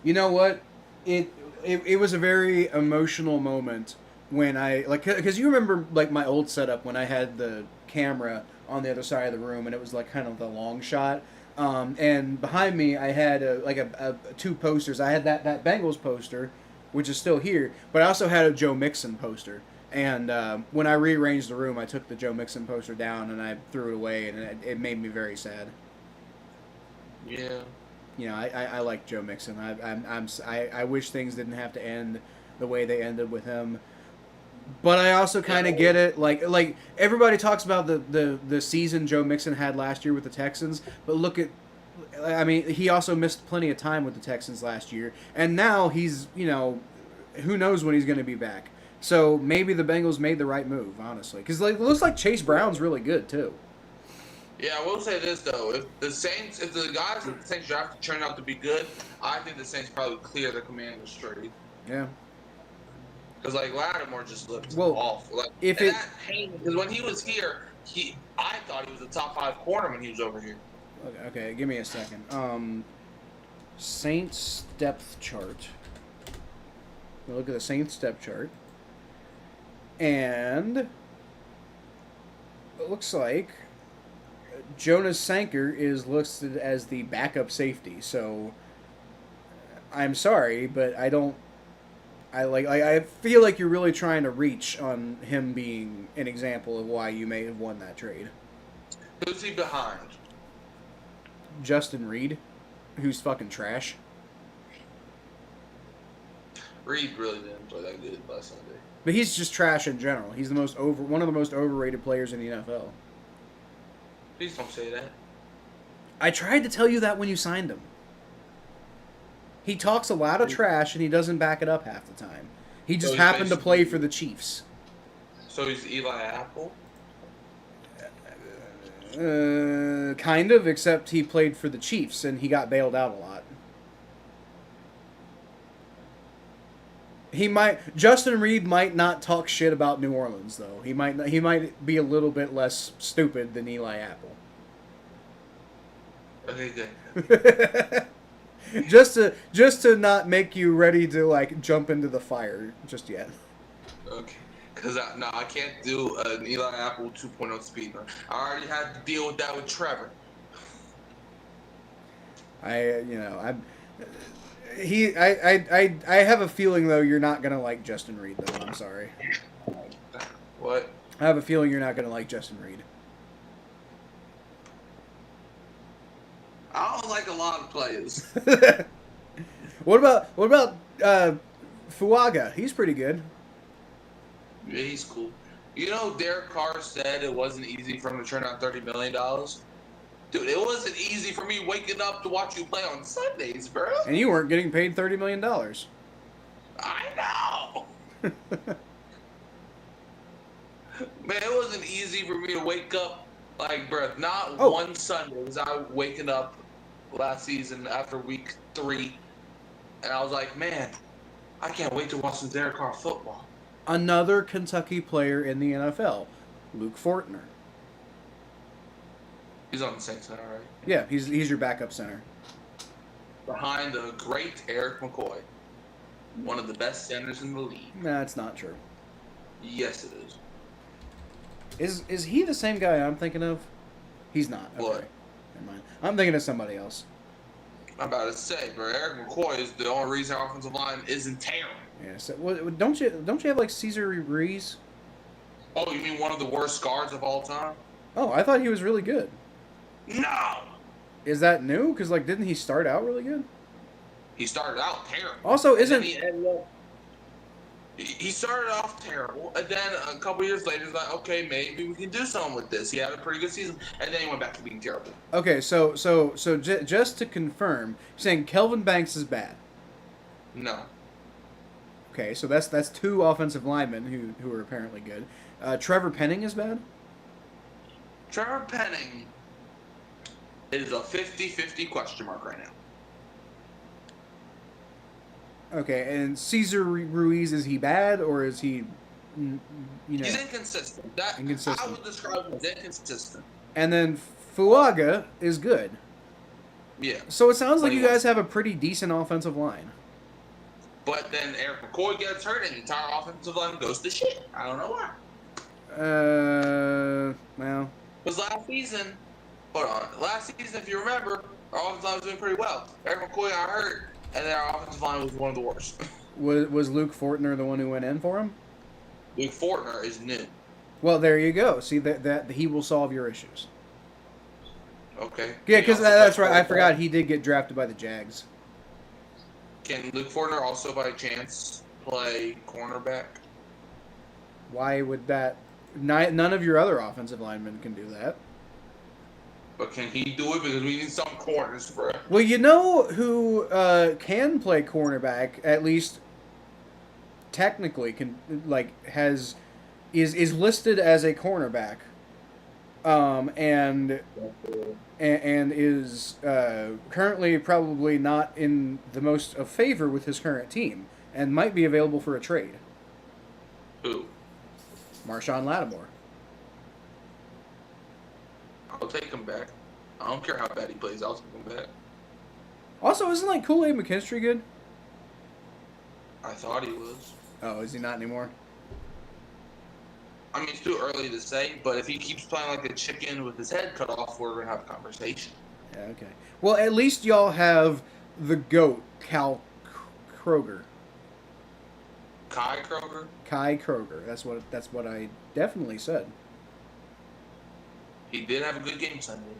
You know what? It was a very emotional moment when I like because you remember like my old setup when I had the camera on the other side of the room and it was like kind of the long shot. And behind me I had a 2 posters. I had that Bengals poster, which is still here, but I also had a Joe Mixon poster. And when I rearranged the room, I took the Joe Mixon poster down and I threw it away, and it made me very sad. Yeah. You know, I like Joe Mixon. I wish things didn't have to end the way they ended with him. But I also kind of get it. Like everybody talks about the season Joe Mixon had last year with the Texans, but look at. I mean, he also missed plenty of time with the Texans last year, and now he's, you know, who knows when he's going to be back. So maybe the Bengals made the right move, honestly, because like, it looks like Chase Brown's really good too. Yeah, I will say this though: if the guys that the Saints draft turn out to be good, I think the Saints probably clear the Commanders trade. Yeah. Because like Lattimore just looked awful. Like, because when he was here, I thought he was a top 5 corner when he was over here. Okay, give me a second. Saints depth chart. We'll look at the Saints depth chart. And it looks like Jonas Sanker is listed as the backup safety. So I'm sorry, but I don't. I feel like you're really trying to reach on him being an example of why you may have won that trade. Who's he behind? Justin Reed, who's fucking trash. Reed really didn't play that good last Sunday. But he's just trash in general. He's one of the most overrated players in the NFL. Please don't say that. I tried to tell you that when you signed him. He talks a lot of trash and he doesn't back it up half the time. He just happened to play for the Chiefs. So he's Eli Apple? Kind of, except he played for the Chiefs and he got bailed out a lot. Justin Reed might not talk shit about New Orleans though. He might be a little bit less stupid than Eli Apple. Okay, good. just to not make you ready to like jump into the fire just yet. Okay. Because I can't do an Eli Apple 2.0 speed run. I already had to deal with that with Trevor. I have a feeling though you're not gonna like Justin Reed though. I'm sorry. What? I have a feeling you're not gonna like Justin Reed. I don't like a lot of players. What about Fuaga? He's pretty good. Yeah, he's cool. You know, Derek Carr said it wasn't easy for him to turn out $30 million. Dude, it wasn't easy for me waking up to watch you play on Sundays, bro. And you weren't getting paid $30 million. I know. Man, it wasn't easy for me to wake up, like, bro, not one Sunday was I waking up last season after week 3, and I was like, man, I can't wait to watch some Derek Carr football. Another Kentucky player in the NFL, Luke Fortner. He's on the Saints now, right? Yeah, he's your backup center. Behind the great Eric McCoy. One of the best centers in the league. Nah, that's not true. Yes, it is. Is he the same guy I'm thinking of? He's not. Okay. What? Never mind. I'm thinking of somebody else. I'm about to say, bro, Eric McCoy is the only reason our offensive line isn't tearing. Yeah. So, don't you have like Cesar Ruiz? Oh, you mean one of the worst guards of all time? Oh, I thought he was really good. No! Is that new? Because like, didn't he start out really good? He started out terrible. Also, isn't he started off terrible, and then a couple years later, he's like, okay, maybe we can do something with this. He had a pretty good season, and then he went back to being terrible. Okay, so just to confirm, you're saying Kelvin Banks is bad. No. Okay, so that's 2 offensive linemen who are apparently good. Trevor Penning is bad? Trevor Penning is a 50-50 question mark right now. Okay, and Cesar Ruiz, is he bad or is he, He's inconsistent. Inconsistent. I would describe him as inconsistent. And then Fuaga is good. Yeah. So it sounds like you guys have a pretty decent offensive line. But then Eric McCoy gets hurt and the entire offensive line goes to shit. I don't know why. Well. Because last season, if you remember, our offensive line was doing pretty well. Eric McCoy got hurt, and then our offensive line was one of the worst. Was Luke Fortner the one who went in for him? Luke Fortner is new. Well, there you go. See, that he will solve your issues. Okay. Yeah, because that's right. I forgot he did get drafted by the Jags. Can Luke Fortner also, by chance, play cornerback? Why would that? None of your other offensive linemen can do that. But can he do it? Because we need some corners, bro. Well, you know who can play cornerback, at least technically, is listed as a cornerback, and is currently probably not in the most of favor with his current team, and might be available for a trade. Who? Marshawn Lattimore. I'll take him back. I don't care how bad he plays. I'll take him back. Also, isn't like Kool-Aid McKinstry good? I thought he was. Oh, is he not anymore? I mean, it's too early to say, but if he keeps playing like a chicken with his head cut off, we're going to have a conversation. Yeah, okay. Well, at least y'all have the GOAT, Cal Kroger. Kai Kroger? Kai Kroger. That's what I definitely said. He did have a good game Sunday.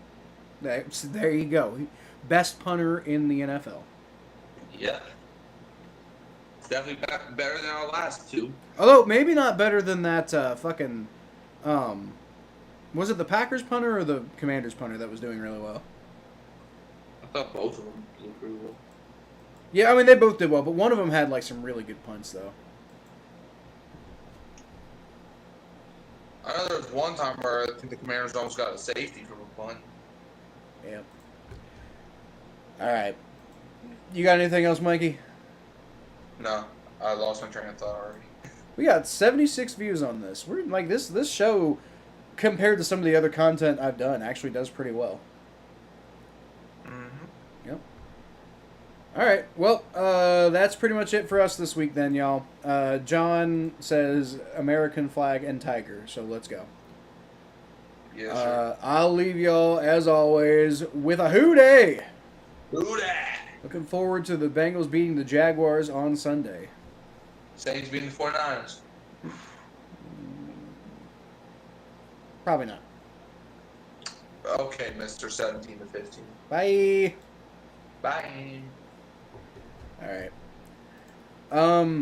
There you go. Best punter in the NFL. Yeah. It's definitely better than our last two. Although, maybe not better than that fucking... was it the Packers punter or the Commanders punter that was doing really well? I thought both of them did pretty well. Yeah, I mean, they both did well, but one of them had, like, some really good punts, though. I know there was one time where I think the Commanders almost got a safety from a punt. Yeah. All right. You got anything else, Mikey? No, I lost my train of thought already. We got 76 views on this. We're like this show, compared to some of the other content I've done, actually does pretty well. Mm-hmm. Yep. All right. Well, that's pretty much it for us this week, then, y'all. John says American flag and tiger, so let's go. Yes, sir. I'll leave y'all as always with a hooday. Who dat? Looking forward to the Bengals beating the Jaguars on Sunday. Saints beating the 49ers. Probably not. Okay, Mr. 17-15. Bye. Bye. All right.